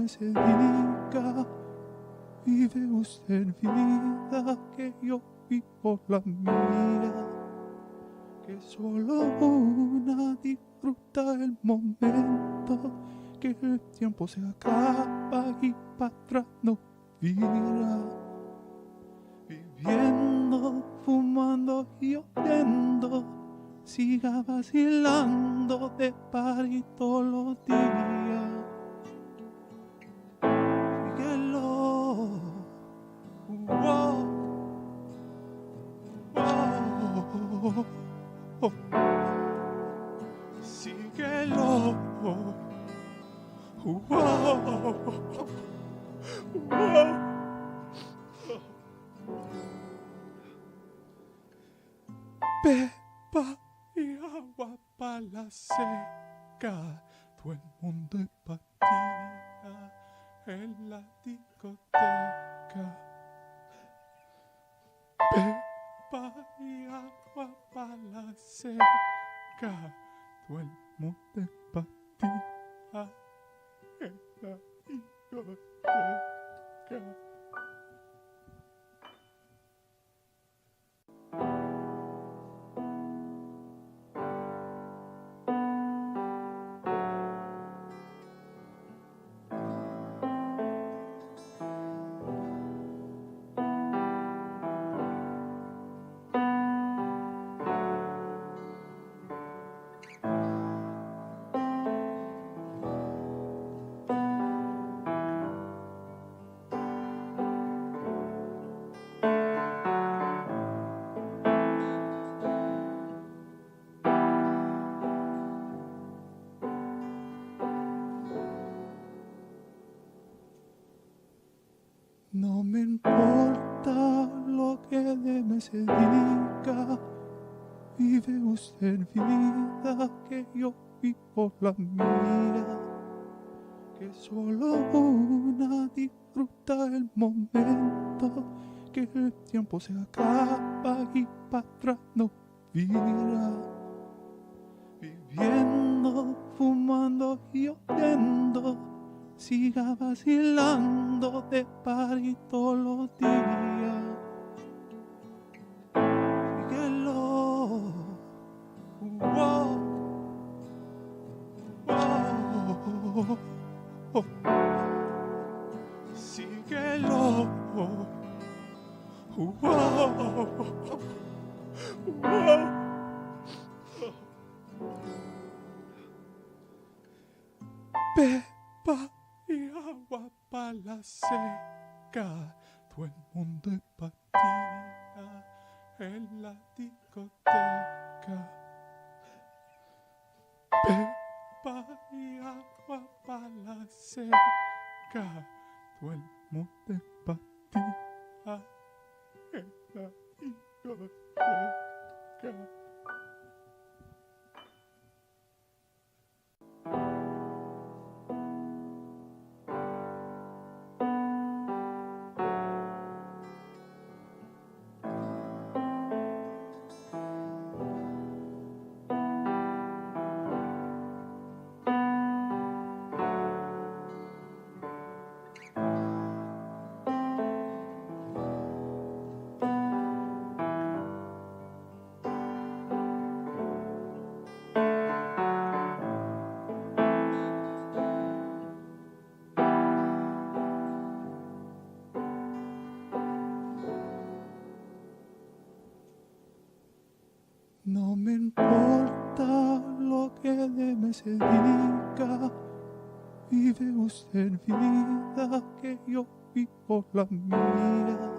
se dedica. Vive usted vida, que yo vivo la mía. Que solo una disfruta el momento, que el tiempo se acaba y para atrás no vira. Viviendo, fumando y oyendo, siga vacilando de party todos los días. Síguelo, wow, wow, oh. Síguelo, wow, wow. Pepa y agua para la seca, todo el mundo es patina en la discoteca. Pepa y agua para la seca, todo el mundo es patina en la discoteca. No me importa lo que de mí se diga, vive usted vida, que yo vivo la mía. Que solo una disfruta el momento, que el tiempo se acaba y para atrás no vira. Viviendo, fumando y oyendo, siga vacilando de party todos los días. Síguelo, wow, wow, oh. Síguelo, wow, wow. Pepa y agua para la seca, todo el mundo es patina en la discoteca. Pepa y agua para la seca, todo el mundo es patina en la discoteca. No me importa lo que de mí se diga, vive usted vida, que yo vivo la mía.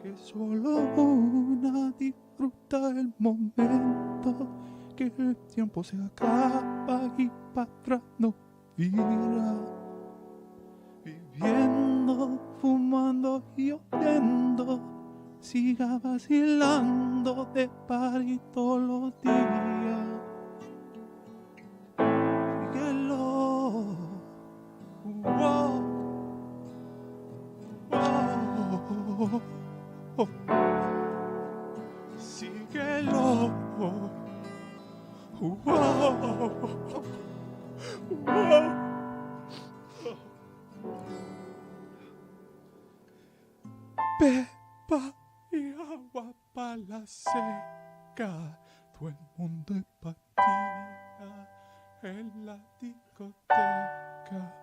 Que solo una disfruta el momento, que el tiempo se acaba y para atrás no vira. Viviendo, fumando y oyendo, siga vacilando de party todos los días. Síguelo, wow, wow, oh. Síguelo, wow, wow. Pepa y agua para la seca. Todo el mundo es patía en la discoteca.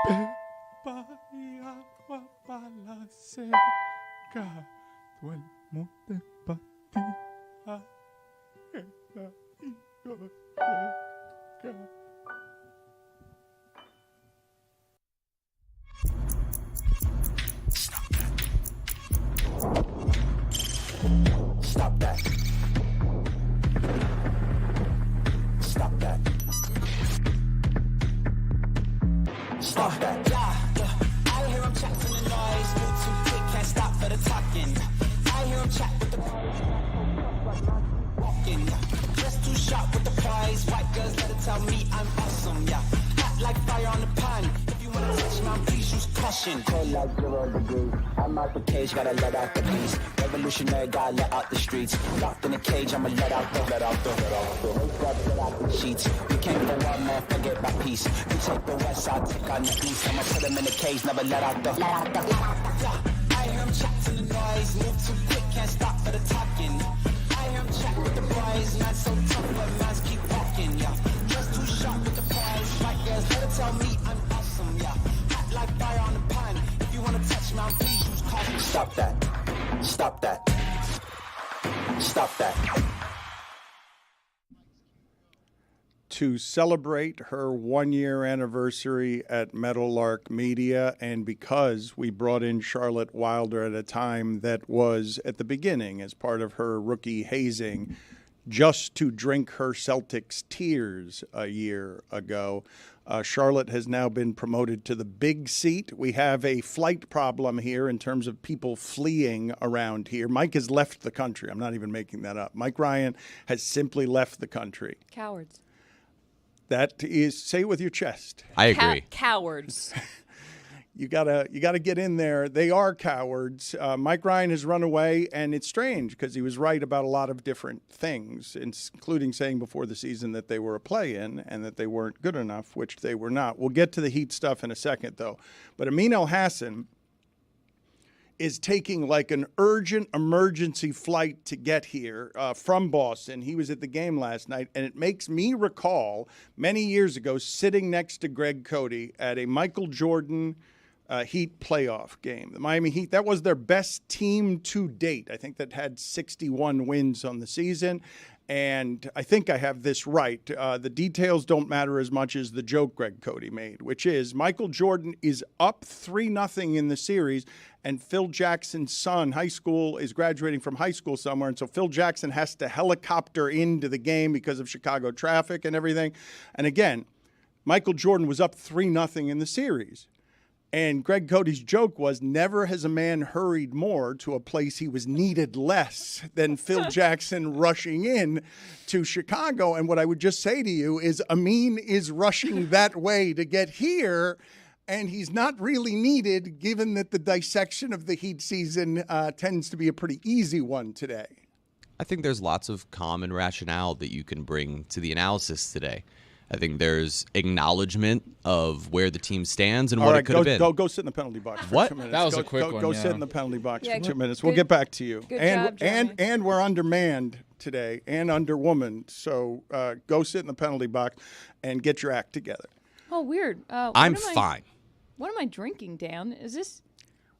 Pepa y agua para la seca. Todo el mundo es patía en la discoteca. Stop that. Stop that. Stop that. I hear him chat from the noise. Move too quick, can't stop for the talking. I hear him chat with the walking. Dress too sharp with the prize. White girls let it tell me I'm awesome. Yeah, hot like fire on the pan. If you wanna touch my please use caution. Cold like 0 degrees. I'm out the cage, gotta let out the beast. Revolutionary, gotta let out the streets. Locked in a cage, I'ma let out the sheets. We can't go out, man, forget my peace. You take the west side, take on the east. I'ma put them in a cage, never let out the. Yeah, I hear him chat to the noise. Move too quick, can't stop for the talking. I hear him chat with the boys. Not so tough, but mans keep walking. Yeah, just too sharp with the prize. White girls, let it tell me I'm awesome. Yeah, hot like fire on the pan. If you wanna touch my please use caution. Stop that. Stop that. Stop that. To celebrate her 1-year anniversary at Meadowlark Media, and because we brought in Charlotte Wilder at a time that was at the beginning as part of her rookie hazing, just to drink her Celtics tears a year ago. Charlotte has now been promoted to the big seat. We have a flight problem here in terms of people fleeing around here. Mike has left the country. I'm not even making that up. Mike Ryan has simply left the country. Cowards. That is, say it with your chest. I agree. Cowards. You gotta get in there. They are cowards. Mike Ryan has run away, and it's strange because he was right about a lot of different things, including saying before the season that they were a play-in and that they weren't good enough, which they were not. We'll get to the Heat stuff in a second, though. But Amin El-Hassan is taking like an urgent emergency flight to get here from Boston. He was at the game last night, and it makes me recall many years ago sitting next to Greg Cody at a Michael Jordan Heat playoff game. The Miami Heat, that was their best team to date. I think that had 61 wins on the season. And I think I have this right. The details don't matter as much as the joke Greg Cody made, which is Michael Jordan is up 3-0 in the series, and Phil Jackson's son, is graduating from high school somewhere, and so Phil Jackson has to helicopter into the game because of Chicago traffic and everything. And again, Michael Jordan was up 3-0 in the series. And Greg Cody's joke was, never has a man hurried more to a place he was needed less than Phil Jackson rushing in to Chicago. And what I would just say to you is Amin is rushing that way to get here, and he's not really needed given that the dissection of the Heat season tends to be a pretty easy one today. I think there's lots of common rationale that you can bring to the analysis today. I think there's acknowledgement of where the team stands and what it could have been. Go sit in the penalty box for What? 2 minutes. That was a quick one. Go sit in the penalty box for 2 minutes. We'll good- get back to you. good And job, Johnny. and we're undermanned today and underwomaned. So go sit in the penalty box and get your act together. Oh, weird. I'm fine. What am I drinking, Dan? Is this?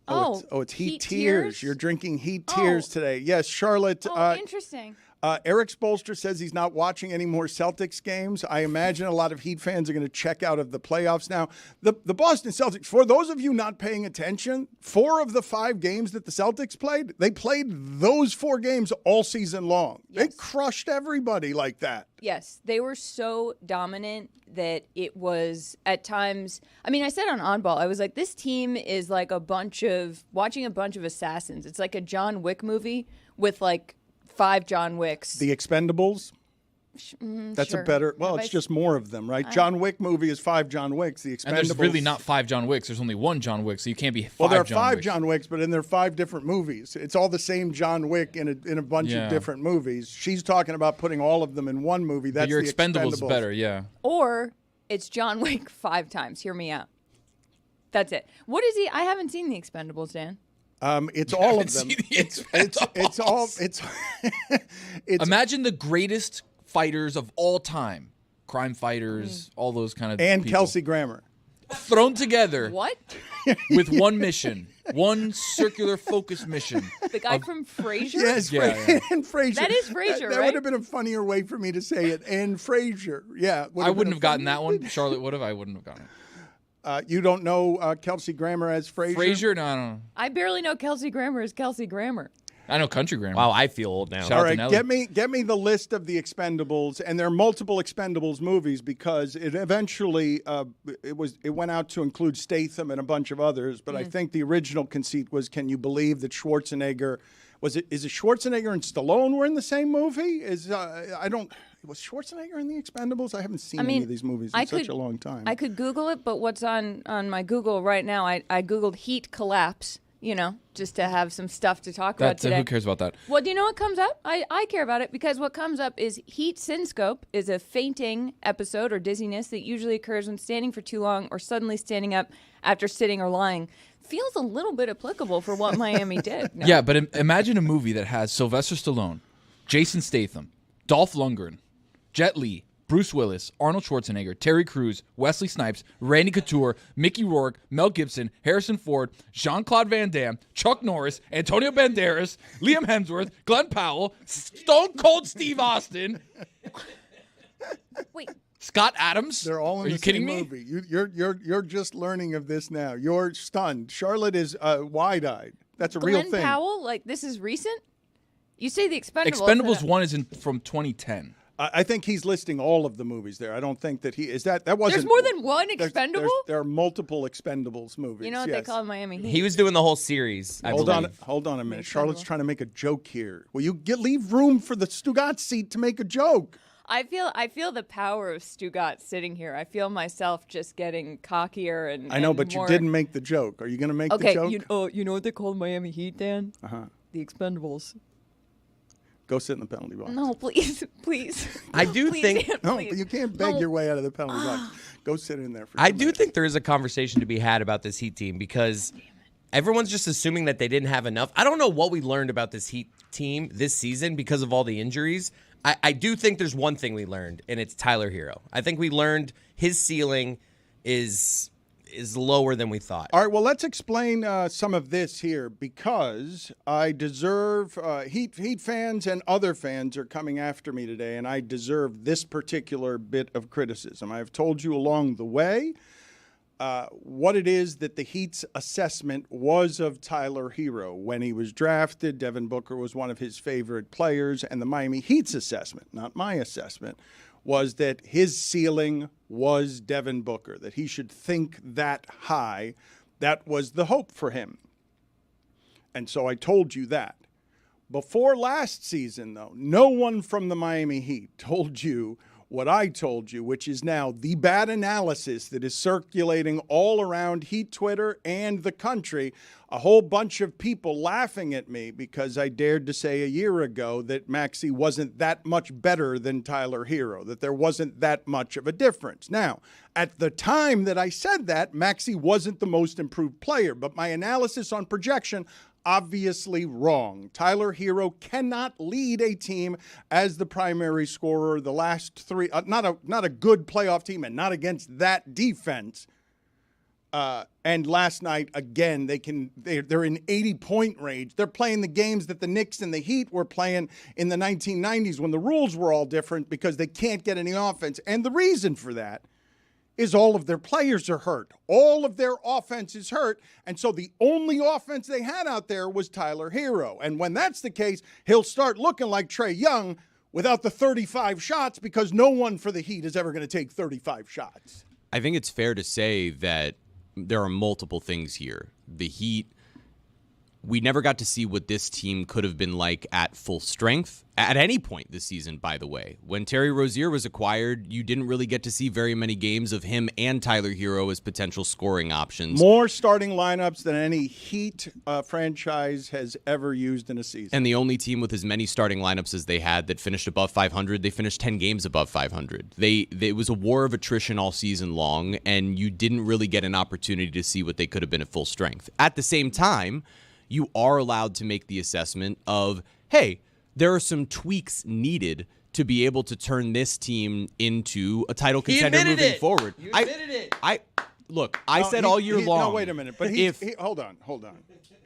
It's Heat Tears. You're drinking Heat Tears today. Yes, Charlotte. Oh, interesting. Eric Spoelstra says he's not watching any more Celtics games. I imagine a lot of Heat fans are going to check out of the playoffs now. The Boston Celtics, for those of you not paying attention, 4 of the 5 games that the Celtics played, they played those 4 games all season long. Yes. They crushed everybody like that. Yes, they were so dominant that it was at times. I mean, I said on Ball, I was like, this team is like watching a bunch of assassins. It's like a John Wick movie with like 5 John Wicks. The Expendables. That's sure. a better. Well, Have it's I- just more of them, right? John Wick movie is 5 John Wicks. The Expendables. And there's really not 5 John Wicks. There's only 1 John Wick, so you can't be 5 Well, there are John 5 Wicks. John Wicks, but then there are 5 different movies. It's all the same John Wick in a bunch Yeah. of different movies. She's talking about putting all of them in one movie. That's But your the Expendables is better, yeah. Or it's John Wick 5 times. Hear me out. That's it. What is he? I haven't seen The Expendables, Dan. It's all of them. It's all. It's. Imagine the greatest fighters of all time, crime fighters, all those kind of And people. Kelsey Grammer. Thrown together What? with one mission, one circular focus mission. The guy from Frasier? Yes, Yeah. and Frasier. That is Frasier, That right? would have been a funnier way for me to say it. And Frasier. Yeah. I wouldn't have gotten that one. Charlotte would have. I wouldn't have gotten it. You don't know Kelsey Grammer as Frasier? Frasier? No, I don't know. I barely know Kelsey Grammer as Kelsey Grammer. I know Country Grammar. Wow, I feel old now. Shout All out right, to Nelly. get me the list of the Expendables, and there are multiple Expendables movies because it eventually it went out to include Statham and a bunch of others. But I think the original conceit was, can you believe that Schwarzenegger is it Schwarzenegger and Stallone were in the same movie? Was Schwarzenegger in the Expendables? I haven't seen any of these movies in such a long time. I could Google it, but what's on my Google right now? I Googled heat collapse. Just to have some stuff to talk about today. Who cares about that? Well, do you know what comes up? I care about it because what comes up is heat synscope is a fainting episode or dizziness that usually occurs when standing for too long or suddenly standing up after sitting or lying. Feels a little bit applicable for what Miami did. No? Yeah, but imagine a movie that has Sylvester Stallone, Jason Statham, Dolph Lundgren, Jet Li, Bruce Willis, Arnold Schwarzenegger, Terry Crews, Wesley Snipes, Randy Couture, Mickey Rourke, Mel Gibson, Harrison Ford, Jean-Claude Van Damme, Chuck Norris, Antonio Banderas, Liam Hemsworth, Glenn Powell, Stone Cold Steve Austin. Wait. Scott Adams. They're all in Are the you kidding same me? movie. You're just learning of this now. You're stunned. Charlotte is wide-eyed. That's a real thing. Glenn Powell, this is recent? You say the Expendables. Expendables 1 is from 2010. I think he's listing all of the movies there. I don't think that he is that wasn't. There's more than one there's- Expendable? There are multiple Expendables movies. You know what they call Miami Heat? He was doing the whole series. I Hold believe. on a minute. Expendables. Charlotte's trying to make a joke here. Will you leave room for the Stugotz seat to make a joke? I feel the power of Stugotz sitting here. I feel myself just getting cockier and I know, and but more... you didn't make the joke. Are you going to make the Okay, joke? you know what they call Miami Heat, Dan? The Expendables. Go sit in the penalty box. No, please, please. I do Please, think- Dan, No, please. but you can't beg No. your way out of the penalty box. Go sit in there for I 2 do minutes. think there is a conversation to be had about this Heat team because everyone's just assuming that they didn't have enough. I don't know what we learned about this Heat team this season because of all the injuries. I do think there's one thing we learned, and it's Tyler Hero. I think we learned his ceiling is lower than we thought. All right, well, let's explain some of this here because I deserve Heat fans and other fans are coming after me today, and I deserve this particular bit of criticism. I've told you along the way what it is that the Heat's assessment was of Tyler Hero. When he was drafted, Devin Booker was one of his favorite players, and the Miami Heat's assessment, not my assessment, was that his ceiling was Devin Booker, that he should think that high. That was the hope for him. And so I told you that. Before last season, though, no one from the Miami Heat told you what I told you, which is now the bad analysis that is circulating all around Heat Twitter and the country. A whole bunch of people laughing at me because I dared to say a year ago that Maxey wasn't that much better than Tyler Hero, that there wasn't that much of a difference. Now, at the time that I said that, Maxey wasn't the most improved player, but my analysis on projection obviously wrong. Tyler Hero cannot lead a team as the primary scorer. The last three, not a good playoff team, and not against that defense. And last night again, they're in 80-point range. They're playing the games that the Knicks and the Heat were playing in the 1990s when the rules were all different because they can't get any offense. And the reason for that is all of their players are hurt. All of their offense is hurt. And so the only offense they had out there was Tyler Hero. And when that's the case, he'll start looking like Trae Young without the 35 shots because no one for the Heat is ever going to take 35 shots. I think it's fair to say that there are multiple things here. The Heat we never got to see what this team could have been like at full strength at any point this season, by the way. When Terry Rozier was acquired, you didn't really get to see very many games of him and Tyler Hero as potential scoring options. More starting lineups than any Heat franchise has ever used in a season. And the only team with as many starting lineups as they had that finished above 500, they finished 10 games above 500. It was a war of attrition all season long, and you didn't really get an opportunity to see what they could have been at full strength. At the same time, you are allowed to make the assessment of, hey, there are some tweaks needed to be able to turn this team into a title contender moving forward. You admitted it. I said all year long. No, wait a minute. But hold on.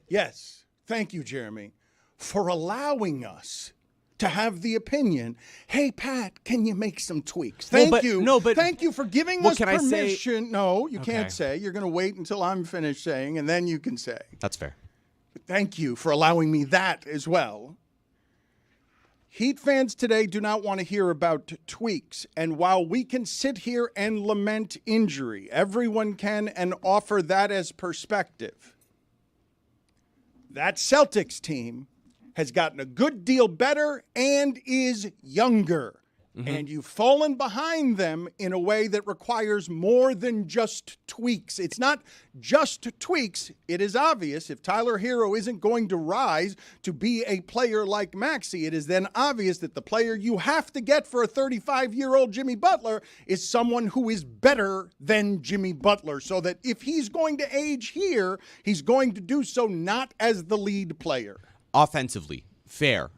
Yes. Thank you, Jeremy, for allowing us to have the opinion. Hey, Pat, can you make some tweaks? Thank you. Thank you for giving us permission. No, you can't say. You're going to wait until I'm finished saying, and then you can say. That's fair. Thank you for allowing me that as well. Heat fans today do not want to hear about tweaks. And while we can sit here and lament injury, everyone can, and offer that as perspective, that Celtics team has gotten a good deal better and is younger. And you've fallen behind them in a way that requires more than just tweaks. It's not just tweaks. It is obvious if Tyler Hero isn't going to rise to be a player like Maxey, it is then obvious that the player you have to get for a 35-year-old Jimmy Butler is someone who is better than Jimmy Butler, so that if he's going to age here, he's going to do so not as the lead player. Offensively, fair.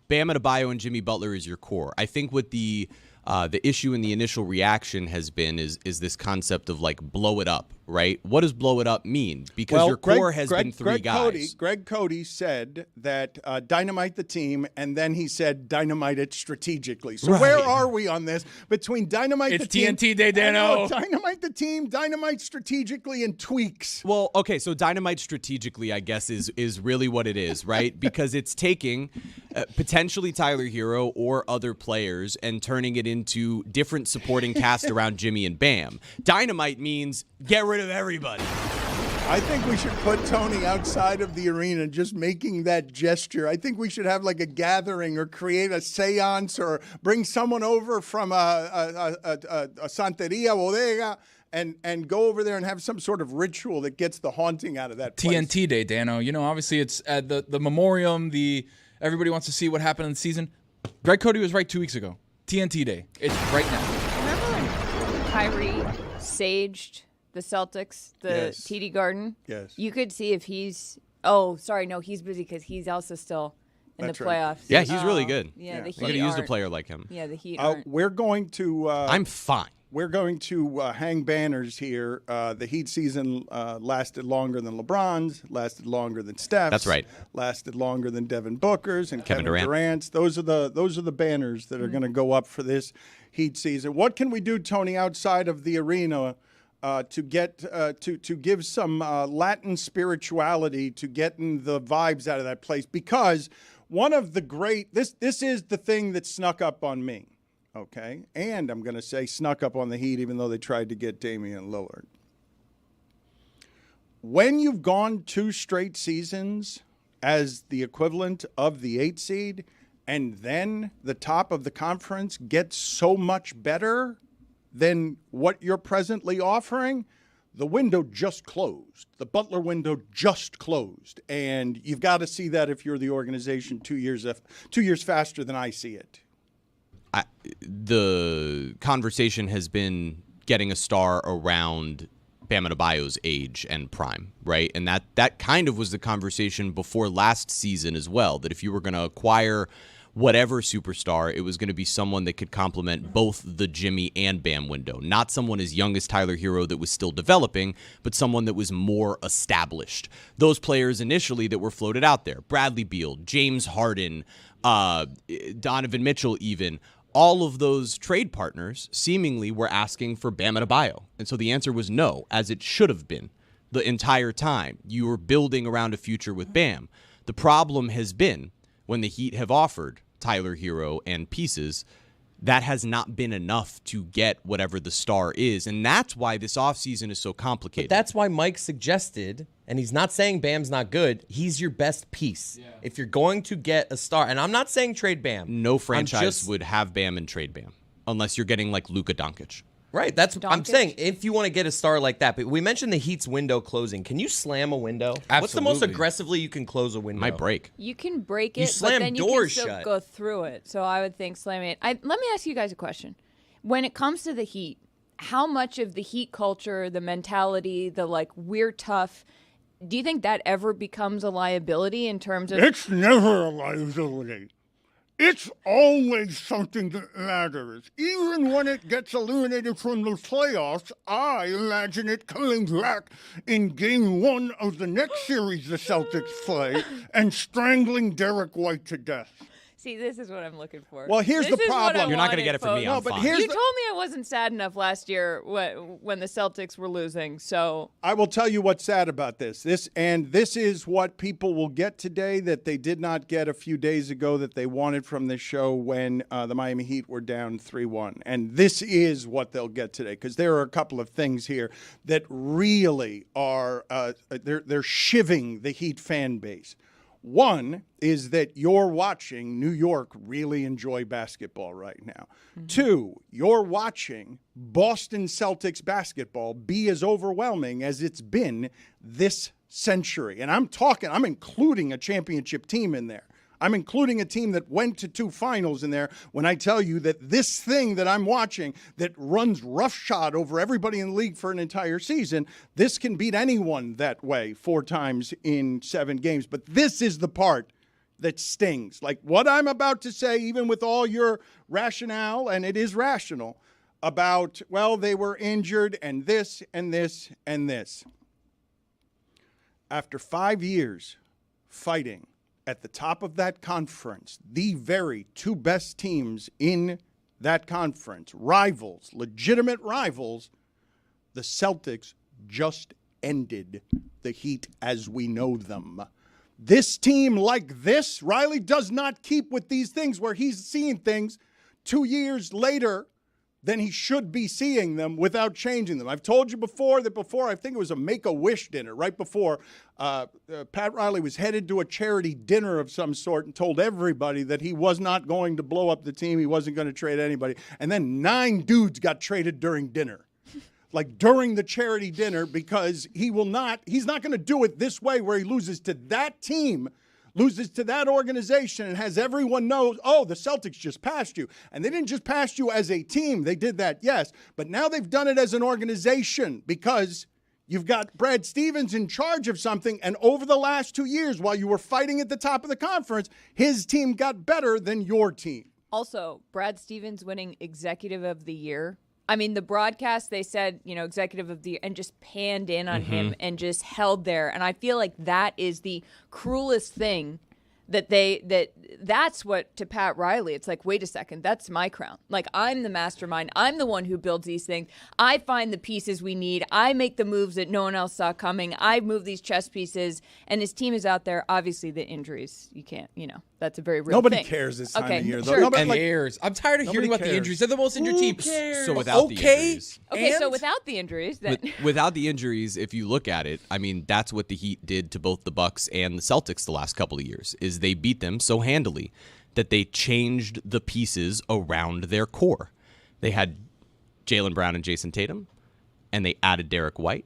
Bam Adebayo and Jimmy Butler is your core. I think what the issue in the initial reaction has been is this concept of like blow it up, right? What does blow it up mean? Because your core has been three guys. Greg Cody said that dynamite the team, and then he said dynamite it strategically. So where are we on this between dynamite the team? It's TNT Day, Dano. Dynamite the team, dynamite strategically, and tweaks. Well, okay, so dynamite strategically, I guess, is really what it is, right? Because it's taking potentially Tyler Hero or other players and turning it into different supporting cast around Jimmy and Bam. Dynamite means get rid of everybody. I think we should put Tony outside of the arena just making that gesture. I think we should have like a gathering or create a seance or bring someone over from a Santeria Bodega and go over there and have some sort of ritual that gets the haunting out of that place. TNT Day, Dano. You know, obviously it's at the memoriam. Everybody wants to see what happened in the season. Greg Cody was right 2 weeks ago. TNT Day. It's right now. Remember when Kyrie saged the Celtics, the TD Garden? Yes. You could see if he's – oh, sorry, no, he's busy because he's also still in That's the right. playoffs. Yeah, he's really good. Yeah, the Heat We're going to use a aren't. player like him. Yeah, the Heat aren't. We're going to I'm fine. We're going to hang banners here. The Heat season lasted longer than LeBron's, lasted longer than Steph's. That's right. Lasted longer than Devin Booker's and Kevin Durant's. Those are the banners that are going to go up for this Heat season. What can we do, Tony, outside of the arena to get to give some Latin spirituality to getting the vibes out of that place? Because one of the great this is the thing that snuck up on me. Okay, and I'm going to say snuck up on the Heat, even though they tried to get Damian Lillard. When you've gone 2 straight seasons as the equivalent of the 8 seed, and then the top of the conference gets so much better than what you're presently offering, the window just closed. The Butler window just closed, and you've got to see that if you're the organization 2 years faster than I see it. The conversation has been getting a star around Bam Adebayo's age and prime, right? And that kind of was the conversation before last season as well, that if you were going to acquire whatever superstar, it was going to be someone that could complement both the Jimmy and Bam window. Not someone as young as Tyler Hero that was still developing, but someone that was more established. Those players initially that were floated out there, Bradley Beal, James Harden, Donovan Mitchell even, all of those trade partners seemingly were asking for Bam Adebayo. And so the answer was no, as it should have been the entire time. You were building around a future with Bam. The problem has been when the Heat have offered Tyler Hero and pieces, that has not been enough to get whatever the star is. And that's why this offseason is so complicated. But that's why Mike suggested, and he's not saying Bam's not good, he's your best piece. Yeah. If you're going to get a star, and I'm not saying trade Bam. No franchise would have Bam and trade Bam unless you're getting like Luka Doncic. Right, that's what I'm Doncic? saying. If you want to get a star like that, but we mentioned the Heat's window closing. Can you slam a window? What's the most Absolutely. aggressively you can close a window? Might break. You can break it, You slam but then you doors can still shut. go through it. So I would think slamming it. Let me ask you guys a question. When it comes to the Heat, how much of the Heat culture, the mentality, the like we're tough, do you think that ever becomes a liability in terms of It's never a liability. It's always something that matters. Even when it gets eliminated from the playoffs, I imagine it coming back in game 1 of the next series the Celtics play and strangling Derek White to death. See, this is what I'm looking for. Well, here's This the is what I problem. You're not going to wanted, get it from me. folks. I'm but fine. here's You the- told me I wasn't sad enough last year when the Celtics were losing. So I will tell you what's sad about this. This is what people will get today that they did not get a few days ago that they wanted from this show when the Miami Heat were down 3-1. And this is what they'll get today because there are a couple of things here that really are they're shivving the Heat fan base. One is that you're watching New York really enjoy basketball right now. Mm-hmm. 2, you're watching Boston Celtics basketball be as overwhelming as it's been this century. And I'm including a championship team in there. I'm including a team that went to 2 finals in there when I tell you that this thing that I'm watching that runs roughshod over everybody in the league for an entire season, this can beat anyone that way 4 times in 7 games. But this is the part that stings. Like what I'm about to say, even with all your rationale, and it is rational, about, well, they were injured and this and this and this. After 5 years fighting at the top of that conference, the very 2 best teams in that conference, rivals, legitimate rivals, the Celtics just ended the Heat as we know them. This team like this, Riley does not keep with these things where he's seeing things 2 years later than he should be seeing them without changing them. I've told you before, I think it was a Make-A-Wish dinner, right before Pat Riley was headed to a charity dinner of some sort and told everybody that he was not going to blow up the team, he wasn't going to trade anybody. And then 9 dudes got traded during dinner. Like during the charity dinner, because he's not going to do it this way where he loses to that team, loses to that organization, and has everyone know, oh, the Celtics just passed you. And they didn't just pass you as a team. They did that, yes. But now they've done it as an organization because you've got Brad Stevens in charge of something. And over the last 2 years, while you were fighting at the top of the conference, his team got better than your team. also, Brad Stevens winning Executive of the Year. I mean, the broadcast, they said, Executive of the Year, and just panned in on him and just held there. And I feel like that is the cruelest thing that's what, to Pat Riley, it's like, wait a second, that's my crown. Like, I'm the mastermind. I'm the one who builds these things. I find the pieces we need. I make the moves that no one else saw coming. I move these chess pieces. And his team is out there. Obviously, the injuries, you can't, that's a very real Nobody thing. cares this time of year, though. Sure. Nobody cares. I'm tired of hearing about the cares. injuries. They're the most injured team. So without the injuries. Okay, so And- without the injuries, then Without the injuries, if you look at it, I mean, that's what the Heat did to both the Bucks and the Celtics the last couple of years, is they beat them so handily that they changed the pieces around their core. They had Jaylen Brown and Jason Tatum, and they added Derek White,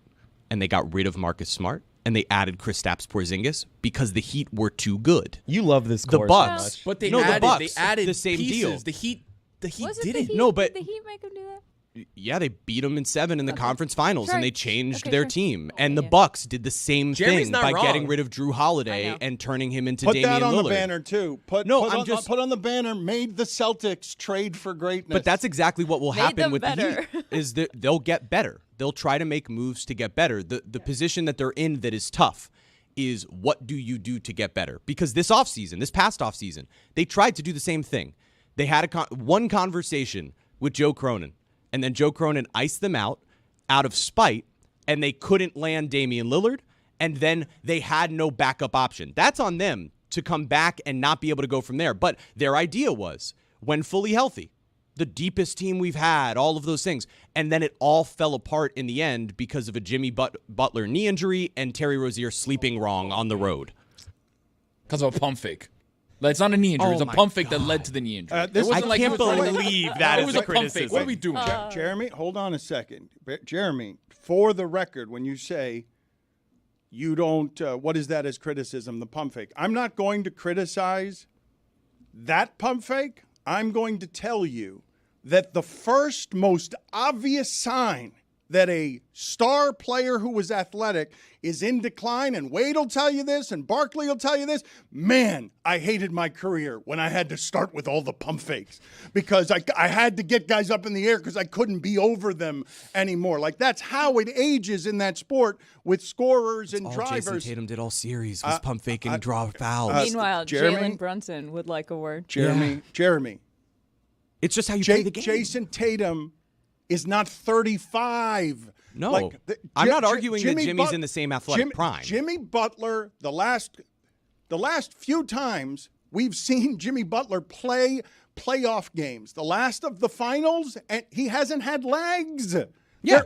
and they got rid of Marcus Smart, and they added Kristaps Porzingis because the Heat were too good. You love this The course Bucks, so much. But they No, the added, Bucks, they added the same pieces. deal. The Heat was it didn't. the Heat? No, but- Did the Heat make him do that? Yeah, they beat them in 7 in the conference finals, Sure. and they changed Okay, their sure. team. And the Yeah. Bucks did the same Jeremy's thing not by wrong. getting rid of Drew I Holiday know. and turning him into Put Damian that on Lillard. the banner, too. Put on the banner, made the Celtics trade for greatness. But that's exactly what will Made happen them with better. the Heat, is that they'll get better. They'll try to make moves to get better. The position that they're in that is tough is, what do you do to get better? Because this past offseason, they tried to do the same thing. They had one conversation with Joe Cronin, and then Joe Cronin iced them out of spite, and they couldn't land Damian Lillard, and then they had no backup option. That's on them to come back and not be able to go from there. But their idea was, when fully healthy, the deepest team we've had, all of those things. And then it all fell apart in the end because of a Jimmy Butler knee injury and Terry Rozier sleeping wrong on the road. Because of a pump fake. It's not a knee injury. It's a pump fake that led to the knee injury. I can't believe that it is was a a pump fake. criticism. What are we doing? Jeremy, hold on a second. Jeremy, for the record, when you say you don't, what is that as criticism, the pump fake? I'm not going to criticize that pump fake. I'm going to tell you that the first most obvious sign that a star player who was athletic is in decline, and Wade will tell you this, and Barkley will tell you this. Man, I hated my career when I had to start with all the pump fakes because I had to get guys up in the air because I couldn't be over them anymore. Like, that's how it ages in that sport with scorers and drivers. Jason Tatum did all series was pump faking and draw fouls. Meanwhile, Jeremy? Jalen Brunson would like a word. Jeremy. It's just how you play the game. Jason Tatum is not 35. No, I'm not arguing that Jimmy's in the same athletic prime. Jimmy Butler, the last few times we've seen Jimmy Butler play playoff games, the last of the finals, and he hasn't had legs. Yeah.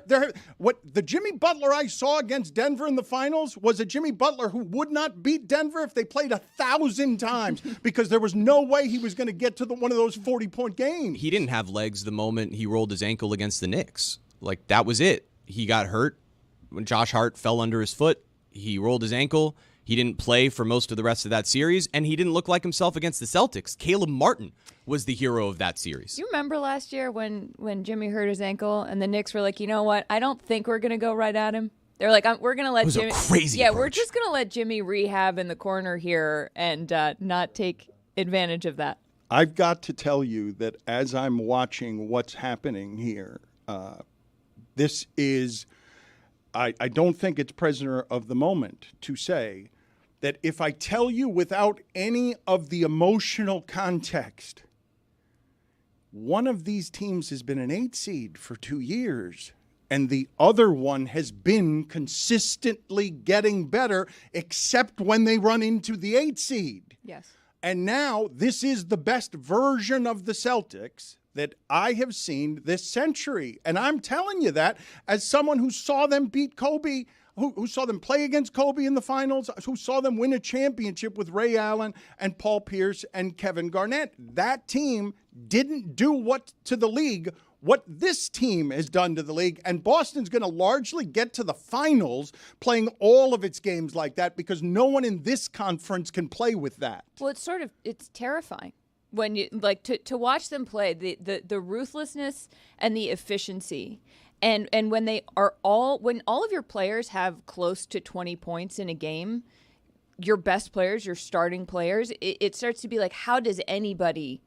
What the Jimmy Butler I saw against Denver in the finals was a Jimmy Butler who would not beat Denver if they played 1,000 times because there was no way he was going to get to one of those 40-point games. He didn't have legs the moment he rolled his ankle against the Knicks. Like, that was it. He got hurt when Josh Hart fell under his foot. He rolled his ankle. He didn't play for most of the rest of that series, and he didn't look like himself against the Celtics. Caleb Martin was the hero of that series. You remember last year when Jimmy hurt his ankle and the Knicks were like, you know what? I don't think we're going to go right at him. They're like, we're going to let Jimmy. It was a crazy approach. We're just going to let Jimmy rehab in the corner here and not take advantage of that. I've got to tell you that as I'm watching what's happening here, this is, I don't think it's prisoner of the moment to say that if I tell you without any of the emotional context, one of these teams has been an 8 seed for 2 years, and the other one has been consistently getting better, except when they run into the 8 seed. Yes. And now this is the best version of the Celtics that I have seen this century. And I'm telling you that as someone who saw them beat Kobe, who saw them play against Kobe in the finals, who saw them win a championship with Ray Allen and Paul Pierce and Kevin Garnett. That team didn't do what this team has done to the league, and Boston's going to largely get to the finals playing all of its games like that because no one in this conference can play with that. Well, it's terrifying when you to watch them play, the ruthlessness and the efficiency. And when when all of your players have close to 20 points in a game, your best players, your starting players, it starts to be like, how does anybody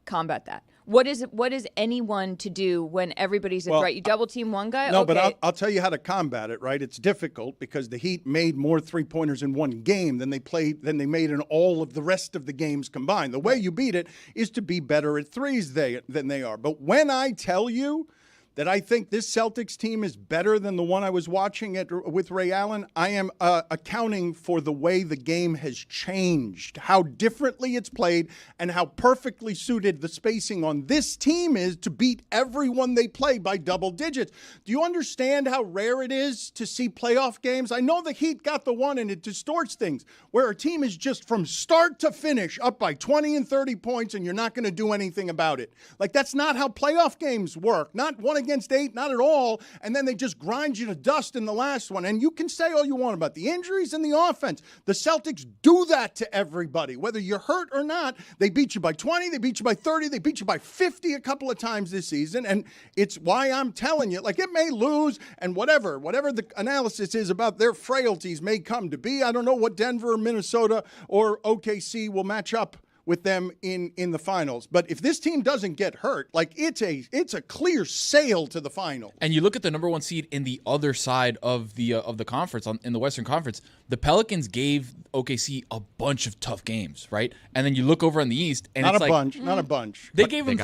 combat that? What is anyone to do when everybody's a threat? You double team one guy? No, okay. but I'll tell you how to combat it, right? It's difficult because the Heat made more three-pointers in one game than they made in all of the rest of the games combined. The way you beat it is to be better at threes than they are. But when I tell you that I think this Celtics team is better than the one I was watching with Ray Allen, I am accounting for the way the game has changed, how differently it's played, and how perfectly suited the spacing on this team is to beat everyone they play by double digits. Do you understand how rare it is to see playoff games? I know the Heat got the one, and it distorts things, where a team is just from start to finish up by 20 and 30 points, and you're not going to do anything about it. Like, that's not how playoff games work. Not one against 8, not at all, and then they just grind you to dust in the last one. And you can say all you want about the injuries and the offense. The Celtics do that to everybody. Whether you're hurt or not, they beat you by 20, they beat you by 30, they beat you by 50 a couple of times this season, and it's why I'm telling you, like, it may lose, and whatever the analysis is about their frailties may come to be. I don't know what Denver or Minnesota or OKC will match up with them in the finals. But if this team doesn't get hurt, like, it's a clear sail to the final. And you look at the number 1 seed in the other side of the conference, in the Western Conference, the Pelicans gave OKC a bunch of tough games, right? And then you look over in the East, and not it's a bunch. They gave them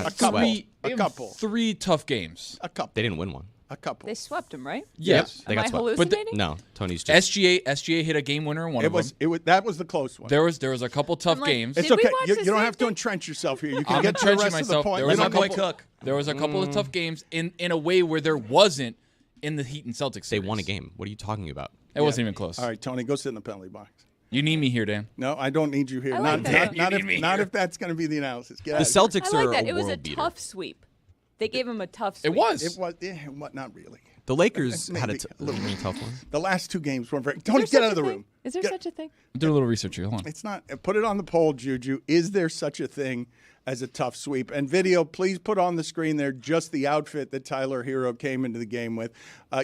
three tough games. A couple. They didn't win one. A couple. They swept them, right? Yes. They Am got I swept. hallucinating? No, Tony's just. SGA hit a game winner in one of them. That was the close one. There was a couple tough I'm like, games. Did It's we okay. watch You the don't same have to thing? entrench yourself here. You can I'm get to the entrenching rest of the myself. point. There We was a don't couple- need- Cook. There was a couple of tough games in a way where there wasn't in the Heat and Celtics They series. won a game. What are you talking about? It wasn't even close. All right, Tony, go sit in the penalty box. You need me here, Dan. No, I don't need you here. I like that. Not if that's going to be the analysis. Get The out of here. Celtics I are like that. a It was a world beater. tough sweep. They gave him a tough sweep. It was. It was. Not really. The Lakers had Maybe a little really tough one. The last two games weren't very. Is Tony, there get such out of the a thing? room. Is there such a thing? Do a little research here. Hold on. It's not. Put it on the poll, Juju. Is there such a thing as a tough sweep? And video, please put on the screen there just the outfit that Tyler Hero came into the game with.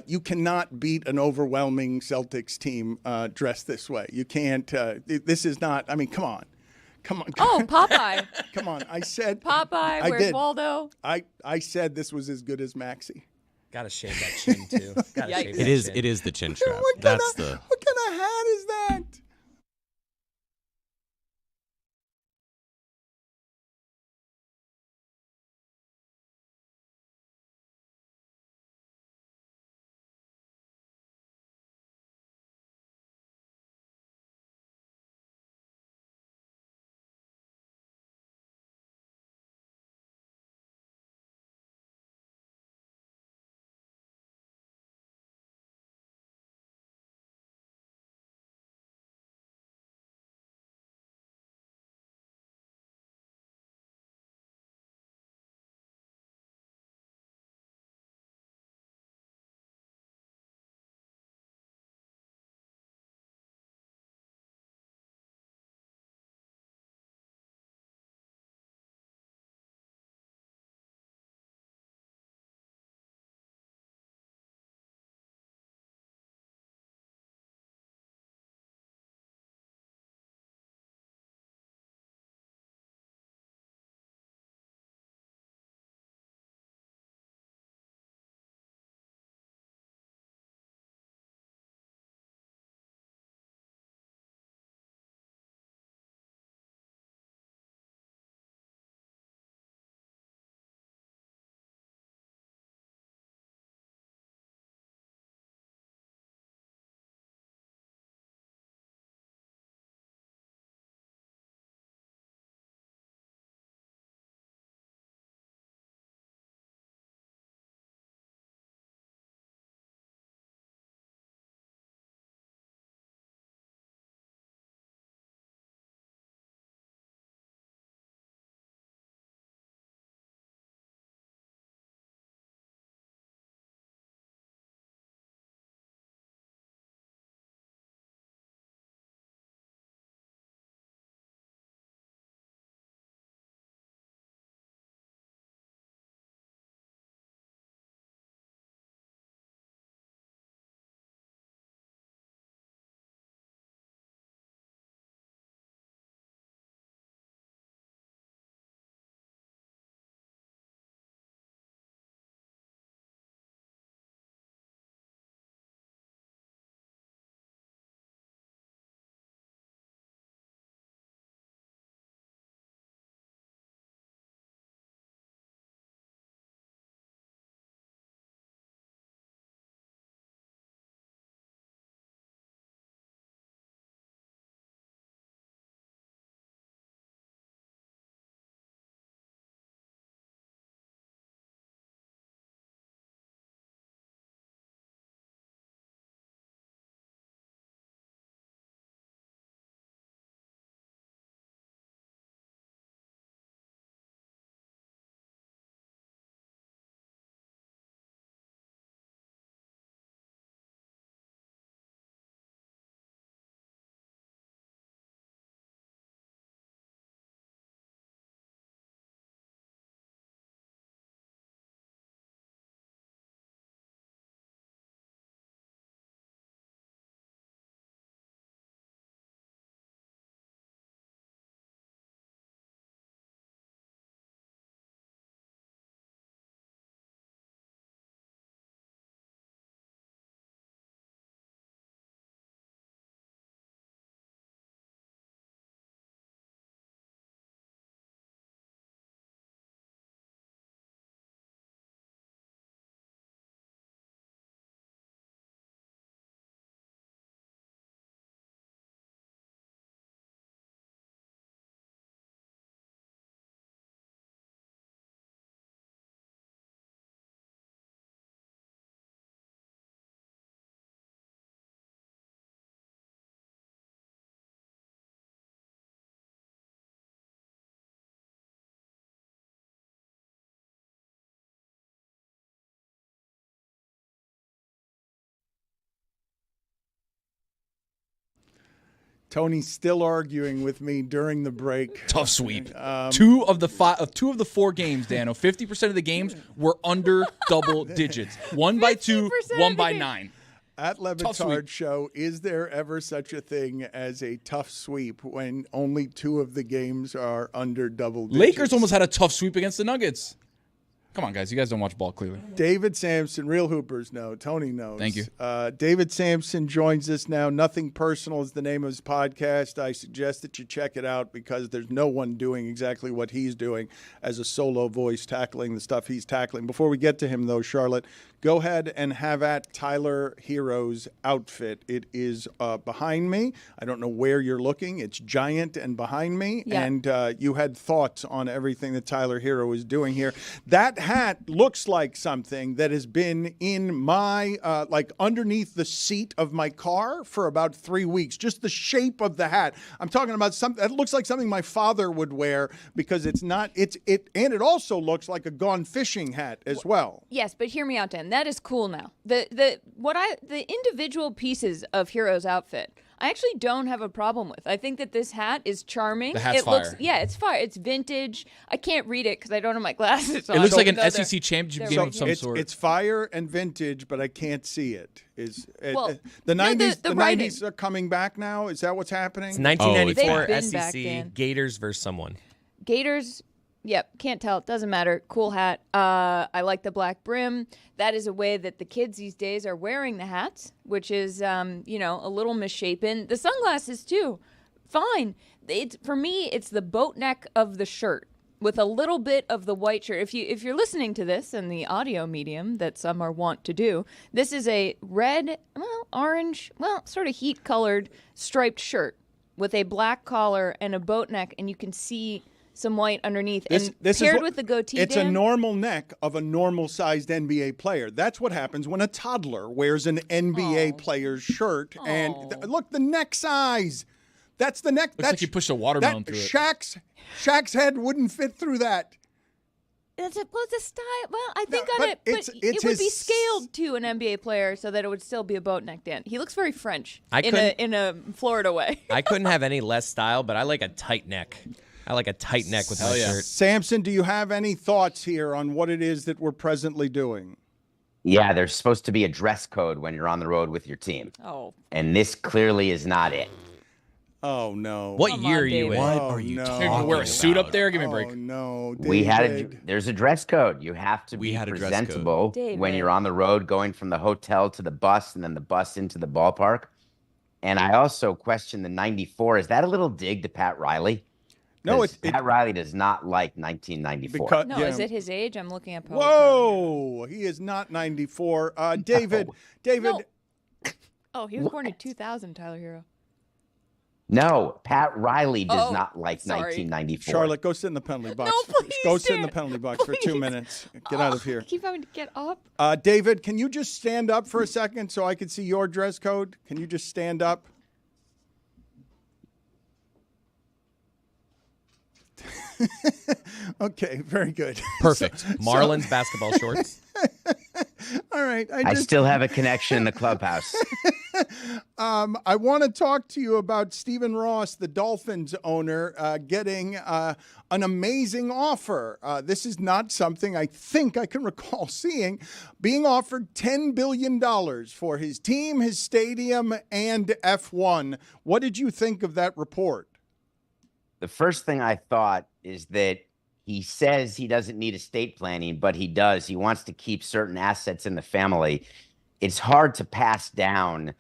You cannot beat an overwhelming Celtics team dressed this way. You can't. This is not. I mean, come on. Come on. Oh, Popeye. Come on. I said. Popeye. I Where's did. Waldo? I said this was as good as Maxi. Gotta shave that chin too. Gotta Yikes. shave It that is. chin. It is the chin strap. What That's kind the. of hat is that? Tony's still arguing with me during the break. Tough sweep. Two of the 4 games, Dano. 50% of the games were under double digits. 1 by 2, 1 by 9. At Le Batard Show, is there ever such a thing as a tough sweep when only 2 of the games are under double digits? Lakers almost had a tough sweep against the Nuggets. Come on, guys. You guys don't watch ball clearly. David Sampson, real Hoopers know. Tony knows. Thank you. David Sampson joins us now. Nothing Personal is the name of his podcast. I suggest that you check it out because there's no one doing exactly what he's doing as a solo voice, tackling the stuff he's tackling. Before we get to him, though, Charlotte, go ahead and have at Tyler Hero's outfit. It is behind me. I don't know where you're looking. It's giant and behind me. Yeah. And you had thoughts on everything that Tyler Hero is doing here. That hat looks like something that has been in my, like underneath the seat of my car for about 3 weeks. Just the shape of the hat. I'm talking about something that looks like something my father would wear because it's not, and it also looks like a gone fishing hat as well. Yes, but hear me out, Dan. That is cool now. The individual pieces of Hero's outfit, I actually don't have a problem with. I think that this hat is charming. The hat's fire. It's fire. It's vintage. I can't read it because I don't have my glasses on. It looks like an No, SEC championship game of some sort. It's fire and vintage, but I can't see it. Well, The no, 90s, the the writing. 90s are coming back now? Is that what's happening? It's 1994 They've been back, SEC Dan. Gators versus someone. Gators. Yep, can't tell. Doesn't matter. Cool hat. I like the black brim. That is a way that the kids these days are wearing the hats, which is, a little misshapen. The sunglasses too, fine. For me, it's the boat neck of the shirt with a little bit of the white shirt. If you're listening to this in the audio medium that some are wont to do, this is a red, orange, sort of heat-colored striped shirt with a black collar and a boat neck, and you can see some white underneath, This paired is with the goatee. It's Dan, a normal neck of a normal-sized NBA player. That's what happens when a toddler wears an NBA player's shirt. And look, the neck size. That's the neck. Looks like you pushed a watermelon through it. Shaq's head wouldn't fit through that. It's a style. Well, I think but on it, but it's it would be his- scaled to an NBA player so that it would still be a boat neck. Dan, he looks very French I in a Florida way. I couldn't have any less style, but I like a tight neck. I like a tight neck with my shirt. Samson, do you have any thoughts here on what it is that we're presently doing? Yeah, there's supposed to be a dress code when you're on the road with your team. Oh, And this clearly is not it. Oh, no. What Come year on, are you David. in? What Oh, are you no. You're gonna talking wear a suit about? up there? Give me a break. Oh, no. There's a dress code. You have to We be had a dress presentable code. when David. you're on the road going from the hotel to the bus and then the bus into the ballpark. And I also question the 94. Is that a little dig to Pat Riley? No, 'Cause Pat Riley does not like 1994. because no, is it his age? I'm looking at. Whoa, he is not 94. David, No. Oh, he was born in 2000. Tyler Hero. No, Pat Riley does Oh, not like sorry. 1994. Charlotte, go sit in the penalty box. No, please, Go sit in the Dan. penalty box for 2 Please. minutes. Get out of here. I keep having to get up. David, can you just stand up for a second so I can see your dress code? Can you just stand up? Okay, very good. Perfect. Marlins basketball shorts. All right. I still have a connection in the clubhouse. I want to talk to you about Stephen Ross, the Dolphins owner, getting an amazing offer. This is not something I think I can recall seeing. Being offered $10 billion for his team, his stadium, and F1. What did you think of that report? The first thing I thought is that he says he doesn't need estate planning, but he does. He wants to keep certain assets in the family. It's hard to pass down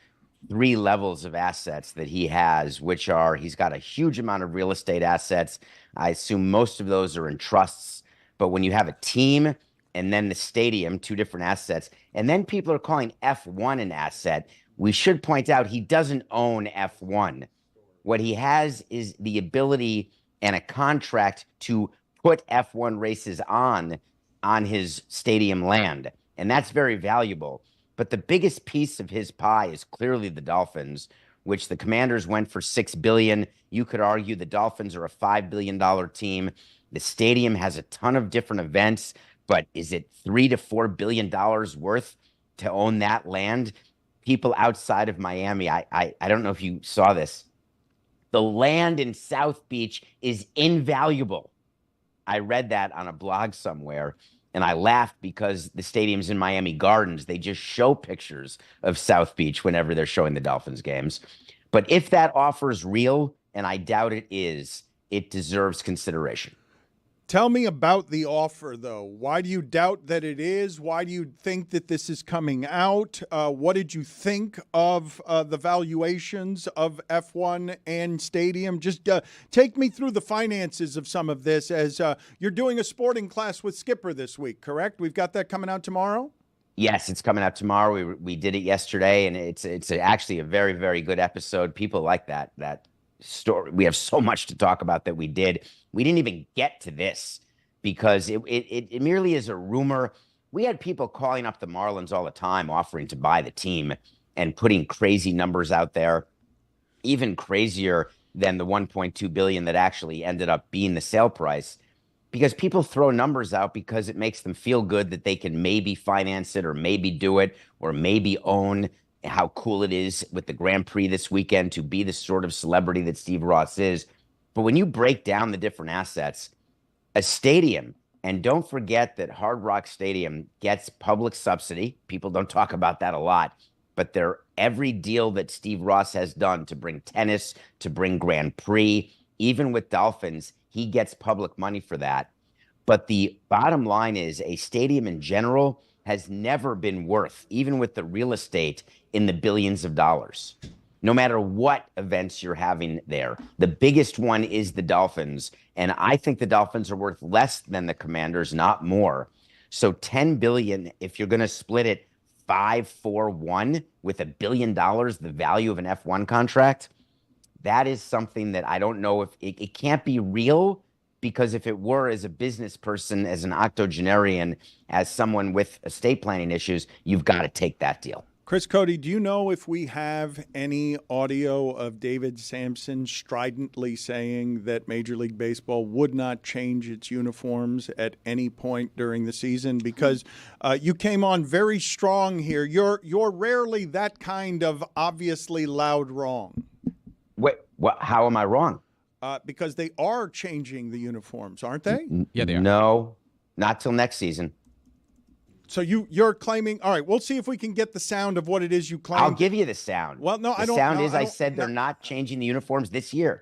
3 levels of assets that he has, which are he's got a huge amount of real estate assets. I assume most of those are in trusts. But when you have a team and then the stadium, 2 different assets, and then people are calling F1 an asset, we should point out he doesn't own F1. What he has is the ability and a contract to put F1 races on his stadium land. And that's very valuable. But the biggest piece of his pie is clearly the Dolphins, which the Commanders went for $6 billion. You could argue the Dolphins are a $5 billion team. The stadium has a ton of different events, but is it $3 to $4 billion worth to own that land? People outside of Miami, I don't know if you saw this. The land in South Beach is invaluable. I read that on a blog somewhere, and I laughed because the stadium's in Miami Gardens. They just show pictures of South Beach whenever they're showing the Dolphins games. But if that offer is real, and I doubt it is, it deserves consideration. Tell me about the offer, though. Why do you doubt that it is? Why do you think that this is coming out? What did you think of the valuations of F1 and Stadium? Just take me through the finances of some of this, as you're doing a sporting class with Skipper this week, correct? We've got that coming out tomorrow? Yes, it's coming out tomorrow. We did it yesterday, and it's actually a very, very good episode. People like that story. We have so much to talk about that we did. We didn't even get to this because it merely is a rumor. We had people calling up the Marlins all the time offering to buy the team and putting crazy numbers out there, even crazier than the $1.2 billion that actually ended up being the sale price, because people throw numbers out because it makes them feel good that they can maybe finance it or maybe do it or maybe own. How cool it is with the Grand Prix this weekend to be the sort of celebrity that Steve Ross is. But when you break down the different assets, a stadium, and don't forget that Hard Rock Stadium gets public subsidy. People don't talk about that a lot, but every deal that Steve Ross has done to bring tennis, to bring Grand Prix, even with Dolphins, he gets public money for that. But the bottom line is a stadium in general has never been worth, even with the real estate, in the billions of dollars, no matter what events you're having there. The biggest one is the Dolphins, and I think the Dolphins are worth less than the Commanders, not more. So $10 billion, if you're going to split it 5-4-1 with $1 billion, the value of an F1 contract, that is something that I don't know if it can't be real, because if it were, as a business person, as an octogenarian, as someone with estate planning issues, you've got to take that deal. Chris Cody, do you know if we have any audio of David Sampson stridently saying that Major League Baseball would not change its uniforms at any point during the season? Because you came on very strong here. You're rarely that kind of obviously loud wrong. Wait, how am I wrong? Because they are changing the uniforms, aren't they? Yeah, they are. No, not till next season. So you're claiming, all right, we'll see if we can get the sound of what it is you claim. I'll give you the sound. Well, no, I don't. The sound no, is I said they're not changing the uniforms this year.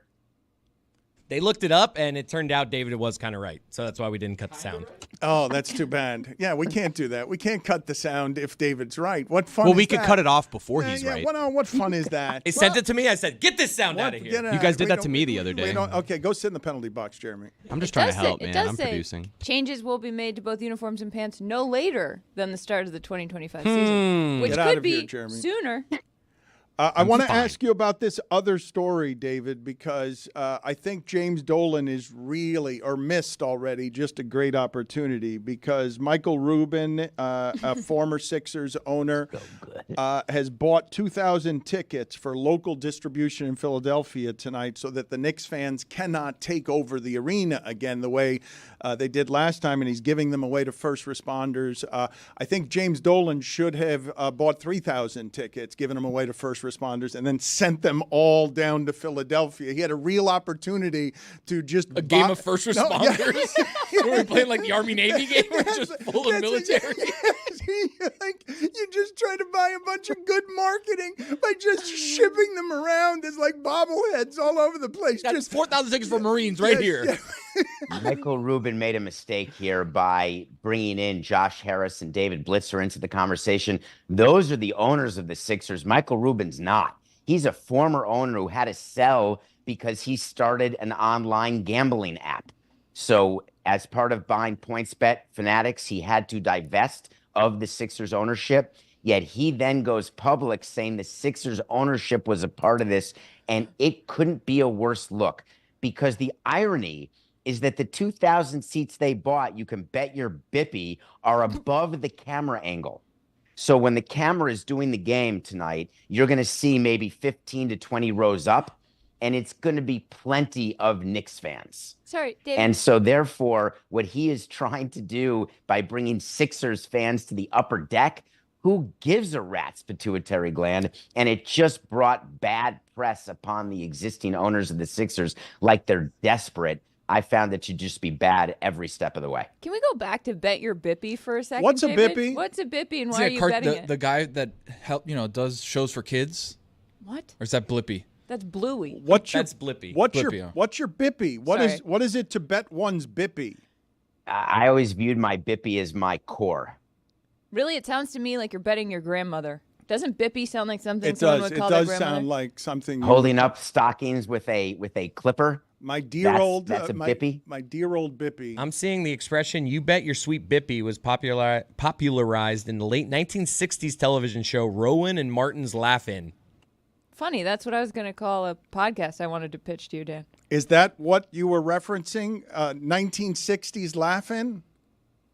They looked it up, and it turned out David was kind of right. So that's why we didn't cut the sound. Oh, that's too bad. Yeah, we can't do that. We can't cut the sound if David's right. What fun Well, is we could that? cut it off before he's right. What fun is that? They sent it to me. I said, get this sound out of here. You guys did that to me the other day. Okay, go sit in the penalty box, Jeremy. I'm just trying to help, It man. does I'm say producing. changes will be made to both uniforms and pants no later than the start of the 2025 season, which Get out could of here, be Jeremy. sooner. I want to ask you about this other story, David, because I think James Dolan is really, or missed already, just a great opportunity, because Michael Rubin, a former Sixers owner, has bought 2,000 tickets for local distribution in Philadelphia tonight so that the Knicks fans cannot take over the arena again the way they did last time, and he's giving them away to first responders. I think James Dolan should have bought 3,000 tickets, given them away to first responders, and then sent them all down to Philadelphia. He had a real opportunity to just A game of first responders? Were we playing like the Army-Navy game? We're just full of military? You just try to buy a bunch of good marketing by just shipping them around as like bobbleheads all over the place. That's Just 4,000 tickets for Marines right here. Michael Rubin made a mistake here by bringing in Josh Harris and David Blitzer into the conversation. Those are the owners of the Sixers. Michael Rubin's not. He's a former owner who had to sell because he started an online gambling app. So as part of buying PointsBet Fanatics, he had to divest of the Sixers ownership. Yet he then goes public saying the Sixers ownership was a part of this, and it couldn't be a worse look, because the irony is that the 2,000 seats they bought, you can bet your bippy, are above the camera angle. So when the camera is doing the game tonight, you're going to see maybe 15 to 20 rows up, and it's going to be plenty of Knicks fans. Sorry, David. And so therefore, what he is trying to do by bringing Sixers fans to the upper deck, Who gives a rat's pituitary gland? And it just brought bad press upon the existing owners of the Sixers, like they're desperate. I found it should just be bad every step of the way. Can we go back to Bet Your Bippy for a second? What's a David? Bippy? What's a Bippy and Is why are that you Cart- betting the, it? the guy that does shows for kids? What? Or is that Blippy? That's Bluey. That's Blippy. What's Blippy, your yeah. what's your Bippy? What is it to bet one's Bippy? I always viewed my Bippy as my core. Really, it sounds to me like you're betting your grandmother. Doesn't Bippy sound like something It someone does. would It call their does grandmother? sound like something. Holding up stockings with a clipper. My dear old. That's a Bippy. My dear old Bippy. I'm seeing the expression "you bet your sweet Bippy" was popularized in the late 1960s television show Rowan and Martin's Laugh-In. Funny, that's what I was going to call a podcast I wanted to pitch to you, Dan. Is that what you were referencing? 1960s laughing?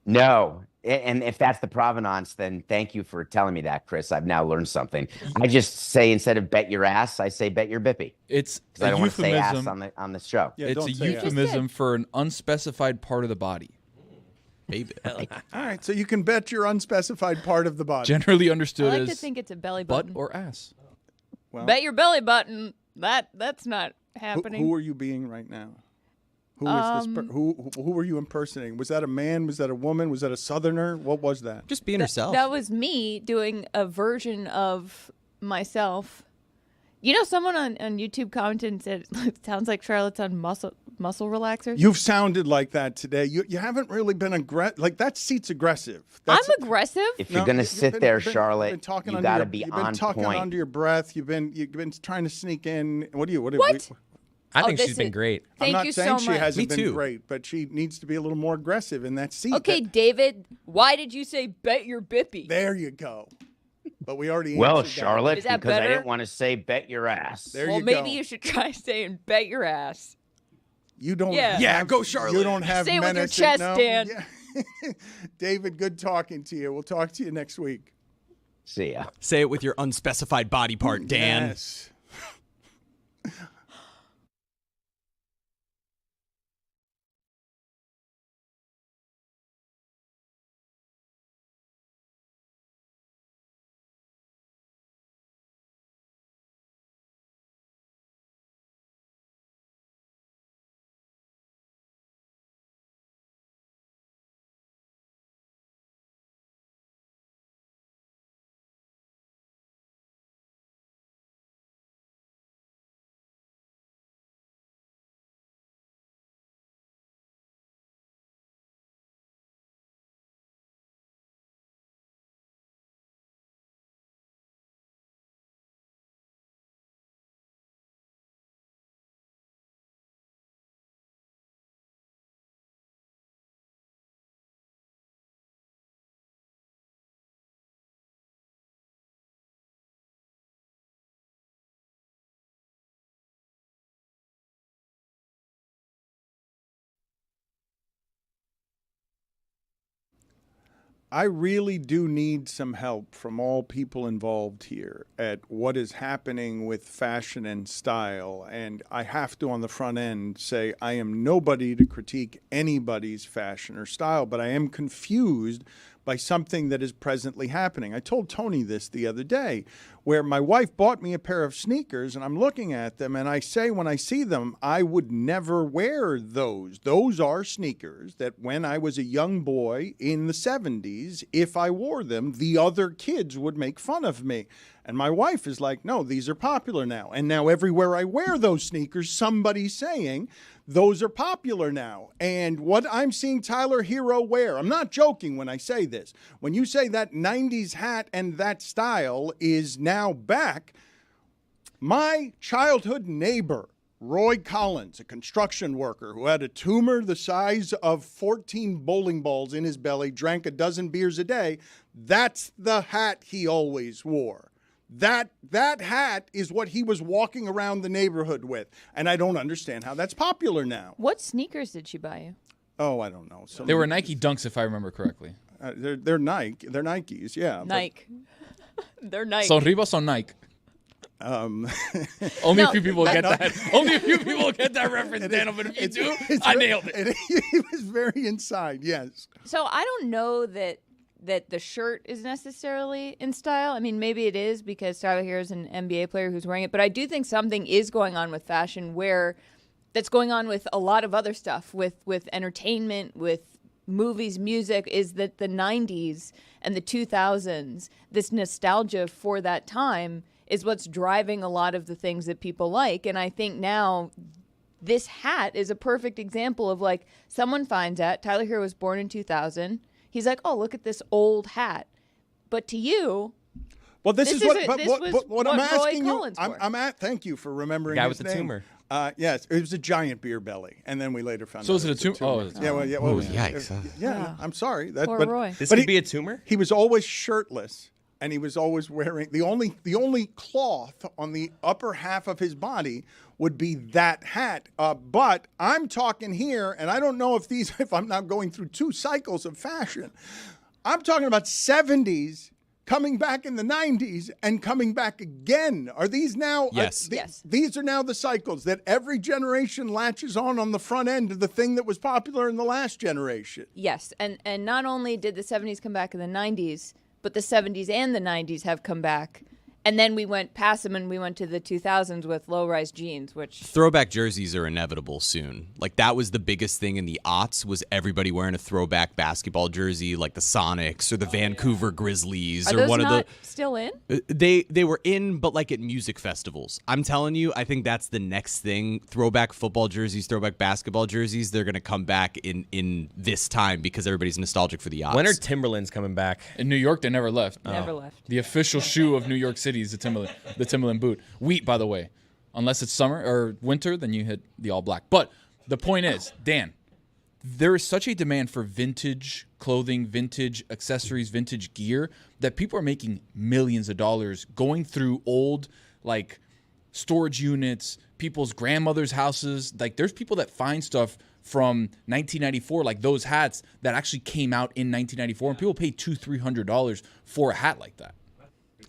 No. And if that's the provenance, then thank you for telling me that, Chris. I've now learned something. I just say instead of bet your ass, I say bet your Bippy. It's Because I a don't want to say ass euphemism. on the show. Yeah, It's don't a say ass. euphemism for an unspecified part of the body. Baby. All right, so you can bet your unspecified part of the body. Generally I understood like to as think it's a belly butt button. or ass. Well, Bet your belly button. That's not who, happening. who are you being right now? Who is this? Who were you impersonating? Was that a man? Was that a woman? Was that a Southerner? What was that? Just being herself. That was me doing a version of myself. You know, someone on YouTube commented and said, it sounds like Charlotte's on muscle relaxers. You've sounded like that today. You haven't really been aggressive. Like that seat's aggressive. I'm aggressive. If you're going to sit there, Charlotte, you got to be You've on been talking point. under your breath. You've been trying to sneak in. What? I think this she's been is- great. I'm Thank not you saying so she much. hasn't Me been too. great, but she needs to be a little more aggressive in that seat. Okay, David, why did you say bet your Bippy? There you go. But we already Well, answered that. Charlotte, Is that because I better? didn't want to say bet your ass. There Well, you maybe go. you should try saying bet your ass. You don't. Yeah. Yeah, go Charlotte. You don't have Say it with your menace. chest, no. Dan. Yeah. David, good talking to you. We'll talk to you next week. See ya. Say it with your unspecified body part, Dan. Yes. I really do need some help from all people involved here at what is happening with fashion and style. And I have to, on the front end, say I am nobody to critique anybody's fashion or style, but I am confused by something that is presently happening. I told Tony this the other day, where my wife bought me a pair of sneakers, and I'm looking at them, and I say when I see them, I would never wear those. Those are sneakers that when I was a young boy in the 70s, if I wore them, the other kids would make fun of me. And my wife is like, no, these are popular now. And now everywhere I wear those sneakers, somebody's saying those are popular now. And what I'm seeing Tyler Hero wear, I'm not joking when I say this. When you say that 90s hat and that style is now back, my childhood neighbor, Roy Collins, a construction worker who had a tumor the size of 14 bowling balls in his belly, drank a dozen beers a day, that's the hat he always wore. That hat is what he was walking around the neighborhood with. And I don't understand how that's popular now. What sneakers did she buy you? Oh, I don't know. They were Nike Dunks, if I remember correctly. They're Nike. They're Nikes, yeah. Nike. They're Nike. Son Ribas on Nike. Only a few people get that. Only a few people get that reference, Daniel. But if you do, I nailed it. It was very inside, yes. So I don't know that that the shirt is necessarily in style. I mean, maybe it is because Tyler Hero is an NBA player who's wearing it, but I do think something is going on with fashion that's going on with a lot of other stuff, with entertainment, with movies, music, is that the 90s and the 2000s, this nostalgia for that time is what's driving a lot of the things that people like. And I think now this hat is a perfect example of like someone finds that Tyler Hero was born in 2000. He's like, oh, look at this old hat. But to you, well, this is what I'm Roy asking you. Collins for. Thank you for remembering Guy his with the name. tumor. Yes, it was a giant beer belly, and then we later found out. So is it a was tumor? Oh, it's a yeah, well, yeah. Oh, Well, yikes. Yeah, I'm sorry. Poor Roy. This but could be a tumor? He was always shirtless, and he was always wearing the only cloth on the upper half of his body would be that hat. But I'm talking here, and I don't know if I'm now going through two cycles of fashion. I'm talking about 70s coming back in the 90s and coming back again. Are these now? Yes. Yes. These are now the cycles that every generation latches on the front end of the thing that was popular in the last generation. Yes, and not only did the 70s come back in the 90s, but the 70s and the 90s have come back. And then we went past them and we went to the 2000s with low-rise jeans, which... Throwback jerseys are inevitable soon. Like, that was the biggest thing in the aughts, was everybody wearing a throwback basketball jersey, like the Sonics or the Vancouver Grizzlies. Are or those one not of still in? They were in, but like at music festivals. I'm telling you, I think that's the next thing. Throwback football jerseys, throwback basketball jerseys, they're going to come back in this time because everybody's nostalgic for the aughts. When are Timberlands coming back? In New York, they never left. Never left. The official shoe of New York City is the Timberland boot. Wheat, by the way. Unless it's summer or winter, then you hit the all black. But the point is, Dan, there is such a demand for vintage clothing, vintage accessories, vintage gear that people are making millions of dollars going through old, like, storage units, people's grandmother's houses. Like, there's people that find stuff from 1994, like those hats that actually came out in 1994, and people pay $200-300 for a hat like that.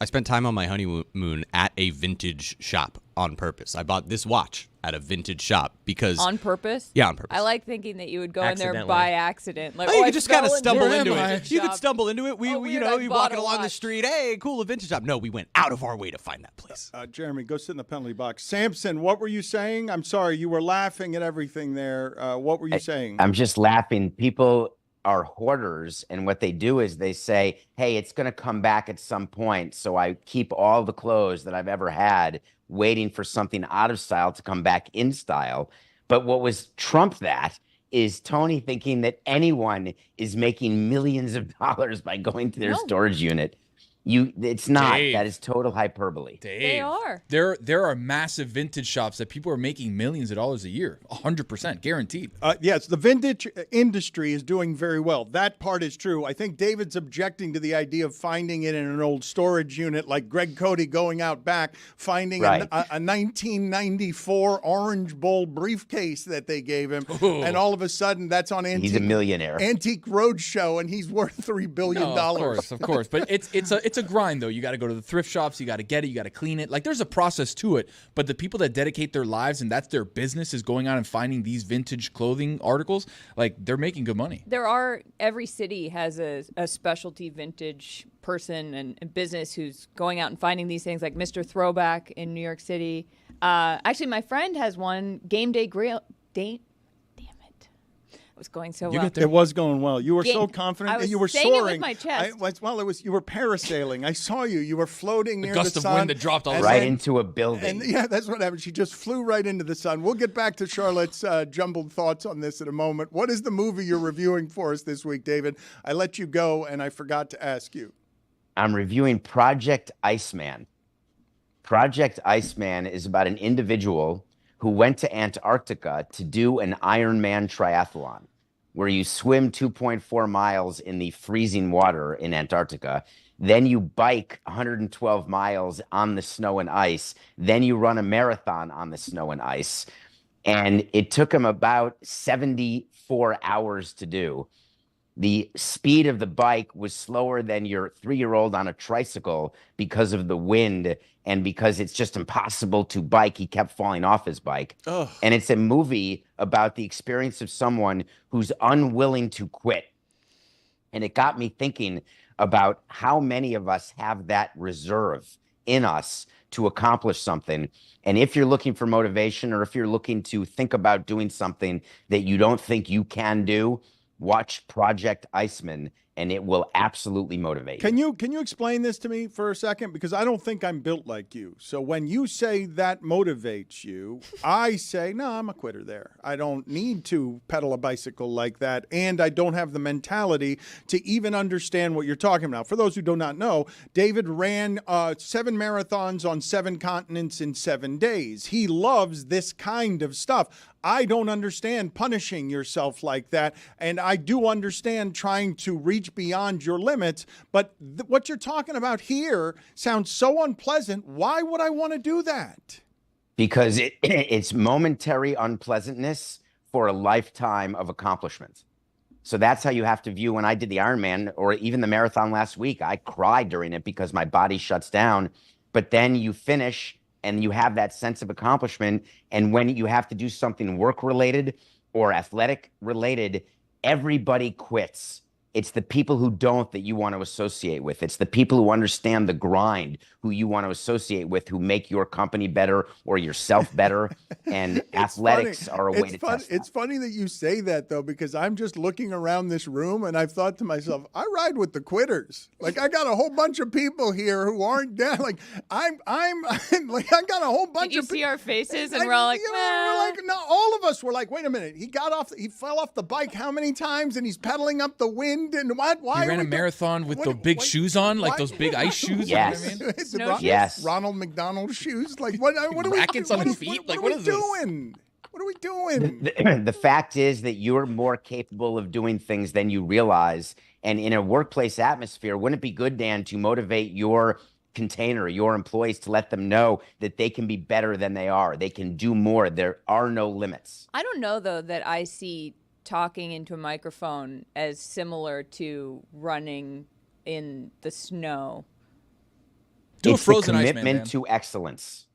I spent time on my honeymoon at a vintage shop on purpose. I bought this watch at a vintage shop because... On purpose? Yeah, on purpose. I like thinking that you would go in there Accidentally. by accident. Like, You I could just kind of fell stumble a into vintage it. You could shop. stumble into it. We Oh, weird, I we bought walking a along the watch. street. Hey, cool, a vintage shop. No, we went out of our way to find that place. Jeremy, go sit in the penalty box. Samson, what were you saying? I'm sorry, you were laughing at everything there. What were you saying? I'm just laughing. People are hoarders, and what they do is they say, hey, it's going to come back at some point, so I keep all the clothes that I've ever had waiting for something out of style to come back in style. But what was trump that is Tony thinking that anyone is making millions of dollars by going to their storage unit. It's not. Dave. That is total hyperbole. Dave, They are. There are massive vintage shops that people are making millions of dollars a year, 100% guaranteed. Yes, the vintage industry is doing very well. That part is true. I think David's objecting to the idea of finding it in an old storage unit, like Greg Cody going out back, finding Right. a 1994 Orange Bowl briefcase that they gave him, and all of a sudden that's on He's a millionaire. Antique Roadshow, and he's worth $3 billion. No, of course. But it's a grind, though. You got to go to the thrift shops. You got to get it. You got to clean it. Like, there's a process to it. But the people that dedicate their lives and that's their business is going out and finding these vintage clothing articles, like, they're making good money. Every city has a specialty vintage person and business who's going out and finding these things, like Mr. Throwback in New York City. Actually, my friend has one, Game Day Grill. Was going so well. It was going well. You were so Game- confident. I was you were saying it with soaring. my chest. You were parasailing. I saw you. You were floating near gust the of sun. wind that dropped all and Right then- into a building. And yeah, that's what happened. She just flew right into the sun. We'll get back to Charlotte's jumbled thoughts on this in a moment. What is the movie you're reviewing for us this week, David? I let you go, and I forgot to ask you. I'm reviewing Project Iceman. Project Iceman is about an individual who went to Antarctica to do an Ironman triathlon, where you swim 2.4 miles in the freezing water in Antarctica. Then you bike 112 miles on the snow and ice. Then you run a marathon on the snow and ice. And it took him about 74 hours to do. The speed of the bike was slower than your 3-year-old on a tricycle because of the wind and because it's just impossible to bike. He kept falling off his bike. Ugh. And it's a movie about the experience of someone who's unwilling to quit. And it got me thinking about how many of us have that reserve in us to accomplish something. And if you're looking for motivation, or if you're looking to think about doing something that you don't think you can do, watch Project Iceman, and it will absolutely motivate you. Can you explain this to me for a second? Because I don't think I'm built like you. So when you say that motivates you, I say, no, I'm a quitter there. I don't need to pedal a bicycle like that, and I don't have the mentality to even understand what you're talking about. For those who do not know, David ran 7 marathons on 7 continents in 7 days. He loves this kind of stuff. I don't understand punishing yourself like that, and I do understand trying to reach beyond your limits, but what you're talking about here sounds so unpleasant. Why would I want to do that? Because it's momentary unpleasantness for a lifetime of accomplishment. So that's how you have to view when I did the Ironman or even the marathon last week. I cried during it because my body shuts down, but then you finish and you have that sense of accomplishment. And when you have to do something work-related or athletic-related, everybody quits. It's the people who don't that you want to associate with. It's the people who understand the grind who you want to associate with, who make your company better or yourself better. And athletics are a way to test that. It's funny that you say that, though, because I'm just looking around this room and I've thought to myself, I ride with the quitters. Like, I got a whole bunch of people here who aren't down. Like, I'm like, I got a whole bunch Did of you see our faces and we're all like, we're like, no, all of us were like, wait a minute. He fell off the bike how many times, and he's pedaling up the wind. And why He ran a marathon with the big shoes on, like those big ice shoes. Yes. You know what I mean? Yes. Ronald McDonald shoes. Like, what are we Rackets on his feet? Like, what is this? doing? What are we doing? The fact is that you're more capable of doing things than you realize. And in a workplace atmosphere, wouldn't it be good, Dan, to motivate your container, your employees, to let them know that they can be better than they are? They can do more. There are no limits. I don't know, though, that I see talking into a microphone as similar to running in the snow. Do It's a frozen the ice, commitment man. to excellence.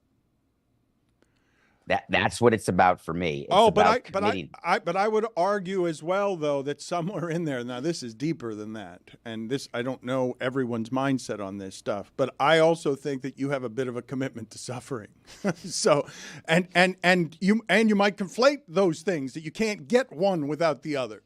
That's what it's about for me. It's But about committing. I would argue as well, though, that somewhere in there, now this is deeper than that, and this, I don't know everyone's mindset on this stuff, but I also think that you have a bit of a commitment to suffering. So, and you might conflate those things, that you can't get one without the other.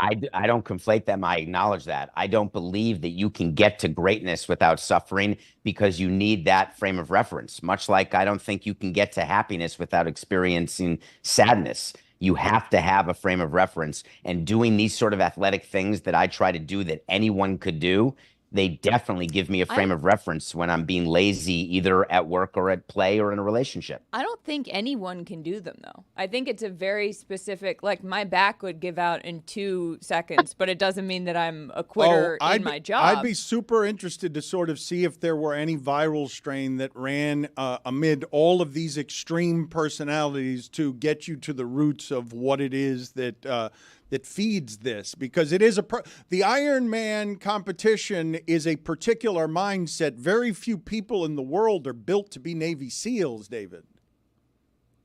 I don't conflate them. I acknowledge that. I don't believe that you can get to greatness without suffering, because you need that frame of reference. Much like I don't think you can get to happiness without experiencing sadness. You have to have a frame of reference. And doing these sort of athletic things that I try to do that anyone could do, they definitely give me a frame of reference when I'm being lazy, either at work or at play or in a relationship. I don't think anyone can do them, though. I think it's a very specific, like, my back would give out in 2 seconds, but it doesn't mean that I'm a quitter in my job. I'd be super interested to sort of see if there were any viral strain that ran amid all of these extreme personalities to get you to the roots of what it is that that feeds this, because it is the Ironman competition is a particular mindset. Very few people in the world are built to be Navy SEALs, David.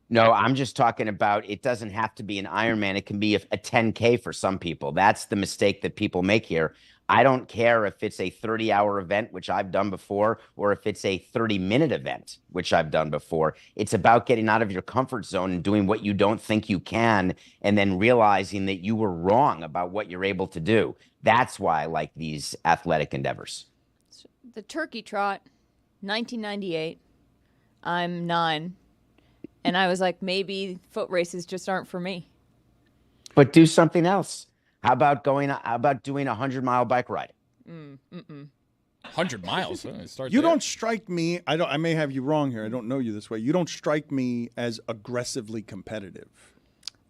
No, I'm just talking about, it doesn't have to be an Ironman. It can be a 10K for some people. That's the mistake that people make here. I don't care if it's a 30-hour event, which I've done before, or if it's a 30-minute event, which I've done before. It's about getting out of your comfort zone and doing what you don't think you can, and then realizing that you were wrong about what you're able to do. That's why I like these athletic endeavors. The turkey trot, 1998. I'm 9. And I was like, maybe foot races just aren't for me. But do something else. How about doing a 100-mile bike ride? 100 miles. You don't strike me. I may have you wrong here. I don't know you this way. You don't strike me as aggressively competitive.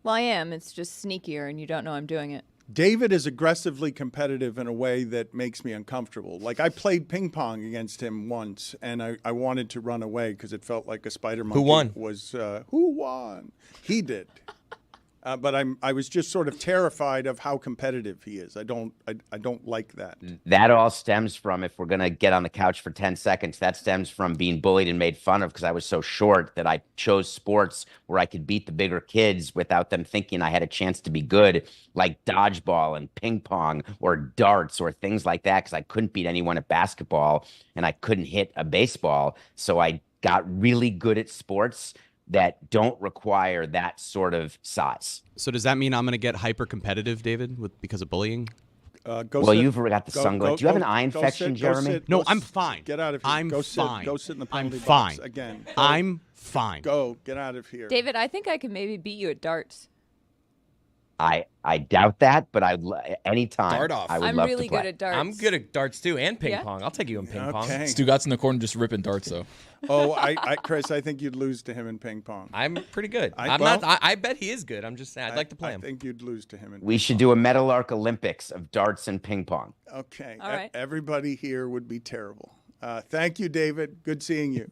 Well, I am. It's just sneakier, and you don't know I'm doing it. David is aggressively competitive in a way that makes me uncomfortable. Like, I played ping pong against him once, and I wanted to run away because it felt like a spider monkey. Who won? Who won? He did. But I was just sort of terrified of how competitive he is. I don't like that. That all stems from, if we're going to get on the couch for 10 seconds, that stems from being bullied and made fun of because I was so short that I chose sports where I could beat the bigger kids without them thinking I had a chance to be good, like dodgeball and ping pong or darts or things like that, because I couldn't beat anyone at basketball and I couldn't hit a baseball. So I got really good at sports that don't require that sort of size. So does that mean I'm going to get hyper competitive, David, because of bullying? You've got the sun gland. Do you have an eye infection, Jeremy? No, I'm fine. Get out of here. I'm fine. fine. Go sit in the penalty I'm fine. box again. I'm fine. Go. Get out of here. David, I think I could maybe beat you at darts. I doubt that, but anytime Dart off. I would I'm love really to play. good at darts. I'm good at darts too, and ping Yeah? pong. I'll take you in ping pong. Okay. Stugotz in the corner just ripping darts, though. Oh, Chris, I think you'd lose to him in ping pong. I'm pretty good. Well- I bet he is good. I'm just saying. I'd like to play him. I think you'd lose to him in We should do a Meadowlark Olympics of darts and ping pong. Okay. All right. Everybody here would be terrible. Thank you, David. Good seeing you.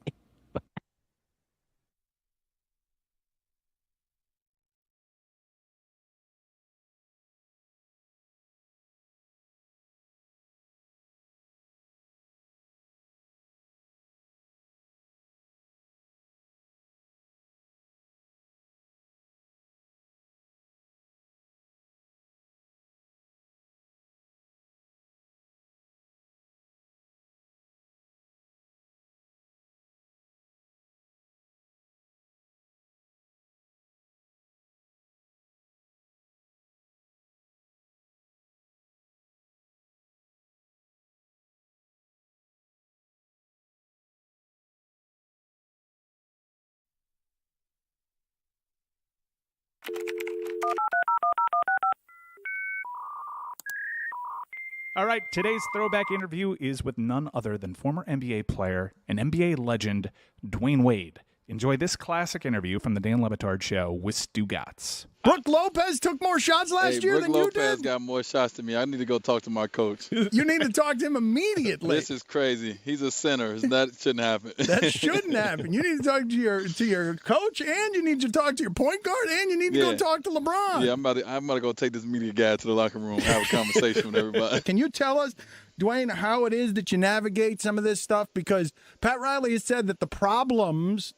All right, today's throwback interview is with none other than former NBA player and NBA legend Dwayne Wade. Enjoy this classic interview from the Dan Le Batard Show with Stugotz. Brooke Lopez took more shots last year than you Lopez did. got more shots than me. I need to go talk to my coach. You need to talk to him immediately. This is crazy. He's a center. That shouldn't happen. That shouldn't happen. You need to talk to your coach, and you need to talk to your point guard, and you need to go talk to LeBron. Yeah, I'm about to go take this media guy to the locker room and have a conversation with everybody. Can you tell us, Dwayne, how it is that you navigate some of this stuff? Because Pat Riley has said that the problems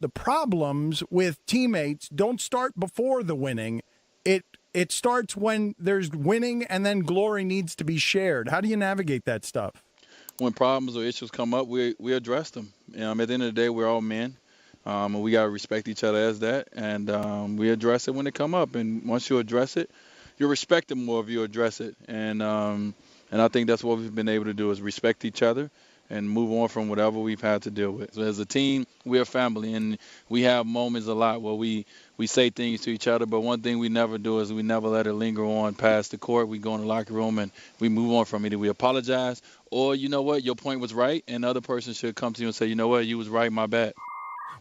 with teammates don't start before the winning. It starts when there's winning, and then glory needs to be shared. How do you navigate that stuff? When problems or issues come up, we address them. At the end of the day, we're all men, and we gotta respect each other as that. And we address it when they come up. And once you address it, you respect them more if you address it. And I think that's what we've been able to do is respect each other and move on from whatever we've had to deal with. So as a team, we're a family, and we have moments a lot where we say things to each other, but one thing we never do is we never let it linger on past the court. We go in the locker room and we move on from it. Either we apologize, or you know what, your point was right, and the other person should come to you and say, you know what, you was right, my bad.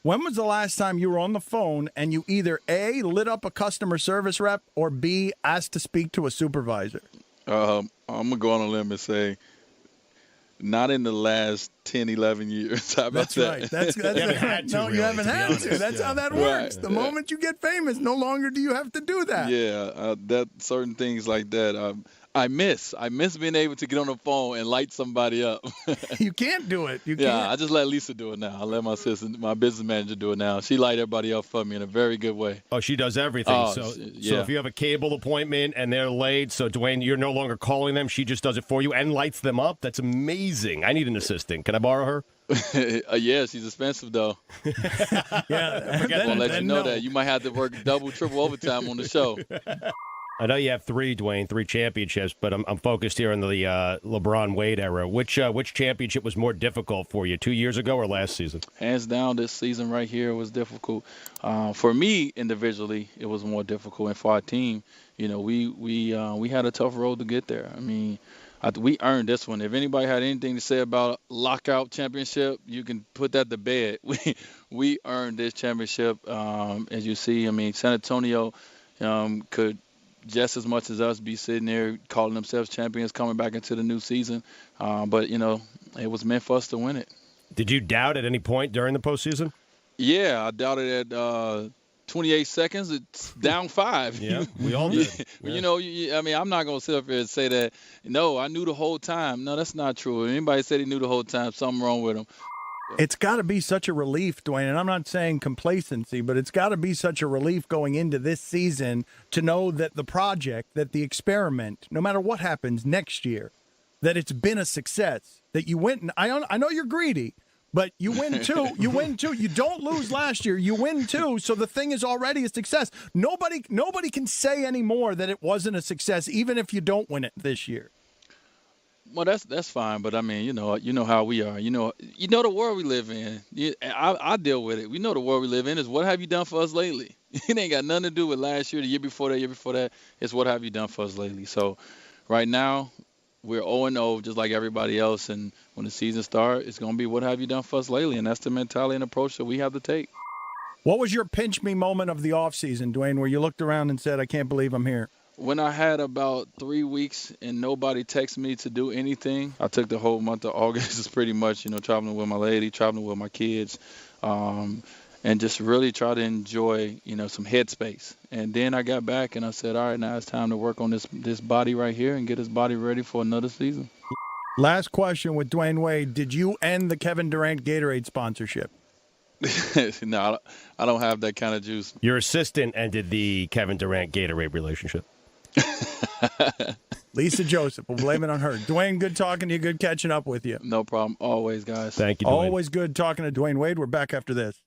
When was the last time you were on the phone and you either A, lit up a customer service rep, or B, asked to speak to a supervisor? I'm going to go on a limb and say, not in the last 10, 11 years. How about That's that? right. That's You haven't had to, no, you really, haven't to be had honest. to. That's Yeah. how that Right. works. The Yeah. moment you get famous, no longer do you have to do that. Yeah, that certain things like that. I miss being able to get on the phone and light somebody up. You can't do it. You Yeah, can't. I just let Lisa do it now. I let my assistant, my business manager do it now. She light everybody up for me in a very good way. Oh, she does everything. Oh, So yeah. if you have a cable appointment and they're late, so Dwayne, you're no longer calling them. She just does it for you and lights them up. That's amazing. I need an assistant. Can I borrow her? Yeah, she's expensive though. Yeah. I'll let you know that. You might have to work double, triple overtime on the show. I know you have three, Dwayne, 3 championships, but I'm focused here on the LeBron Wade era. Which championship was more difficult for you, 2 years ago or last season? Hands down, this season right here was difficult. For me individually, it was more difficult, and for our team, you know, we had a tough road to get there. I mean, we earned this one. If anybody had anything to say about lockout championship, you can put that to bed. We earned this championship. As you see, I mean, San Antonio could just as much as us be sitting there calling themselves champions coming back into the new season. But, you know, it was meant for us to win it. Did you doubt at any point during the postseason? Yeah, I doubted at 28 seconds, it's down 5. Yeah, we all did. You know, I mean, I'm not going to sit up here and say that, no, I knew the whole time. No, that's not true. If anybody said he knew the whole time, something wrong with him. It's got to be such a relief, Dwayne, and I'm not saying complacency, but it's got to be such a relief going into this season to know that the project, that the experiment, no matter what happens next year, that it's been a success, that you went, and I know you're greedy, but you win two. You win two. You don't lose last year. You win two. So the thing is already a success. Nobody can say anymore that it wasn't a success, even if you don't win it this year. Well, that's fine, but I mean, you know how we are. You know the world we live in. I deal with it. We know the world we live in is what have you done for us lately? It ain't got nothing to do with last year, the year before that. It's what have you done for us lately. So, right now, we're 0-0 just like everybody else, and when the season starts, it's gonna be what have you done for us lately, and that's the mentality and approach that we have to take. What was your pinch me moment of the offseason, Dwayne, where you looked around and said, I can't believe I'm here? When I had about 3 weeks and nobody texted me to do anything, I took the whole month of August is pretty much, traveling with my lady, traveling with my kids, and just really try to enjoy, some headspace. And then I got back and I said, all right, now it's time to work on this body right here and get his body ready for another season. Last question with Dwayne Wade. Did you end the Kevin Durant Gatorade sponsorship? No, I don't have that kind of juice. Your assistant ended the Kevin Durant Gatorade relationship. Lisa Joseph, we'll blame it on her. Dwayne, good talking to you. Good catching up with you. No problem. Always, guys. Thank you, Dwayne. Always good talking to Dwayne Wade. We're back after this.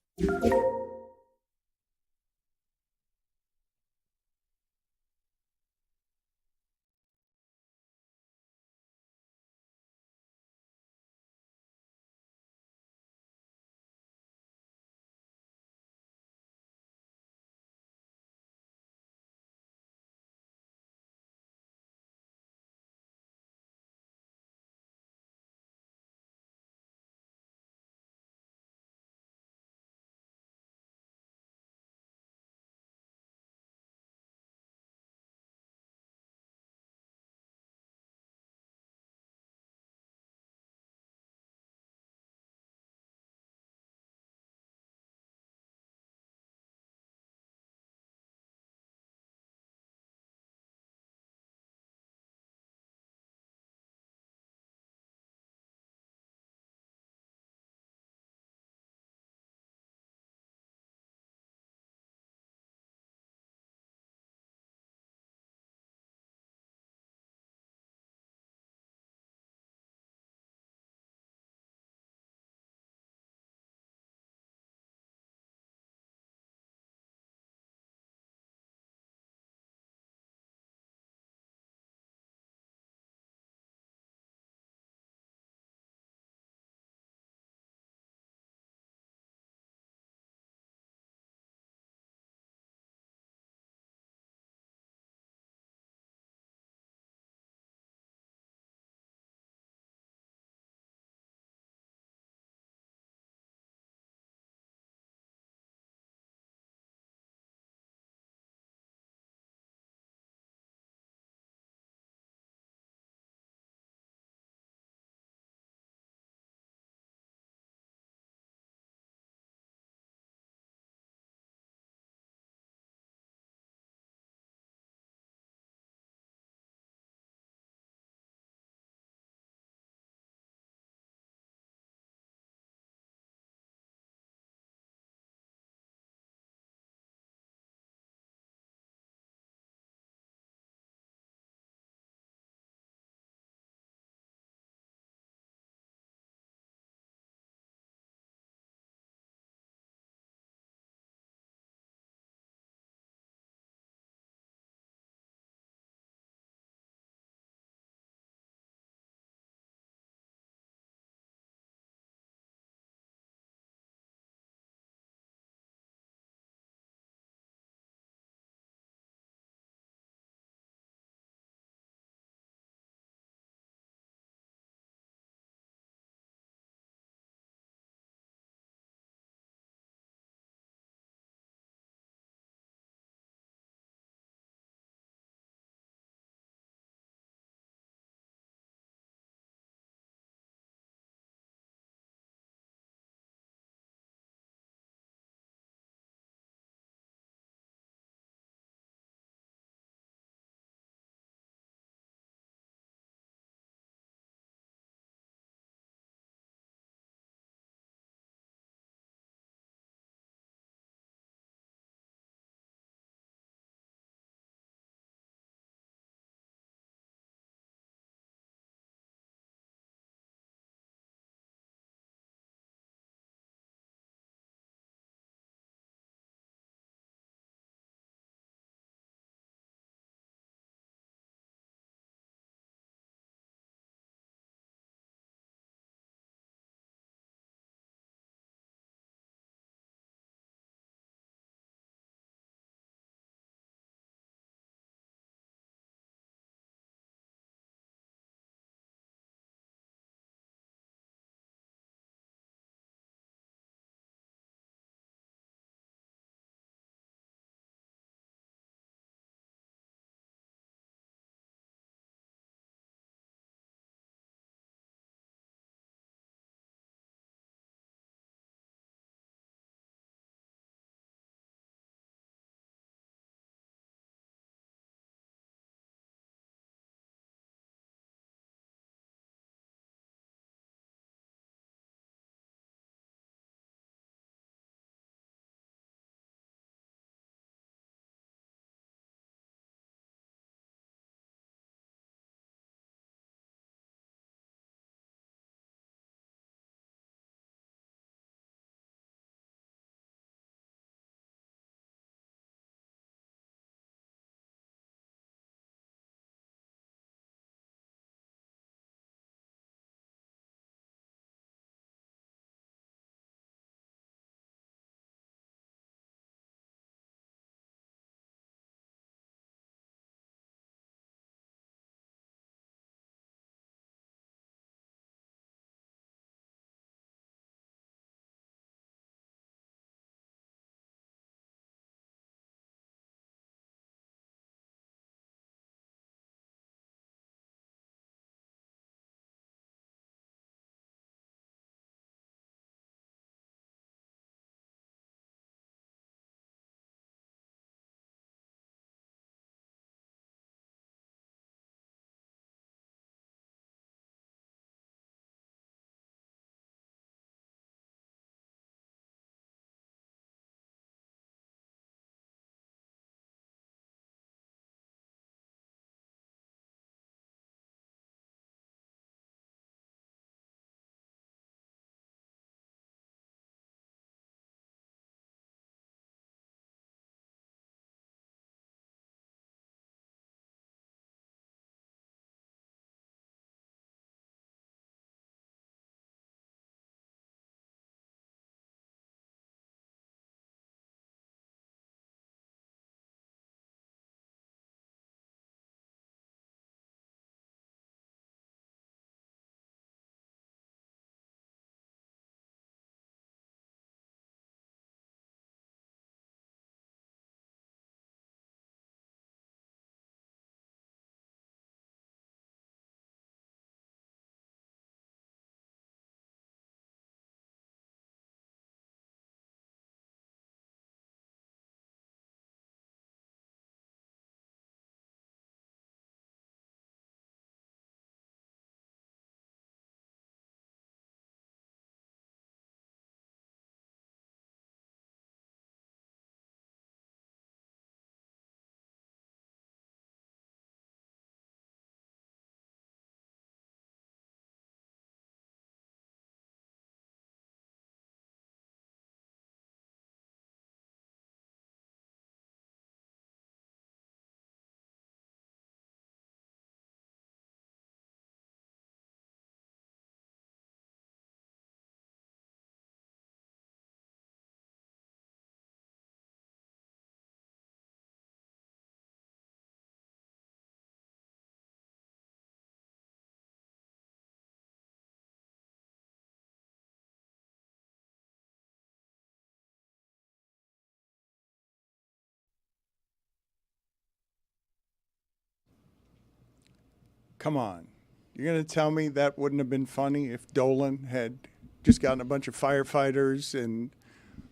Come on. You're going to tell me that wouldn't have been funny if Dolan had just gotten a bunch of firefighters and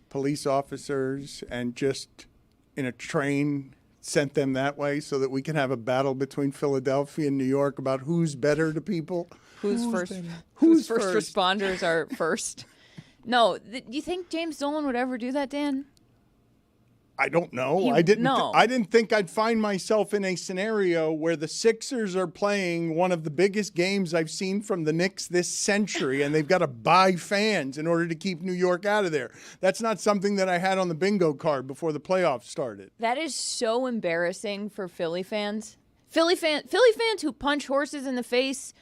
police officers and just in a train sent them that way so that we can have a battle between Philadelphia and New York about who's better to people? Who's first Who's first first? responders are first. No, do you think James Dolan would ever do that, Dan? I don't know. He- I didn't. no. I didn't think I'd find myself in a scenario where the Sixers are playing one of the biggest games I've seen from the Knicks this century, and they've got to buy fans in order to keep New York out of there. That's not something that I had on the bingo card before the playoffs started. That is so embarrassing for Philly fans. Philly fans who punch horses in the face,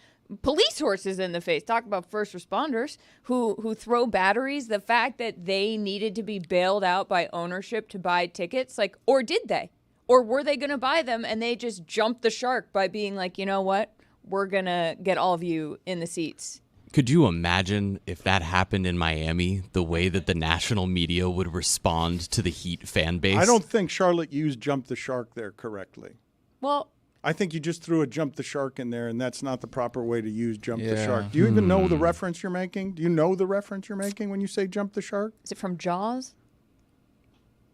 police horses in the face. Talk about first responders who throw batteries. The fact that they needed to be bailed out by ownership to buy tickets, like, or did they? Or were they going to buy them and they just jumped the shark by being like, you know what? We're going to get all of you in the seats. Could you imagine if that happened in Miami, the way that the national media would respond to the Heat fan base? I don't think Charlotte used "jump the shark" there correctly. Well, I think you just threw a "jump the shark" in there, and that's not the proper way to use "jump the Yeah. shark." Do you even know the reference you're making? Do you know the reference you're making when you say "jump the shark"? is it from Jaws?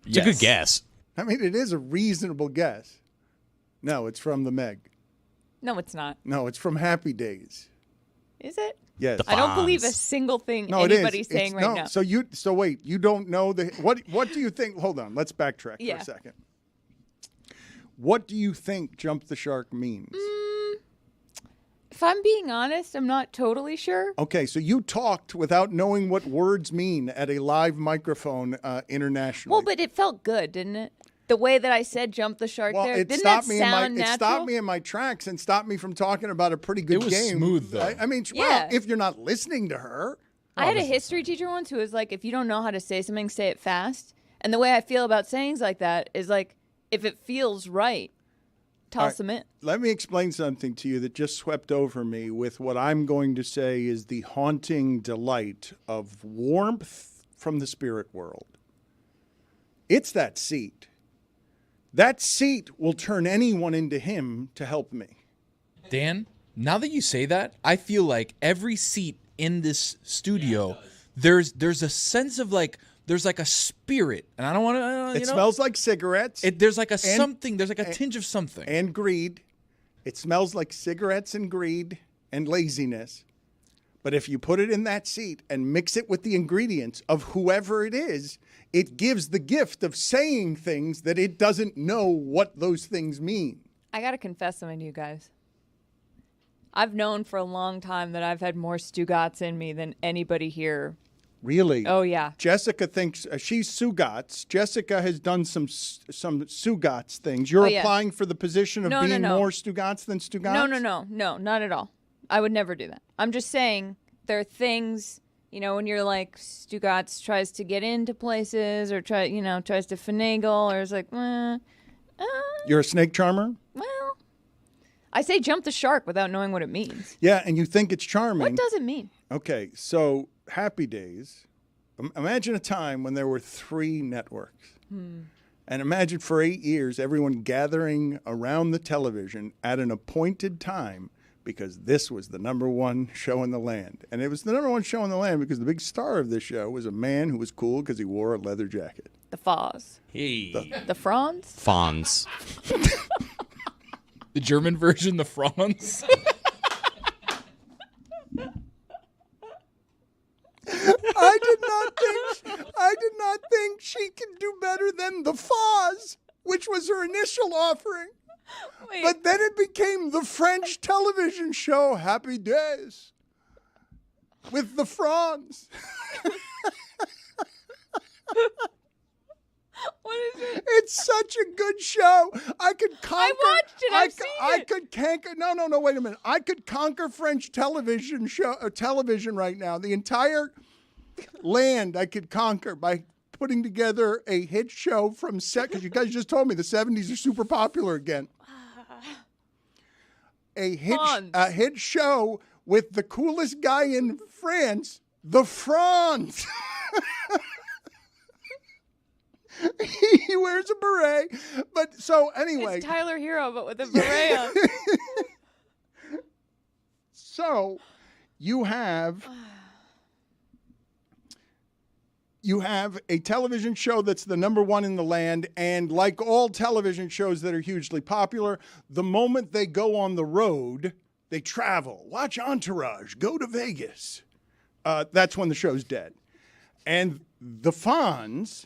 It's a good guess. I mean, it is a reasonable guess. No, it's from the Meg. No, it's not. No, it's from Happy Days. Is it? Yes. I don't believe a Fonz. single thing No, it is. anybody's saying It's- right no, now. So wait, you don't know the what do you think? Hold on, let's backtrack for Yeah. a second. What do you think "jump the shark" means? If I'm being honest, I'm not totally sure. Okay, so you talked without knowing what words mean at a live microphone internationally. Well, but it felt good, didn't it? The way that I said "jump the shark" Well, there, it didn't stopped that me sound in my natural? it stopped me in my tracks and stopped me from talking about a pretty good It was game. smooth, though. I mean, Yeah. well, if you're not listening to her, I had a history teacher once who was like, if you don't know how to say something, say it fast. And the way I feel about sayings like that is like, if it feels right, toss them in. let me explain something to you that just swept over me with what I'm going to say is the haunting delight of warmth from the spirit world. It's that seat. That seat will turn anyone into him to help me. Dan, now that you say that, I feel like every seat in this studio, there's a sense of like, there's like a spirit, and I don't want to. It smells like cigarettes There's like a something. There's like a tinge of something. and greed. It smells like cigarettes and greed and laziness. But if you put it in that seat and mix it with the ingredients of whoever it is, it gives the gift of saying things that it doesn't know what those things mean. I got to confess something to you guys. I've known for a long time that I've had more Stugotz in me than anybody here. Really? Oh, yeah. Jessica thinks she's Stugotz. Jessica has done some Stugotz things. You're Oh, yeah. applying for the position of No, no, being no. more Stugotz than Stugotz? No, not at all. I would never do that. I'm just saying there are things, when you're like, Stugotz tries to get into places or tries to finagle or is like, You're a snake charmer? well, I say jump the shark without knowing what it means. Yeah, and you think it's charming. What does it mean? Okay, so Happy Days. Imagine a time when there were 3 networks. And imagine for 8 years, everyone gathering around the television at an appointed time because this was the #1 show in the land. And it was the #1 show in the land because the big star of this show was a man who was cool because he wore a leather jacket. The Foz. Hey. The Franz? Fonz. The German version, the Franz. I did not think she could do better than the Foz, which was her initial offering. Wait. But then it became the French television show Happy Days with the Franz. What is it? It's such a good show. I could conquer. watched it. I've seen I it. could conquer. No. Wait a minute. I could conquer French television television right now. The entire land I could conquer by putting together a hit show from because you guys just told me the 70s are super popular again. A hit show with the coolest guy in France, the Franz. He wears a beret. But so anyway. It's Tyler Hero, but with a beret on. So you have a television show that's the number one in the land, and like all television shows that are hugely popular, the moment they go on the road, they travel. Watch Entourage, go to Vegas. That's when the show's dead. And the Fonz,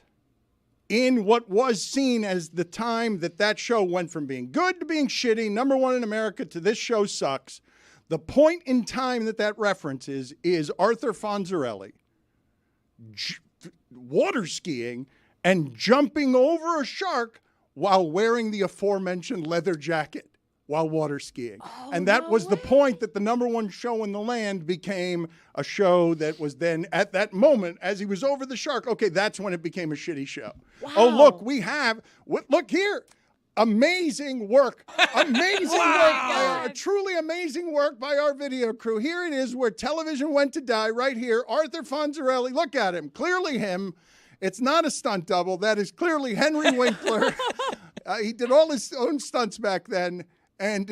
in what was seen as the time that show went from being good to being shitty, number one in America, to this show sucks, the point in time that references is Arthur Fonzarelli water skiing and jumping over a shark while wearing the aforementioned leather jacket while water skiing. And that was the point that the number one show in the land became a show that was then, at that moment, as he was over the shark, okay, that's when it became a shitty show. Wow. Oh, look, look here. Amazing work. Amazing work. Truly amazing work by our video crew. Here it is where television went to die right here. Arthur Fonzarelli. Look at him. Clearly him. It's not a stunt double. That is clearly Henry Winkler. He did all his own stunts back then. And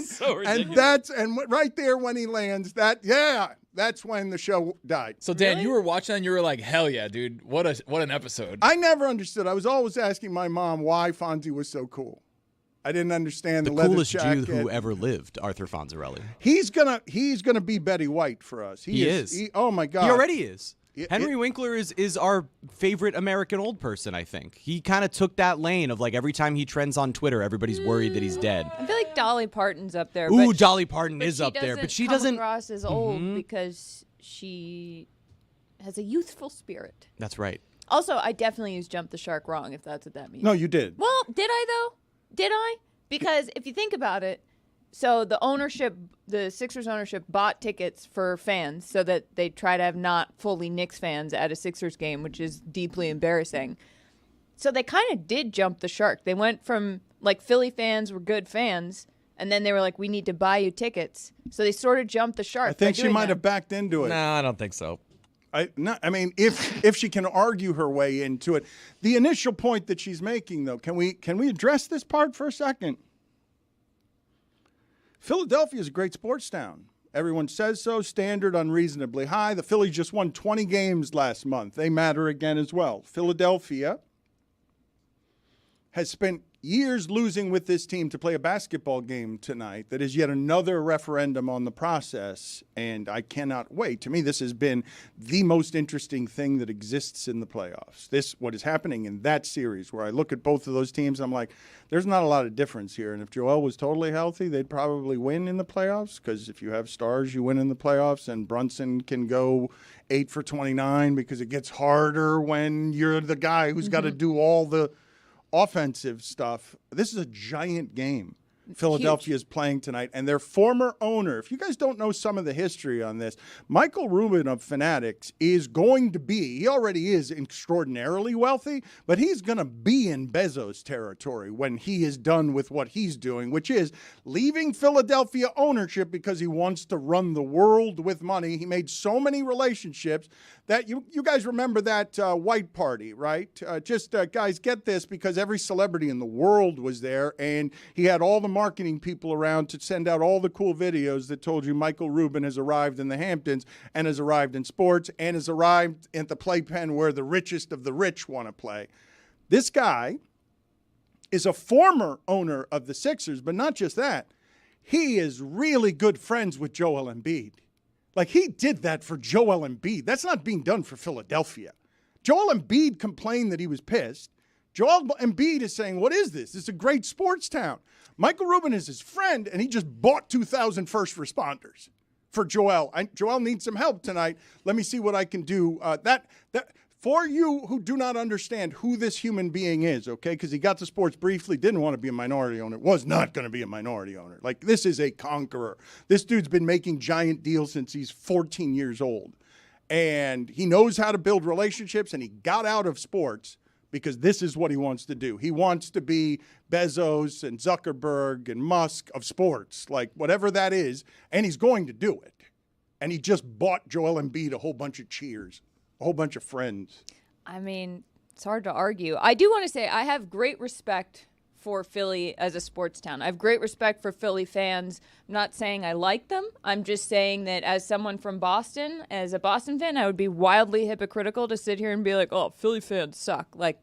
So and right there when he lands, that's when the show died. So Dan, you were watching and you were like, hell yeah, dude. What an episode. I never understood. I was always asking my mom why Fonzie was so cool. I didn't understand the coolest jacket. Jew who ever lived, Arthur Fonzarelli. He's gonna be Betty White for us. He is. Oh my God. He already is. Henry Winkler is our favorite American old person, I think. He kind of took that lane of like every time he trends on Twitter, everybody's worried that he's dead. I feel like Dolly Parton's up there. Ooh, Dolly Parton is up there, but she doesn't come across as old because she has a youthful spirit. That's right. Also, I definitely used jump the shark wrong, if that's what that means. No, you did. Well, did I though? Did I? Because if you think about it, so the Sixers ownership bought tickets for fans so that they try to have not fully Knicks fans at a Sixers game, which is deeply embarrassing. So they kind of did jump the shark. They went from like Philly fans were good fans, and then they were like, we need to buy you tickets. So they sort of jumped the shark. I think she might have backed into it. No, I don't think so. I mean, if she can argue her way into it. The initial point that she's making, though, can we address this part for a second? Philadelphia is a great sports town. Everyone says so. Standard unreasonably high. The Phillies just won 20 games last month. They matter again as well. Philadelphia has spent years losing with this team to play a basketball game tonight. That is yet another referendum on the process, and I cannot wait. To me, this has been the most interesting thing that exists in the playoffs. What is happening in that series, where I look at both of those teams, I'm like, there's not a lot of difference here. And if Joel was totally healthy, they'd probably win in the playoffs, because if you have stars, you win in the playoffs, and Brunson can go 8 for 29 because it gets harder when you're the guy who's got to do all the offensive stuff. This is a giant game Philadelphia is playing tonight, and their former owner, if you guys don't know some of the history on this, Michael Rubin of Fanatics is going to be, he already is extraordinarily wealthy, but he's going to be in Bezos territory when he is done with what he's doing, which is leaving Philadelphia ownership because he wants to run the world with money. He made so many relationships that you guys remember that white party, right? Guys, get this, because every celebrity in the world was there, and he had all the marketing people around to send out all the cool videos that told you Michael Rubin has arrived in the Hamptons and has arrived in sports and has arrived at the playpen where the richest of the rich want to play. This guy is a former owner of the Sixers, but not just that. He is really good friends with Joel Embiid. Like, he did that for Joel Embiid. That's not being done for Philadelphia. Joel Embiid complained that he was pissed. Joel Embiid is saying, what is this? It's a great sports town. Michael Rubin is his friend, and he just bought 2,000 first responders for Joel. Joel needs some help tonight. Let me see what I can do. That for you who do not understand who this human being is, okay, because he got to sports briefly, didn't want to be a minority owner, was not going to be a minority owner. Like, this is a conqueror. This dude's been making giant deals since he's 14 years old. And he knows how to build relationships, and he got out of sports because this is what he wants to do. He wants to be Bezos and Zuckerberg and Musk of sports, like whatever that is, and he's going to do it. And he just bought Joel Embiid a whole bunch of cheers, a whole bunch of friends. I mean, it's hard to argue. I do want to say I have great respect for Philly as a sports town. I have great respect for Philly fans. I'm not saying I like them. I'm just saying that as someone from Boston, as a Boston fan, I would be wildly hypocritical to sit here and be like, oh, Philly fans suck. Like,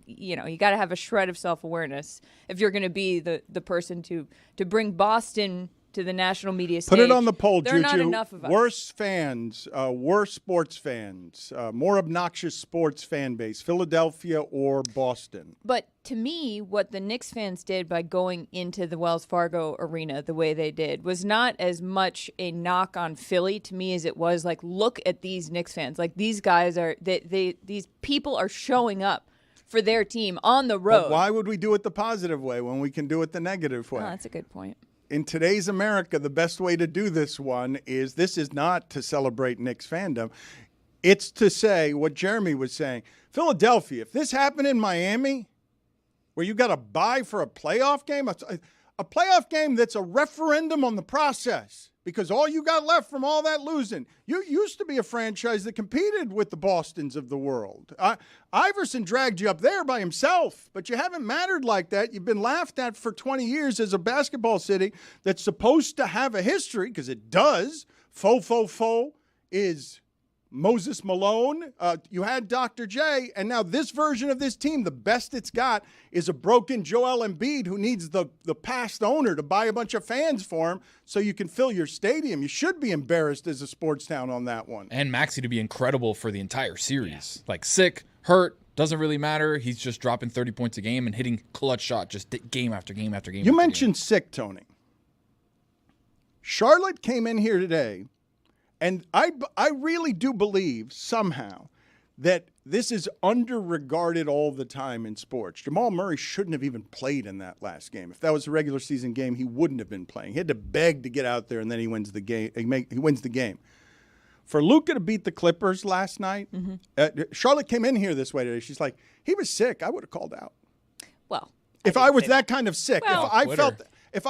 you got to have a shred of self-awareness if you're going to be the person to bring Boston to the national media stage. Put it on the poll, There Juju. are not enough of us. Worst fans, worst sports fans, more obnoxious sports fan base, Philadelphia or Boston? But to me, what the Knicks fans did by going into the Wells Fargo arena the way they did was not as much a knock on Philly to me as it was like, look at these Knicks fans. Like, these guys are, these people are showing up for their team on the road. But why would we do it the positive way when we can do it the negative way? Oh, that's a good point. In today's America, the best way to do this this is not to celebrate Knicks fandom. It's to say what Jeremy was saying. Philadelphia, if this happened in Miami, where you got to buy for a playoff game, a playoff game that's a referendum on the process, because all you got left from all that losing, you used to be a franchise that competed with the Bostons of the world. Iverson dragged you up there by himself, but you haven't mattered like that. You've been laughed at for 20 years as a basketball city that's supposed to have a history, because it does. Fo is Moses Malone. You had Dr. J, and now this version of this team, the best it's got, is a broken Joel Embiid who needs the past owner to buy a bunch of fans for him so you can fill your stadium. You should be embarrassed as a sports town on that one. And Maxey to be incredible for the entire series. Like, sick, hurt, doesn't really matter. He's just dropping 30 points a game and hitting clutch shot just game after game after game. You mentioned sick, Tony. Charlotte came in here today, and I really do believe somehow that this is under-regarded all the time in sports. Jamal Murray shouldn't have even played in that last game. If that was a regular season game, he wouldn't have been playing. He had to beg to get out there, and then he wins the game. He wins the game. For Luka to beat the Clippers last night, Charlotte came in here this way today. She's like, he was sick. I would have called out. Well, if I was that kind of sick, Well, if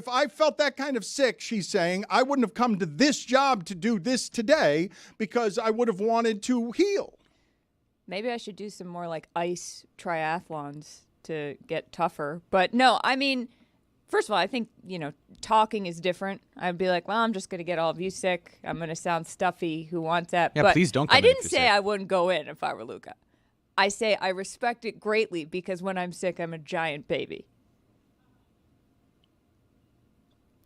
I felt that kind of sick, she's saying, I wouldn't have come to this job to do this today because I would have wanted to heal. Maybe I should do some more like ice triathlons to get tougher. But no, I mean, first of all, I think, talking is different. I'd be like, well, I'm just going to get all of you sick. I'm going to sound stuffy. Who wants that? Yeah, but please don't come I in didn't if say you're sick. I wouldn't go in if I were Luka. I say I respect it greatly because when I'm sick, I'm a giant baby.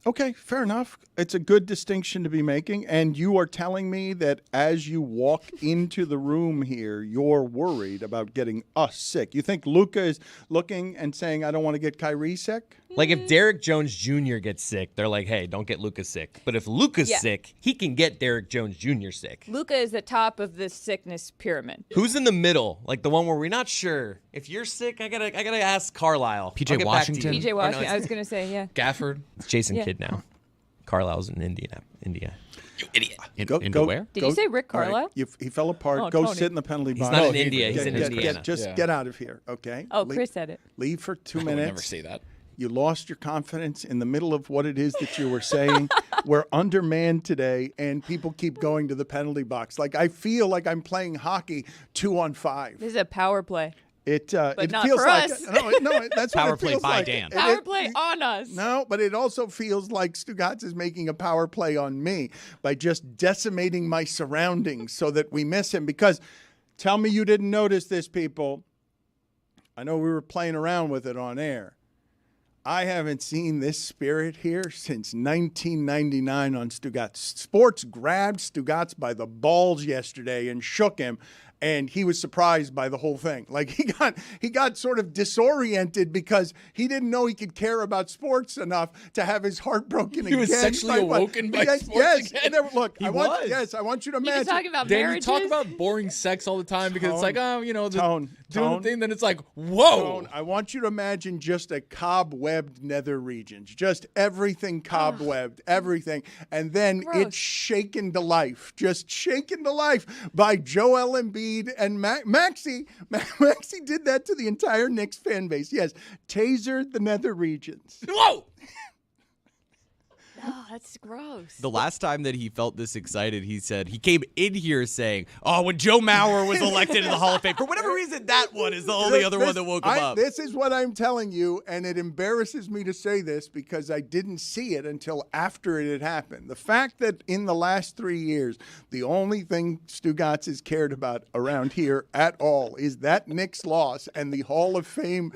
Okay, fair enough. It's a good distinction to be making. And you are telling me that as you walk into the room here, you're worried about getting us sick. You think Luka is looking and saying, I don't want to get Kyrie sick? Like, if Derek Jones Jr. gets sick, they're like, hey, don't get Luka sick. But if Luka's sick, he can get Derek Jones Jr. sick. Luka is the top of the sickness pyramid. Who's in the middle? Like the one where we're not sure. If you're sick, I gotta ask Carlisle. PJ I'll get back to you. Washington? PJ Washington, I was going to say, yeah. Gafford. It's Jason Yeah. Kidd now. Carlisle's in India. You idiot. Into where? Did you say Rick All right, Carlisle? He fell apart. Oh, Go Tony. sit in the penalty box. not in India. He's in Indiana. Get out of here, okay? Oh, Chris said it. Leave for 2 I would minutes. never say that. You lost your confidence in the middle of what it is that you were saying. We're undermanned today, and people keep going to the penalty box. Like, I feel like I'm playing hockey 2-on-5. This is a power play. It not feels for like us. No, that's Power what it play feels by like. Dan. Power play on us. No, but it also feels like Stugotz is making a power play on me by just decimating my surroundings so that we miss him. Because tell me you didn't notice this, people. I know we were playing around with it on air. I haven't seen this spirit here since 1999 on Stugotz. Sports grabbed Stugotz by the balls yesterday and shook him, and he was surprised by the whole thing. Like, he got sort of disoriented because he didn't know he could care about sports enough to have his heart broken again. He was sexually awoken by sports yes. again. And then, look, I want you to He was imagine. talking about Dan, you marriages. talk about boring sex all the time because it's like, doing Tone. the thing, then it's like, whoa. Tone, I want you to imagine just a cobwebbed nether regions, just everything cobwebbed, everything, and then Gross. it's shaken to life, just shaken to life by Joel Embiid and Maxey. Maxey did that to the entire Knicks fan base. Yes, tasered the nether regions. Whoa. Oh, that's gross. The last time that he felt this excited, he said he came in here saying, "Oh, when Joe Mauer was elected to the Hall of Fame." For whatever reason, that one is the only other one that woke him up. This is what I'm telling you, and it embarrasses me to say this because I didn't see it until after it had happened. The fact that in the last 3 years, the only thing Stugotz has cared about around here at all is that Knicks loss and the Hall of Fame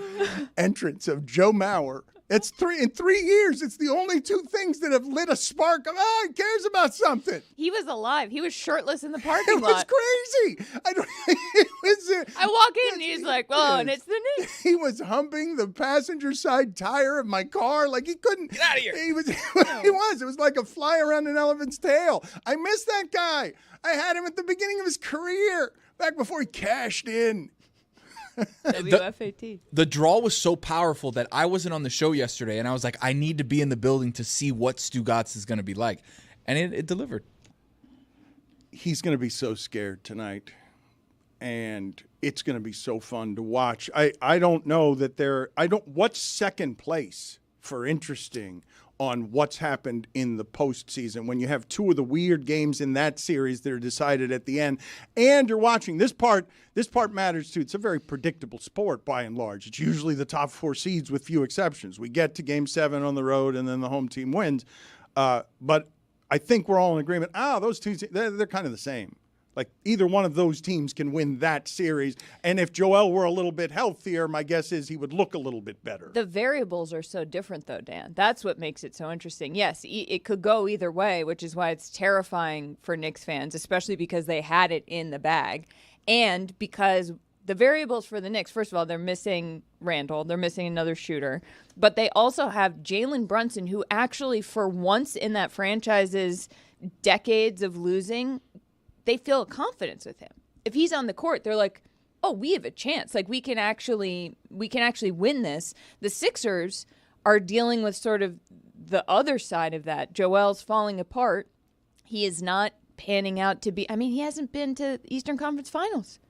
entrance of Joe Mauer. It's in 3 years. It's the only two things that have lit a spark of, he cares about something. He was alive. He was shirtless in the parking lot. It was crazy. I walk in and he's like, "Oh, and it's the Knicks." He was humping the passenger side tire of my car like he couldn't. Get out of here. He was. It was like a fly around an elephant's tail. I miss that guy. I had him at the beginning of his career, back before he cashed in. WFAT. The draw was so powerful that I wasn't on the show yesterday, and I was like, I need to be in the building to see what Stugotz is going to be like. And it delivered. He's going to be so scared tonight, and it's going to be so fun to watch. I don't know that what's second place for interesting on what's happened in the postseason when you have two of the weird games in that series that are decided at the end, and you're watching this part matters too. It's a very predictable sport by and large. It's usually the top 4 seeds with few exceptions. We get to game 7 on the road and then the home team wins. But I think we're all in agreement. Those two, they're kind of the same. Like either one of those teams can win that series. And if Joel were a little bit healthier, my guess is he would look a little bit better. The variables are so different, though, Dan. That's what makes it so interesting. Yes, it could go either way, which is why it's terrifying for Knicks fans, especially because they had it in the bag. And because the variables for the Knicks, first of all, they're missing Randall. They're missing another shooter. But they also have Jalen Brunson, who actually, for once in that franchise's decades of losing, they feel a confidence with him. If he's on the court, they're like, "Oh, we have a chance. Like we can actually win this." The Sixers are dealing with sort of the other side of that. Joel's falling apart. He is not panning out to be. I mean, he hasn't been to Eastern Conference Finals.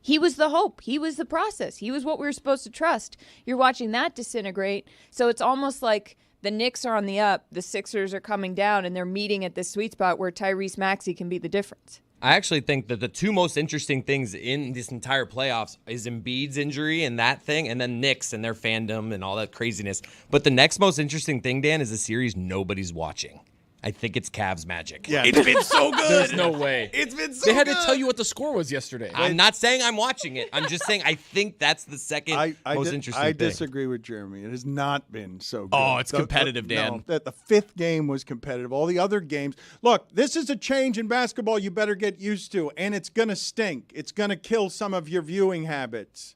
He was the hope. He was the process. He was what we were supposed to trust. You're watching that disintegrate. So it's almost like the Knicks are on the up, the Sixers are coming down, and they're meeting at this sweet spot where Tyrese Maxey can be the difference. I actually think that the two most interesting things in this entire playoffs is Embiid's injury and that thing, and then Knicks and their fandom and all that craziness. But the next most interesting thing, Dan, is a series nobody's watching. I think it's Cavs Magic. Yeah. It's been so good. There's no way. It's been so They had good. to tell you what the score was yesterday. I'm not saying I'm watching it. I'm just saying I think that's the second most interesting I thing. disagree with Jeremy. It has not been so good. Oh, it's competitive, Dan. No, the fifth game was competitive. All the other games. Look, this is a change in basketball you better get used to, and it's going to stink. It's going to kill some of your viewing habits.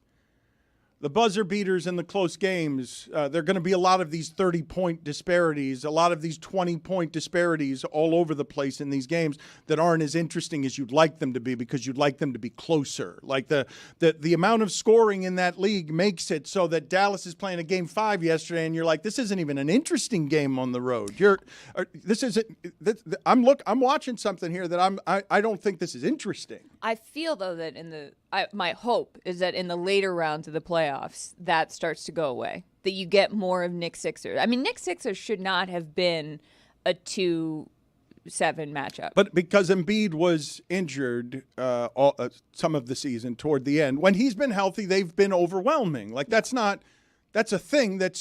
The buzzer beaters in the close games, there are going to be a lot of these 30-point disparities, a lot of these 20-point disparities all over the place in these games that aren't as interesting as you'd like them to be because you'd like them to be closer. Like the amount of scoring in that league makes it so that Dallas is playing a game 5 yesterday, and you're like, this isn't even an interesting game on the road. I'm watching something here that I don't think this is interesting. I feel though that my hope is that in the later rounds of the playoffs, that starts to go away. That you get more of Knicks Sixers. I mean, Knicks Sixers should not have been a 2-7 matchup. But because Embiid was injured some of the season toward the end, when he's been healthy, they've been overwhelming. Like that's a thing it's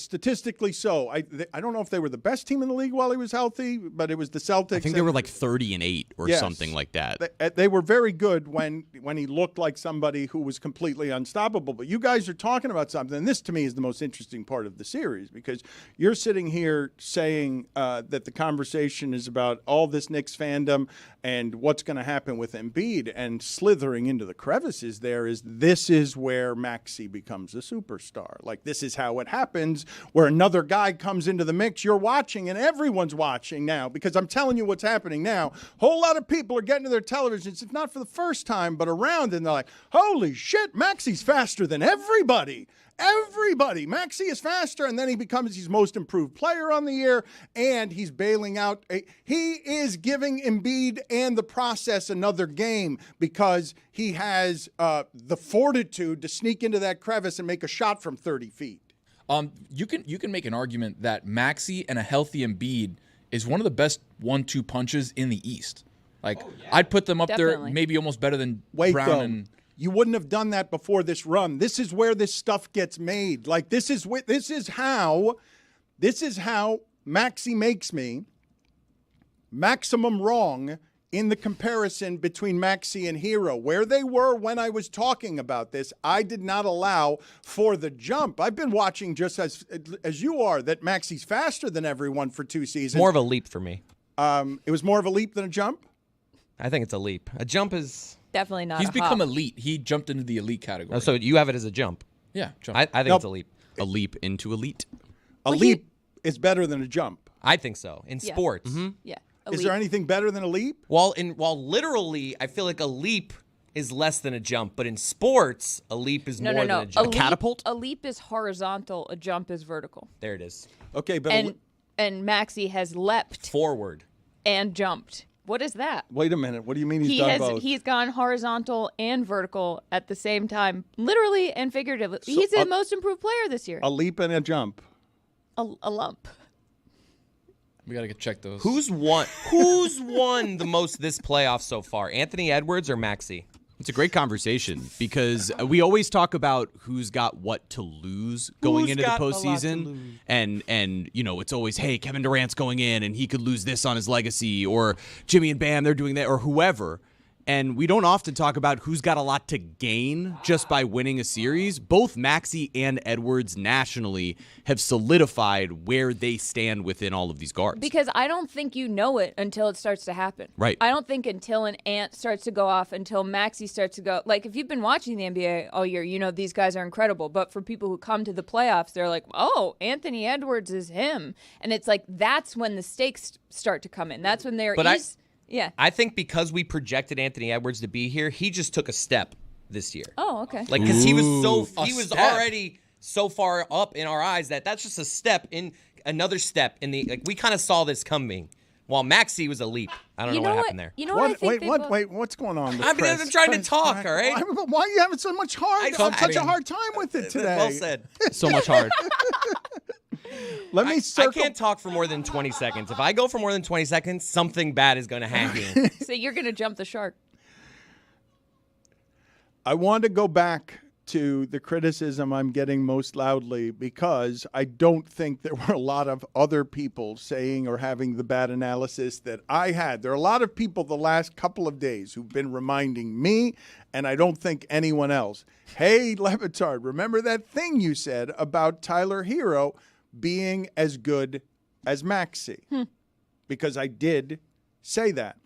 statistically so. I don't know if they were the best team in the league while he was healthy, but it was the Celtics. I think they were like 30-8 or something like that. They were very good when he looked like somebody who was completely unstoppable. But you guys are talking about something, and this to me is the most interesting part of the series because you're sitting here saying that the conversation is about all this Knicks fandom and what's going to happen with Embiid, and slithering into the crevices this is where Maxey becomes a superstar. Like, this is how it happens, where another guy comes into the mix. You're watching, and everyone's watching now, because I'm telling you what's happening now. A whole lot of people are getting to their televisions, if not for the first time, but around, and they're like, holy shit, Maxey's faster than everybody. Everybody. Maxey is faster, and then he becomes his most improved player on the year, and he's bailing out. He is giving Embiid and the process another game because he has the fortitude to sneak into that crevice and make a shot from 30 feet. You can make an argument that Maxey and a healthy Embiid is one of the best 1-2 punches in the East. Like, I'd put them up there maybe almost better than Brown though. and... You wouldn't have done that before this run. This is where this stuff gets made. Like, this is how Maxey makes me maximum wrong in the comparison between Maxey and Hero. Where they were when I was talking about this, I did not allow for the jump. I've been watching just as you are, that Maxey's faster than everyone for 2 seasons. More of a leap for me. It was more of a leap than a jump? I think it's a leap. A jump is... Definitely not. He's become elite. He jumped into the elite category. Oh, so you have it as a jump? Yeah, jump. I think it's a leap. A leap into elite. A leap is better than a jump. I think so. In sports. Yeah. Is there anything better than a leap? While literally, I feel like a leap is less than a jump, but in sports, a leap is more than a jump. A catapult? A leap is horizontal. A jump is vertical. There it is. Okay, but and Maxey has leapt forward and jumped. What is that? Wait a minute. What do you mean done both? He's gone horizontal and vertical at the same time, literally and figuratively. He's the most improved player this year. A leap and a jump. A lump. We got to check those. Who's won the most this playoff so far? Anthony Edwards or Maxey? It's a great conversation because we always talk about who's got what to lose going into the postseason, and it's always, hey, Kevin Durant's going in and he could lose this on his legacy, or Jimmy and Bam, they're doing that, or whoever. And we don't often talk about who's got a lot to gain just by winning a series. Both Maxey and Edwards nationally have solidified where they stand within all of these guards. Because I don't think you know it until it starts to happen. Right. I don't think until an ant starts to go off, until Maxey starts to go. Like, if you've been watching the NBA all year, you know these guys are incredible. But for people who come to the playoffs, they're like, oh, Anthony Edwards is him. And it's like, that's when the stakes start to come in. That's when they're Yeah. I think because we projected Anthony Edwards to be here, he just took a step this year. Oh, okay. Like, because he was already so far up in our eyes that's just a step in another step in the, like, we kind of saw this coming. While Maxey was a leap. I don't know what happened there. You know what I think wait, what's going on with I'm trying to talk, all right? Why are you having so much such a hard time with it today? Well said. So much hard. I can't talk for more than 20 seconds. If I go for more than 20 seconds, something bad is going to happen. So you're going to jump the shark. I want to go back to the criticism I'm getting most loudly, because I don't think there were a lot of other people saying or having the bad analysis that I had. There are a lot of people the last couple of days who've been reminding me, and I don't think anyone else, hey, Le Batard, remember that thing you said about Tyler Hero being as good as Maxey? Because I did say that.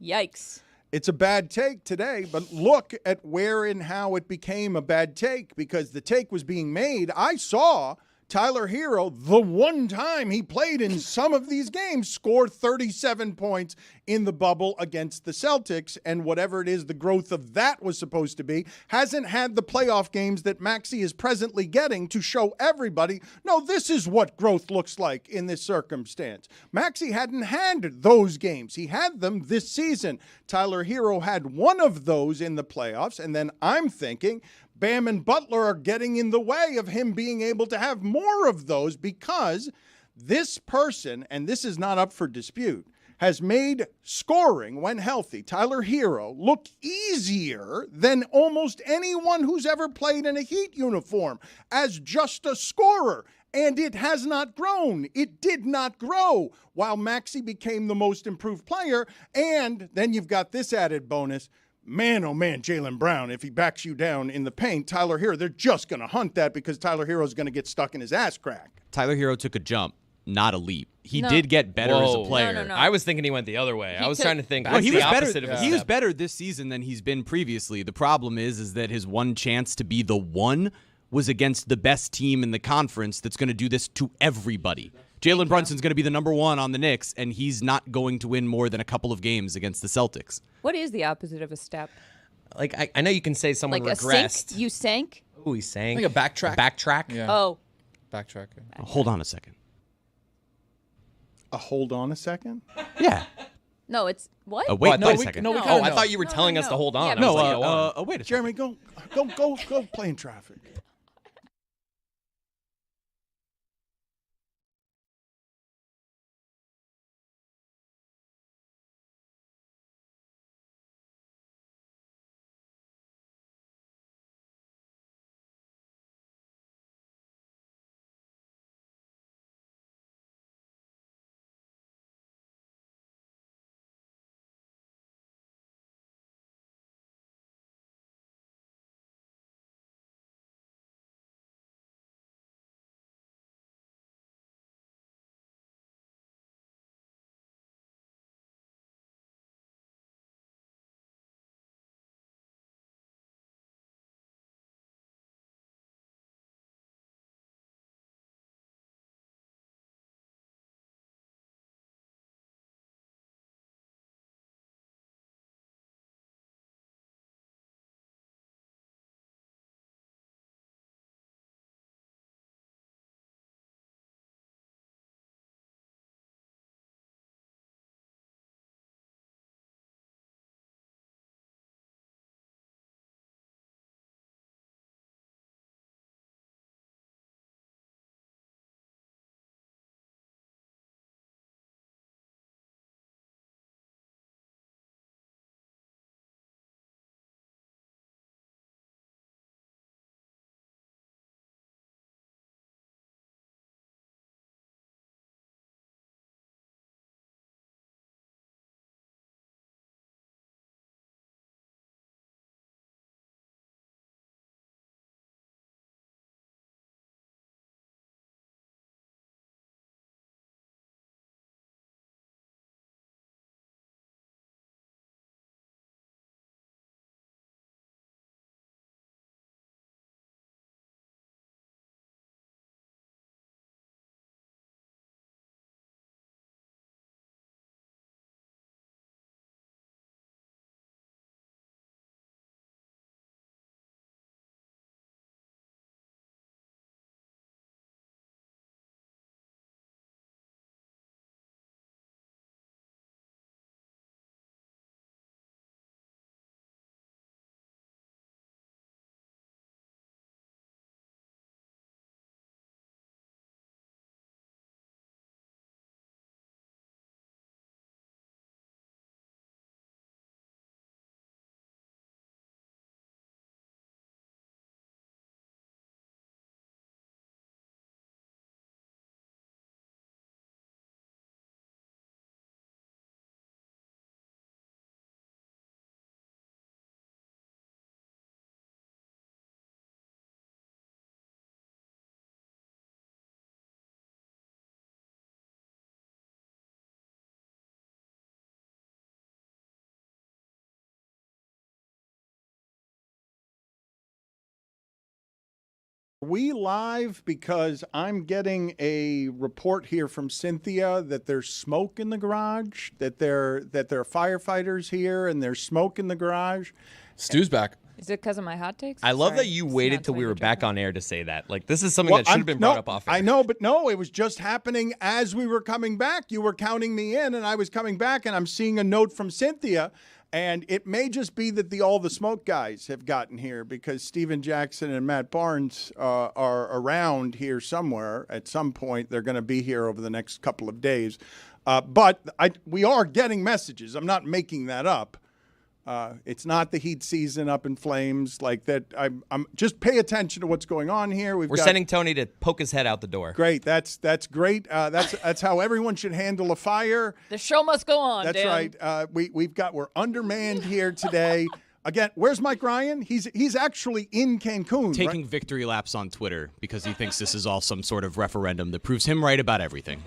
Yikes. It's a bad take today, but look at where and how it became a bad take, because the take was being made. I saw Tyler Hero, the one time he played in some of these games, score 37 points in the bubble against the Celtics, and whatever it is the growth of that was supposed to be, hasn't had the playoff games that Maxey is presently getting to show everybody, no, this is what growth looks like in this circumstance. Maxey hadn't had those games. He had them this season. Tyler Hero had one of those in the playoffs, and then I'm thinking Bam and Butler are getting in the way of him being able to have more of those, because this person, and this is not up for dispute, has made scoring, when healthy, Tyler Hero, look easier than almost anyone who's ever played in a Heat uniform as just a scorer. And it has not grown. It did not grow while Maxey became the most improved player. And then you've got this added bonus. Man, oh man, Jaylen Brown, if he backs you down in the paint, Tyler Hero, they're just going to hunt that, because Tyler Hero's going to get stuck in his ass crack. Tyler Hero took a jump, not a leap. He did get better as a player. No. I was thinking he went the other way. I was trying to think. Well, he was better. He was better this season than he's been previously. The problem is that his one chance to be the one was against the best team in the conference that's going to do this to everybody. Jalen Brunson's going to be the number one on the Knicks, and he's not going to win more than a couple of games against the Celtics. What is the opposite of a step? Like, I know you can say someone like regressed. A sink? You sank? Oh, he sank. Like a backtrack. Backtrack? Yeah. Oh. Backtrack. Hold on a second. Hold on a second? Yeah. No, it's what? Wait a second. No, we I thought you were telling us to hold on. Yeah, I was like, go on. Wait a second. Jeremy, go play in traffic. We live because I'm getting a report here from Cynthia that there's smoke in the garage, that there are firefighters here and there's smoke in the garage. Stu's back. Is it because of my hot takes? I love Sorry. that you It's waited not till we the way were to back jump on air to say that. Like, this is something that should have been brought up off air. I know, but no, it was just happening as we were coming back. You were counting me in, and I was coming back, and I'm seeing a note from Cynthia. And it may just be that all the smoke guys have gotten here because Steven Jackson and Matt Barnes are around here somewhere. At some point, they're going to be here over the next couple of days. But we are getting messages. I'm not making that up. It's not the heat season up in flames like that. I'm just pay attention to what's going on here. We're sending Tony to poke his head out the door. Great. That's great. That's how everyone should handle a fire. The show must go on. That's Dan. right. We're undermanned here today. Again, where's Mike Ryan? He's actually in Cancun. Taking right? victory laps on Twitter because he thinks this is all some sort of referendum that proves him right about everything.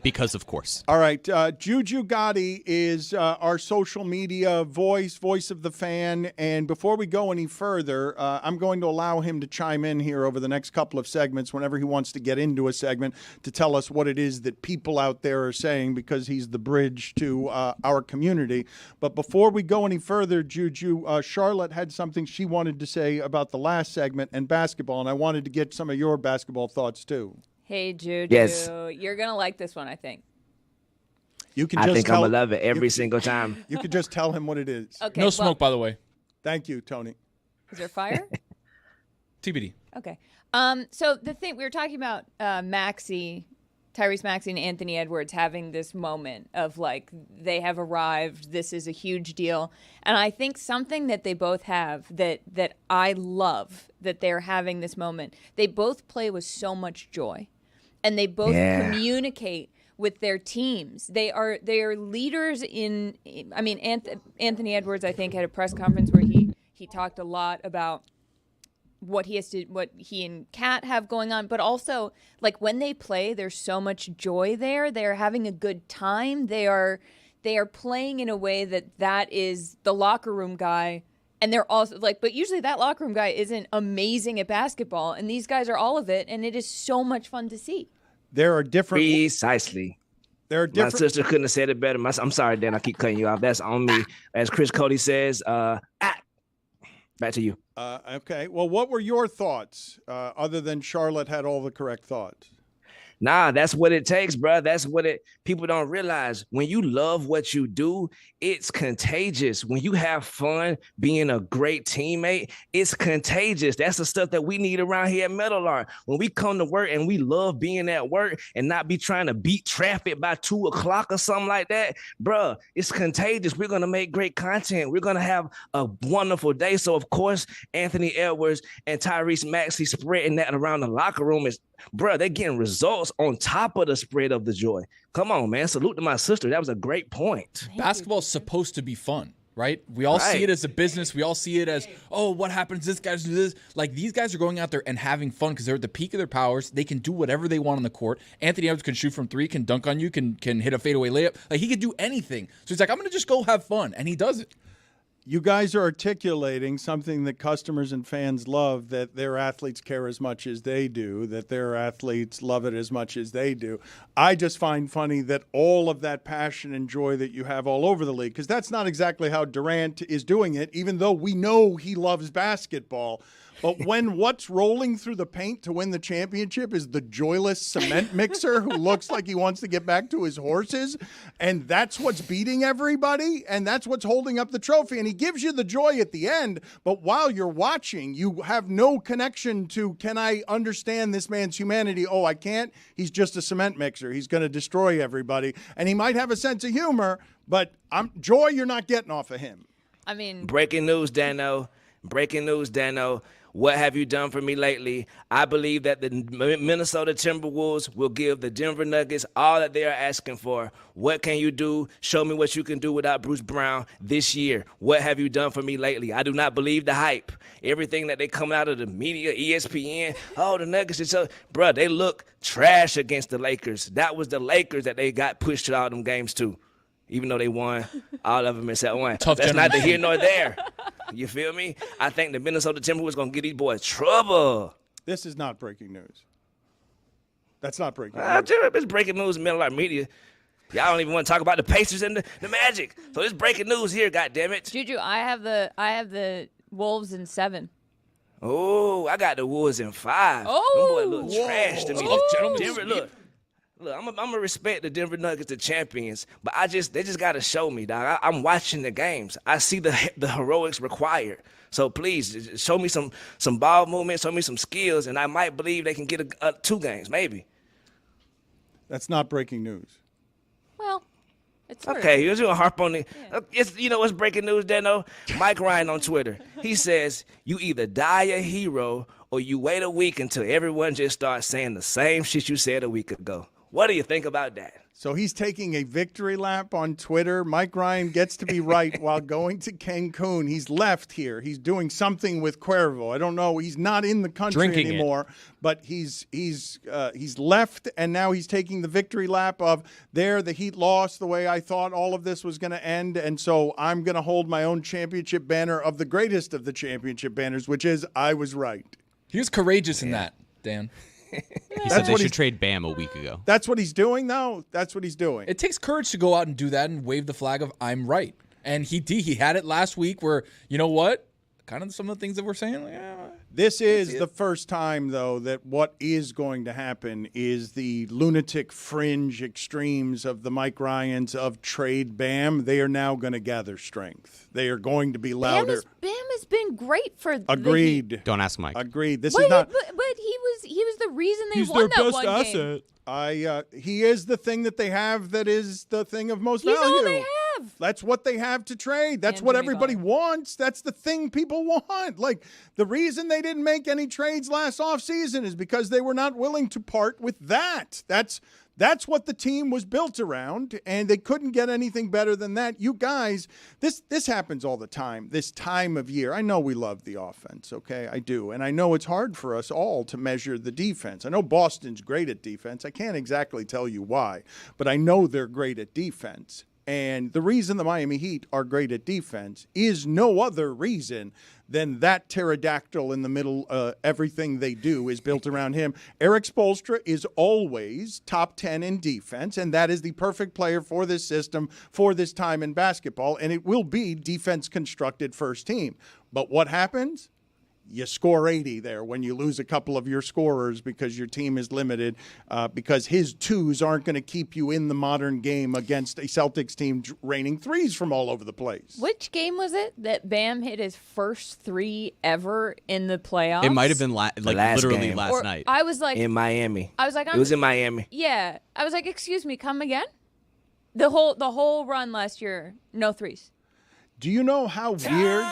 Because, of course. All right. Juju Gotti is our social media voice of the fan. And before we go any further, I'm going to allow him to chime in here over the next couple of segments whenever he wants to get into a segment to tell us what it is that people out there are saying because he's the bridge to our community. But before we go any further, Juju, Charlotte had something she wanted to say about the last segment and basketball. And I wanted to get some of your basketball thoughts, too. Hey, Juju. Yes. You're going to like this one, I think. You can I just think I'm going to love it every single time. You could just tell him what it is. Okay. No smoke, by the way. Thank you, Tony. Is there fire? TBD. Okay. So the thing we were talking about, Tyrese Maxey and Anthony Edwards having this moment of like they have arrived. This is a huge deal, and I think something that they both have that I love that they're having this moment. They both play with so much joy, and they both communicate with their teams. They are leaders in. I mean, Anthony Edwards, I think, had a press conference where he talked a lot about what he and Kat have going on, but also like when they play, there's so much joy there. They are having a good time. They are playing in a way that is the locker room guy, and they're also like, but usually that locker room guy isn't amazing at basketball, and these guys are all of it, and it is so much fun to see. There are different. Precisely. There are different. My sister couldn't have said it better. I'm sorry, Dan. I keep cutting you off. That's on me. As Chris Cody says, back to you. Okay. Well, what were your thoughts other than Charlotte had all the correct thoughts? Nah, that's what it takes, bro. That's what people don't realize. When you love what you do, it's contagious. When you have fun being a great teammate, it's contagious. That's the stuff that we need around here at Metal Art. When we come to work and we love being at work and not be trying to beat traffic by 2 o'clock or something like that, bro, it's contagious. We're going to make great content. We're going to have a wonderful day. So, of course, Anthony Edwards and Tyrese Maxey spreading that around the locker room is, bro, they're getting results on top of the spread of the joy. Come on, man. Salute to my sister. That was a great point. Basketball is supposed to be fun, right? We all see it as a business. We all see it as, oh, what happens? This guy's do this. Like, these guys are going out there and having fun because they're at the peak of their powers. They can do whatever they want on the court. Anthony Edwards can shoot from 3, can dunk on you, can hit a fadeaway layup. Like, he can do anything. So he's like, I'm going to just go have fun. And he does it. You guys are articulating something that customers and fans love, that their athletes care as much as they do, that their athletes love it as much as they do. I just find funny that all of that passion and joy that you have all over the league, because that's not exactly how Durant is doing it, even though we know he loves basketball. But when what's rolling through the paint to win the championship is the joyless cement mixer who looks like he wants to get back to his horses, and that's what's beating everybody, and that's what's holding up the trophy, and he gives you the joy at the end, but while you're watching, you have no connection to, can I understand this man's humanity? Oh, I can't. He's just a cement mixer. He's going to destroy everybody, and he might have a sense of humor, but joy you're not getting off of him. I mean, Breaking news, Dano. What have you done for me lately? I believe that the Minnesota Timberwolves will give the Denver Nuggets all that they are asking for. What can you do? Show me what you can do without Bruce Brown this year. What have you done for me lately? I do not believe the hype. Everything that they come out of the media, ESPN, the Nuggets, and so, bro, they look trash against the Lakers. That was the Lakers that they got pushed to all them games too. Even though they won all of them except one. That's neither here nor there. You feel me? I think the Minnesota Timberwolves going to give these boys trouble. This is not breaking news. That's not breaking I'm news. telling you, it's breaking news in Middle Media. Y'all don't even want to talk about the Pacers and the Magic. So it's breaking news here, goddammit. Juju, I have the Wolves in 7. Oh, I got the Wolves in 5. Oh, them boy look trash to me. Whoa. Denver, look, I'm gonna respect the Denver Nuggets, the champions, but they just gotta show me, dog. I'm watching the games. I see the heroics required. So please show me some ball movement, show me some skills, and I might believe they can get 2 games, maybe. That's not breaking news. Well, it's okay. You're gonna harp on it. It's what's breaking news, Dano? Mike Ryan on Twitter. He says you either die a hero or you wait a week until everyone just starts saying the same shit you said a week ago. What do you think about that? So he's taking a victory lap on Twitter. Mike Ryan gets to be right while going to Cancun. He's left here. He's doing something with Cuervo. I don't know. He's not in the country anymore, but he's left, and now he's taking the victory lap of there. The Heat lost the way I thought all of this was going to end, and so I'm going to hold my own championship banner of the greatest of the championship banners, which is I was right. He was courageous in that, Dan. He said they should trade Bam a week ago. That's what he's doing, though? That's what he's doing. It takes courage to go out and do that and wave the flag of I'm right. And he had it last week where, you know what? Kind of some of the things that we're saying. Like, this is the first time, though, that what is going to happen is the lunatic fringe extremes of the Mike Ryans of trade Bam. They are now going to gather strength. They are going to be louder. Bam has been great for Agreed. Don't ask Mike. Agreed. This is not. But he was the reason they won that one game. He is the thing that they have that is the thing of most He's value. all they have. That's what they have to trade. That's what everybody wants. That's the thing people want. Like, the reason they didn't make any trades last offseason is because they were not willing to part with that. That's what the team was built around, and they couldn't get anything better than that. You guys, this happens all the time, this time of year. I know we love the offense, okay? I do. And I know it's hard for us all to measure the defense. I know Boston's great at defense. I can't exactly tell you why, but I know they're great at defense. And the reason the Miami Heat are great at defense is no other reason than that pterodactyl in the middle. Everything they do is built around him. Eric Spoelstra is always top 10 in defense, and that is the perfect player for this system, for this time in basketball, and it will be defense-constructed first team. But what happens? You score 80 there when you lose a couple of your scorers because your team is limited, because his twos aren't going to keep you in the modern game against a Celtics team raining threes from all over the place. Which game was it that Bam hit his first 3 ever in the playoffs? It might have been literally last night. I was like in Miami. I was like, it was in Miami. Yeah, I was like, excuse me, come again? The whole run last year, no threes. Do you know how weird?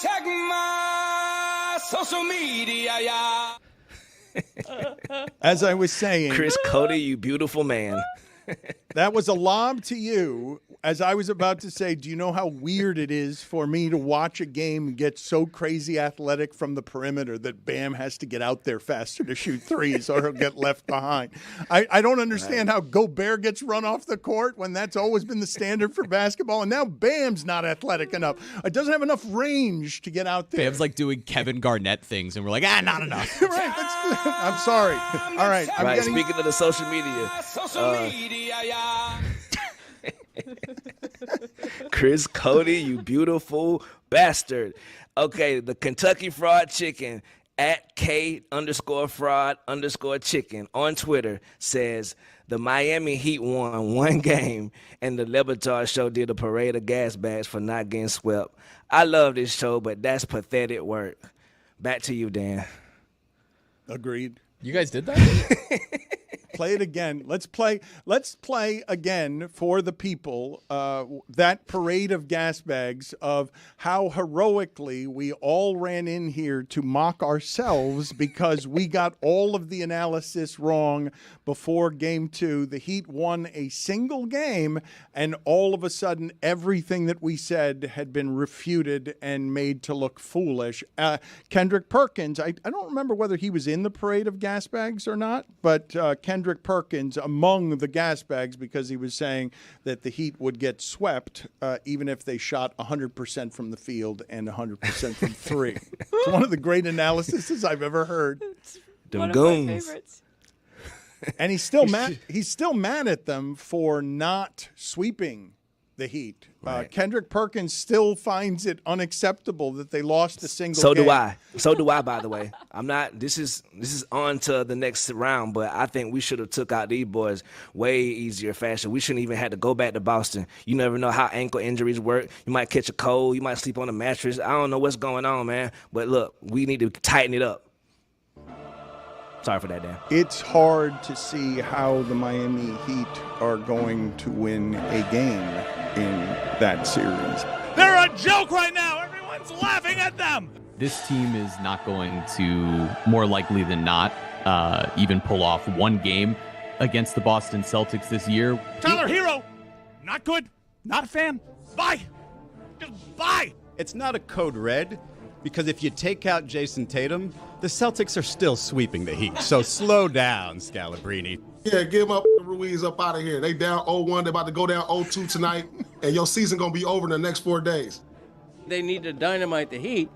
Check my social media, yeah. As I was saying, Chris Cody, you beautiful man. That was a lob to you. As I was about to say, do you know how weird it is for me to watch a game get so crazy athletic from the perimeter that Bam has to get out there faster to shoot threes or he'll get left behind? I don't understand how Gobert gets run off the court when that's always been the standard for basketball, and now Bam's not athletic enough. It doesn't have enough range to get out there. Bam's like doing Kevin Garnett things, and we're like, not enough. Right, I'm sorry. All right. Speaking of the social media. Chris Cody, you beautiful bastard. Okay, the Kentucky Fried Chicken at K_fraud_chicken on Twitter says the Miami Heat won 1 game and the Le Batard Show did a parade of gas bags for not getting swept. I love this show, but that's pathetic work. Back to you, Dan. Agreed. You guys did that? Play it again. Let's play again for the people that parade of gas bags of how heroically we all ran in here to mock ourselves because we got all of the analysis wrong before Game 2. The Heat won a single game, and all of a sudden everything that we said had been refuted and made to look foolish. Kendrick Perkins, I don't remember whether he was in the parade of gas bags or not, but Kendrick Kendrick Perkins among the gas bags because he was saying that the Heat would get swept even if they shot 100% from the field and 100% from three. It's one of the great analyses I've ever heard. Them goons. And he's still mad. He's still mad at them for not sweeping the Heat. Right. Kendrick Perkins still finds it unacceptable that they lost a single So game. do I. So do I, by the way. I'm not this is on to the next round, but I think we should have took out these boys way easier fashion. We shouldn't even have to go back to Boston. You never know how ankle injuries work. You might catch a cold, you might sleep on a mattress. I don't know what's going on, man. But look, we need to tighten it up. Sorry for that, Dan. It's hard to see how the Miami Heat are going to win a game in that series. They're a joke right now. Everyone's laughing at them. This team is not going to, more likely than not, even pull off one game against the Boston Celtics this year. Tyler Hero, not good. Not a fan. Bye. Just bye. It's not a code red, because if you take out Jason Tatum, the Celtics are still sweeping the Heat. So slow down, Scalabrine. Yeah, get my Ruiz up out of here. They down 0-1. They're about to go down 0-2 tonight, and your season going to be over in the next 4 days. They need to dynamite the Heat.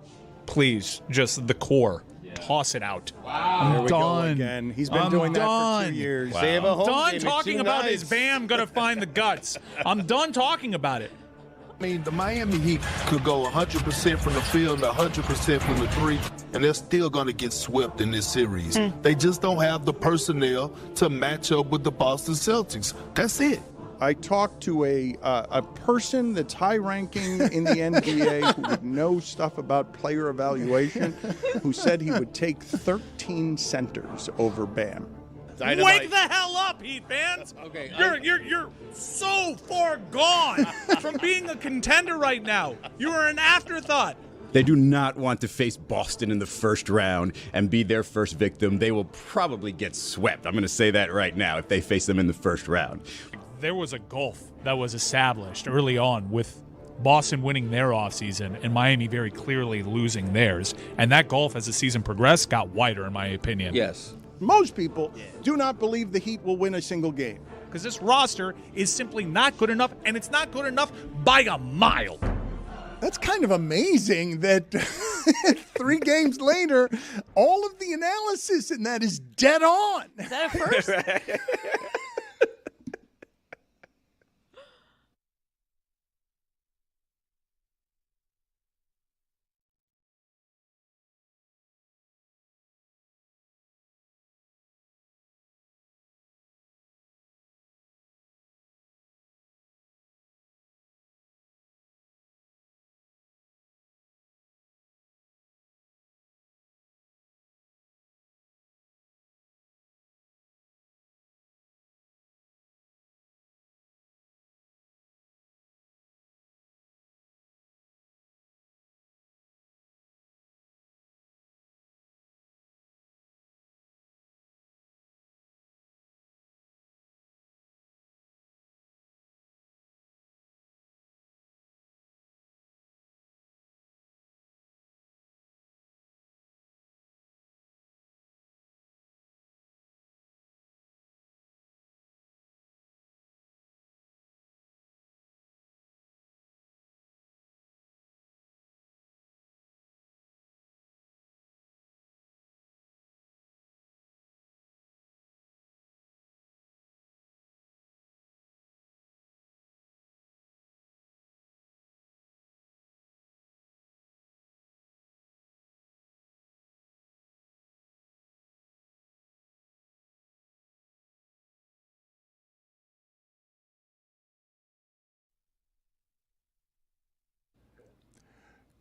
Please, just the core. Toss it out. Wow. There we go again. He's been doing that for 2 years. I'm done talking about is Bam going to find the guts. I'm done talking about it. I mean, the Miami Heat could go 100% from the field and 100% from the three, and they're still going to get swept in this series. They just don't have the personnel to match up with the Boston Celtics. That's it. I talked to a person that's high-ranking in the NBA who would know stuff about player evaluation, who said he would take 13 centers over Bam. Wake the hell up, Heat fans! Okay, you're so far gone from being a contender right now. You are an afterthought. They do not want to face Boston in the first round and be their first victim. They will probably get swept. I'm going to say that right now if they face them in the first round. There was a gulf that was established early on with Boston winning their offseason and Miami very clearly losing theirs. And that gulf, as the season progressed, got wider, in my opinion. Yes. Most people do not believe the Heat will win a single game. Because this roster is simply not good enough, and it's not good enough by a mile. That's kind of amazing that 3 games later, all of the analysis in that is dead on. Is that a first?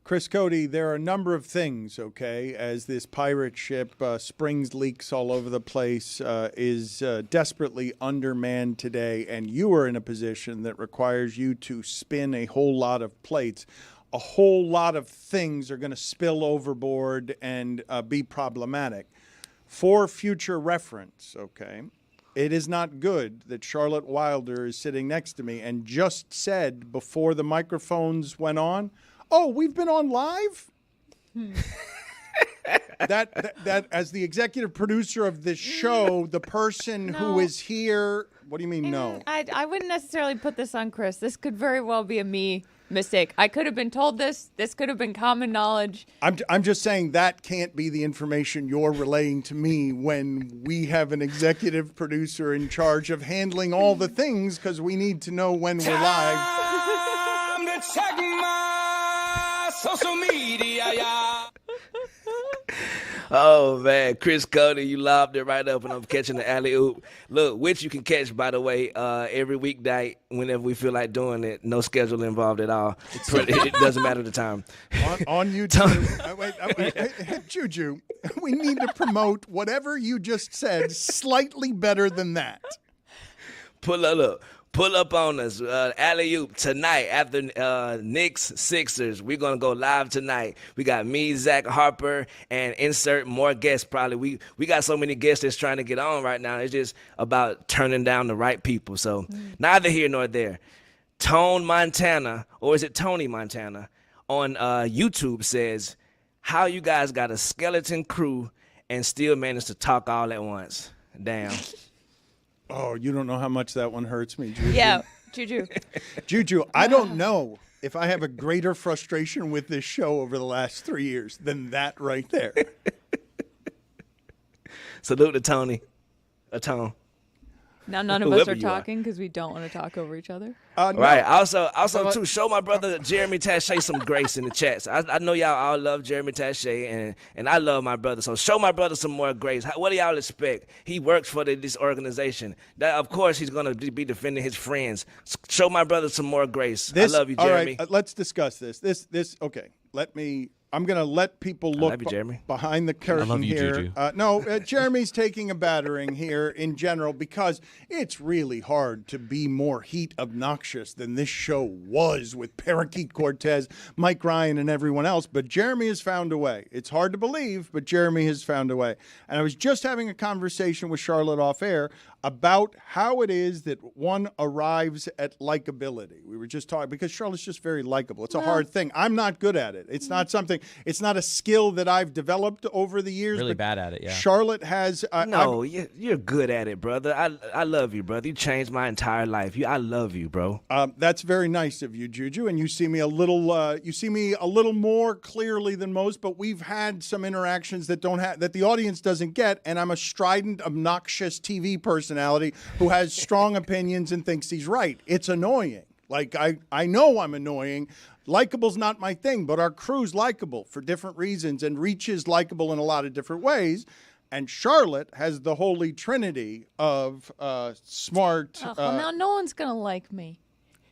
Chris Cody, there are a number of things, okay, as this pirate ship springs leaks all over the place, is desperately undermanned today, and you are in a position that requires you to spin a whole lot of plates. A whole lot of things are going to spill overboard and be problematic. For future reference, okay, it is not good that Charlotte Wilder is sitting next to me and just said before the microphones went on, "Oh, we've been on live?" that as the executive producer of this show, the person who is here. What do you mean no? I wouldn't necessarily put this on Chris. This could very well be a me mistake. I could have been told this. This could have been common knowledge. I'm just saying that can't be the information you're relaying to me when we have an executive producer in charge of handling all the things, because we need to know when we're live. Time to check my social media, yeah. Oh, man. Chris Cody, you lobbed it right up, and I'm catching the alley-oop. Look, which you can catch, by the way, every weeknight whenever we feel like doing it. No schedule involved at all. It doesn't matter the time. On YouTube. Wait, Juju, we need to promote whatever you just said slightly better than that. Pull up on us, alley-oop tonight after Knicks Sixers. We're gonna go live tonight. We got me, Zach Harper, and insert more guests. Probably we got so many guests that's trying to get on right now. It's just about turning down the right people. So neither here nor there. Tone Montana, or is it Tony Montana, on YouTube says, "How you guys got a skeleton crew and still manage to talk all at once?" Damn. Oh, you don't know how much that one hurts me, Juju. Yeah, Juju. Juju, I don't know if I have a greater frustration with this show over the last 3 years than that right there. Salute to Tony. Tone. Now none of us are talking because we don't want to talk over each other. No. Right. Also, too, show my brother Jeremy Taché some grace in the chats. I know y'all all love Jeremy Taché, and I love my brother. So show my brother some more grace. What do y'all expect? He works for this organization. That, of course, he's going to be defending his friends. Show my brother some more grace. I love you, Jeremy. All right, let's discuss this. Okay. I'm going to let people look behind the curtain I love you, here. Juju. Jeremy's taking a battering here in general because it's really hard to be more heat obnoxious than this show was with Parakeet Cortez, Mike Ryan, and everyone else. But Jeremy has found a way. It's hard to believe, but Jeremy has found a way. And I was just having a conversation with Charlotte off air about how it is that one arrives at likability. We were just talking, because Charlotte's just very likable. It's a hard thing. I'm not good at it. It's not it's not a skill that I've developed over the years. Really bad at it, yeah. Charlotte has. You're good at it, brother. I love you, brother. You changed my entire life. I love you, bro. That's very nice of you, Juju. And you see me a little more clearly than most, but we've had some interactions that the audience doesn't get. And I'm a strident, obnoxious TV personality who has strong opinions and thinks he's right. It's annoying. Like, I know I'm annoying. Likeable's not my thing, but our crew's likable for different reasons, and Reach is likable in a lot of different ways. And Charlotte has the holy trinity of smart. Now no one's going to like me.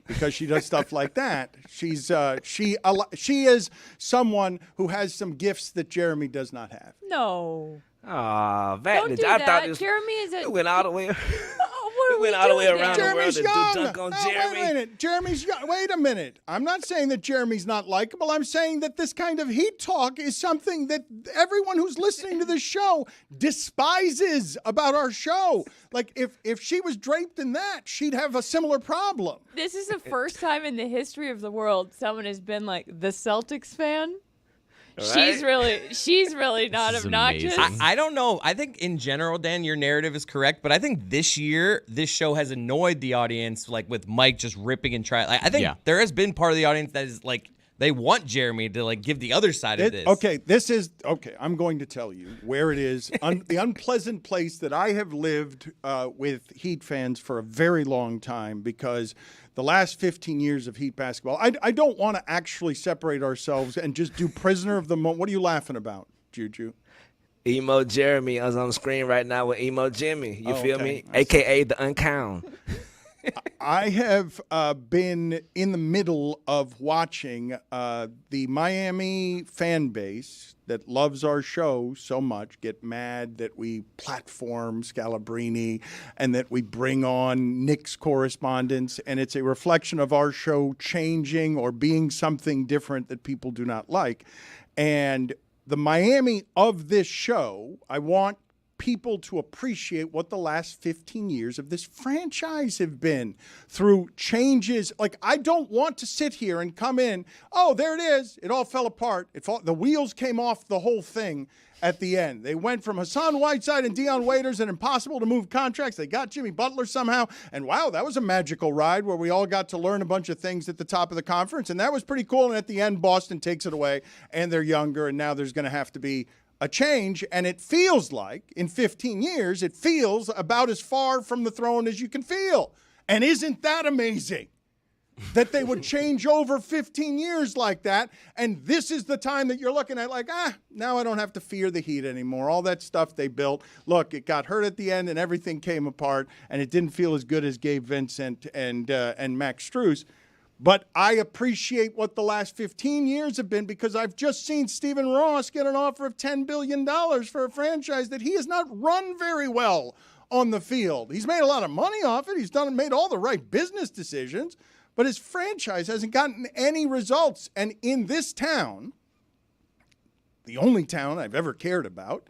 Because she does stuff like that. She is someone who has some gifts that Jeremy does not have. No. Don't do that. thought this, Jeremy is we went all the way. We went all the way around Jeremy's the world young. to dunk on Jeremy. Wait a minute. Jeremy's young. Wait a minute. I'm not saying that Jeremy's not likable. I'm saying that this kind of heat talk is something that everyone who's listening to this show despises about our show. Like, if she was draped in that, she'd have a similar problem. This is the first time in the history of the world someone has been like the Celtics fan. Right? She's really not obnoxious. I don't know. I think in general, Dan, your narrative is correct, but I think this year this show has annoyed the audience, like with Mike just ripping and trying. I think there has been part of the audience that is like they want Jeremy to like give the other side of this. Okay, I'm going to tell you where it is. The unpleasant place that I have lived with Heat fans for a very long time, because the last 15 years of Heat basketball, I don't want to actually separate ourselves and just do prisoner of the moment. What are you laughing about, Juju? Emo Jeremy is on the screen right now with Emo Jimmy. You feel me? AKA the Uncount. I have been in the middle of watching the Miami fan base that loves our show so much get mad that we platform Scalabrini and that we bring on Knicks correspondents, and it's a reflection of our show changing or being something different that people do not like. And the Miami of this show, I want people to appreciate what the last 15 years of this franchise have been through changes. Like, I don't want to sit here and come in, oh, there it is. It all fell apart. The wheels came off the whole thing at the end. They went from Hassan Whiteside and Dion Waiters and impossible to move contracts. They got Jimmy Butler somehow. And wow, that was a magical ride where we all got to learn a bunch of things at the top of the conference. And that was pretty cool. And at the end, Boston takes it away and they're younger. And now there's going to have to be a change, and it feels like in 15 years, it feels about as far from the throne as you can feel. And isn't that amazing that they would change over 15 years like that? And this is the time that you're looking at like, now I don't have to fear the Heat anymore. All that stuff they built. Look, it got hurt at the end and everything came apart, and it didn't feel as good as Gabe Vincent and Max Strus. But I appreciate what the last 15 years have been because I've just seen Stephen Ross get an offer of $10 billion for a franchise that he has not run very well on the field. He's made a lot of money off it. He's made all the right business decisions, but his franchise hasn't gotten any results. And in this town, the only town I've ever cared about,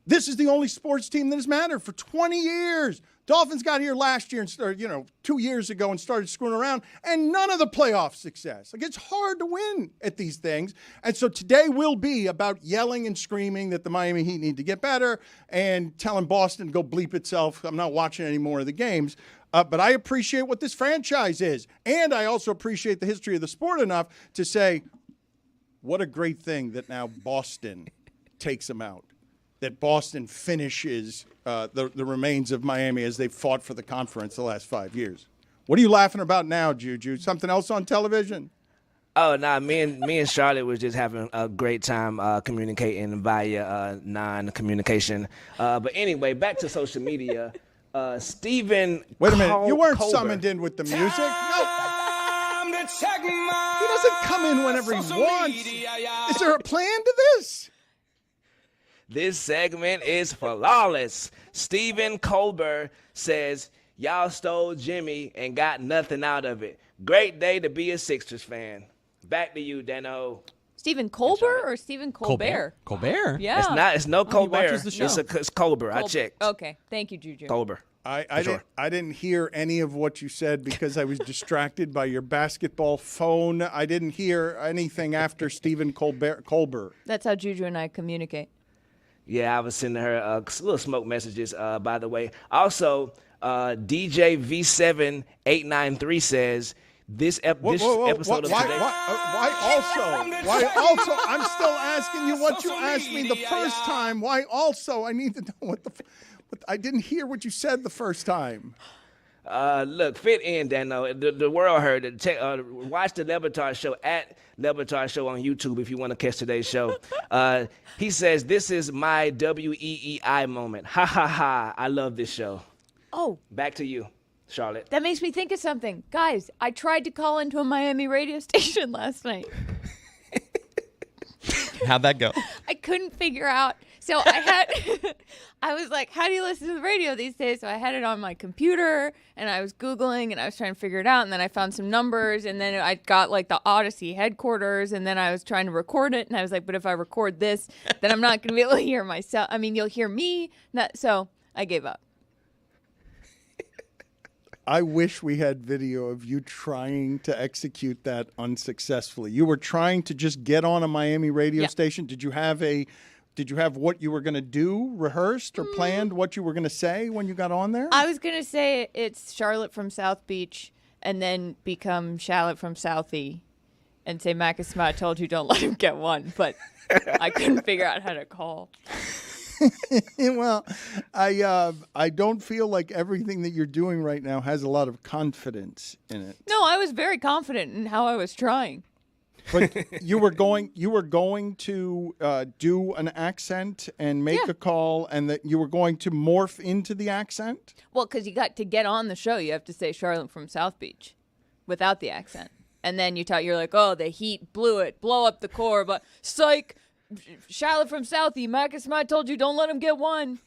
this is the only sports team that has mattered for 20 years. Dolphins got here last year and started, 2 years ago and started screwing around, and none of the playoff success. Like, it's hard to win at these things. And so today will be about yelling and screaming that the Miami Heat need to get better and telling Boston to go bleep itself. I'm not watching any more of the games. But I appreciate what this franchise is. And I also appreciate the history of the sport enough to say, what a great thing that now Boston takes them out. That Boston finishes the remains of Miami as they've fought for the conference the last 5 years. What are you laughing about now, Juju? Something else on television? Oh, no, me and Charlotte was just having a great time communicating via non-communication. But anyway, back to social media. Stephen Wait a minute. Col- You weren't Colbert. summoned in with the music? No. He doesn't come in whenever he wants. Is there a plan to this? This segment is flawless. Stephen Colbert says, y'all stole Jimmy and got nothing out of it. Great day to be a Sixers fan. Back to you, Dano. Stephen Colbert or Stephen Colbert? Colbert? Yeah. It's no Colbert. watches the show. It's Colbert. I checked. Okay. Thank you, Juju. Colbert. I didn't hear any of what you said because I was distracted by your basketball phone. I didn't hear anything after Stephen Colbert. That's how Juju and I communicate. Yeah, I was sending her little smoke messages, by the way. Also, DJ V7893 says, this episode of why today... Why also? I'm still asking you what you asked me the first time. Why also? I need to know what I didn't hear what you said the first time. Look, fit in, Dano. The world heard it. Watch the Le Batard Show at Le Batard Show on YouTube if you want to catch today's show. He says, this is my WEEI moment. Ha, ha, ha. I love this show. Oh. Back to you, Charlotte. That makes me think of something. Guys, I tried to call into a Miami radio station last night. How'd that go? I couldn't figure out. So I was like, how do you listen to the radio these days? So I had it on my computer and I was Googling and I was trying to figure it out. And then I found some numbers and then I got like the Odyssey headquarters and then I was trying to record it. And I was like, but if I record this, then I'm not going to be able to hear myself. I mean, you'll hear me. So I gave up. I wish we had video of you trying to execute that unsuccessfully. You were trying to just get on a Miami radio station. Did you have what you were going to do rehearsed or planned, what you were going to say when you got on there? I was going to say it's Charlotte from South Beach and then become Charlotte from Southie and say, Marcus Smart told you don't let him get one. But I couldn't figure out how to call. Well, I don't feel like everything that you're doing right now has a lot of confidence in it. No, I was very confident in how I was trying. But you were going to do an accent and make a call, and that you were going to morph into the accent? Well, because you got to get on the show, you have to say Charlotte from South Beach without the accent. And then you're like, oh, the Heat blew it, blow up the core, but psych. Charlotte from Southie, Marcus Smart told you don't let him get one.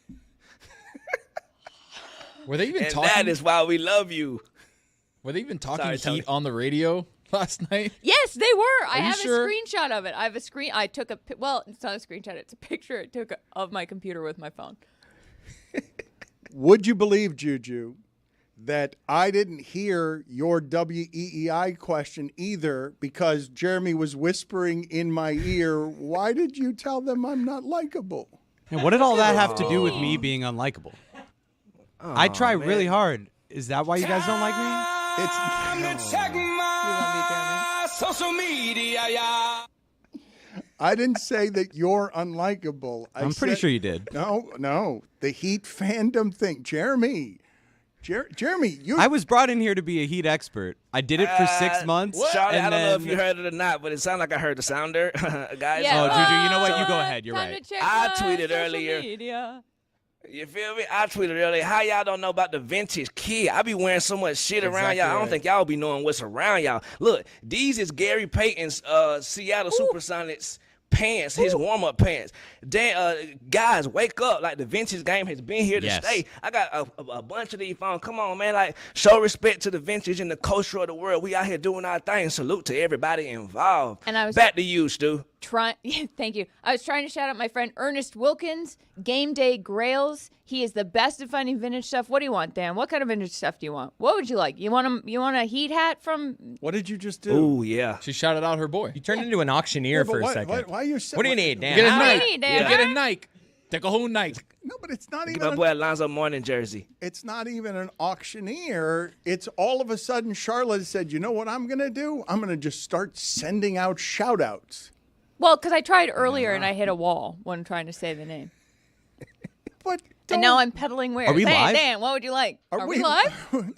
Were they even talking? That is why we love you. Were they even talking Sorry, Heat Tony. on the radio last night? Yes, they were. I you have sure? a screenshot of it. I took a well, it's not a screenshot. It's a picture I took of my computer with my phone. Would you believe, Juju, that I didn't hear your WEEI question either because Jeremy was whispering in my ear, why did you tell them I'm not likable? And what did all that have to do with me being unlikable? I try really hard. Is that why you guys don't like me? Social media, yeah. I didn't say that you're unlikable. I'm pretty sure you did. No. The Heat fandom thing. Jeremy, I was brought in here to be a Heat expert. I did it for 6 months. Charlie, and I don't know if then- you heard it or not, but it sounded like I heard the sounder, guys. Yeah. Oh, Juju, you know what? You go ahead. You're right. I tweeted earlier. You feel me? I tweeted earlier. How y'all don't know about the vintage kid? I be wearing so much shit around y'all. I don't think y'all be knowing what's around y'all. Look, these is Gary Payton's Seattle Supersonics pants, his warm-up pants. Guys, wake up. Like, the vintage game has been here to stay. I got a bunch of these phones. Come on, man. Like, show respect to the vintage and the culture of the world. We out here doing our thing. Salute to everybody involved. And I was back to you, Stu. Thank you. I was trying to shout out my friend Ernest Wilkins, Game Day Grails. He is the best at finding vintage stuff. What do you want, Dan? What kind of vintage stuff do you want? What would you like? You want a Heat hat from? What did you just do? Ooh, yeah. She shouted out her boy. You turned into an auctioneer for a second. Why are you What do you need, Dan? Get a What do you Nike. need, Dan? Get a Nike. Take a whole Nike. No, but it's not Give even. my boy Alonzo Mourning jersey. It's not even an auctioneer. It's all of a sudden Charlotte said, you know what I'm going to do? I'm going to just start sending out shout outs. Well, because I tried earlier and I hit a wall when trying to say the name. But and now I'm peddling wares. Are we live? Dan, what would you like? Are we live?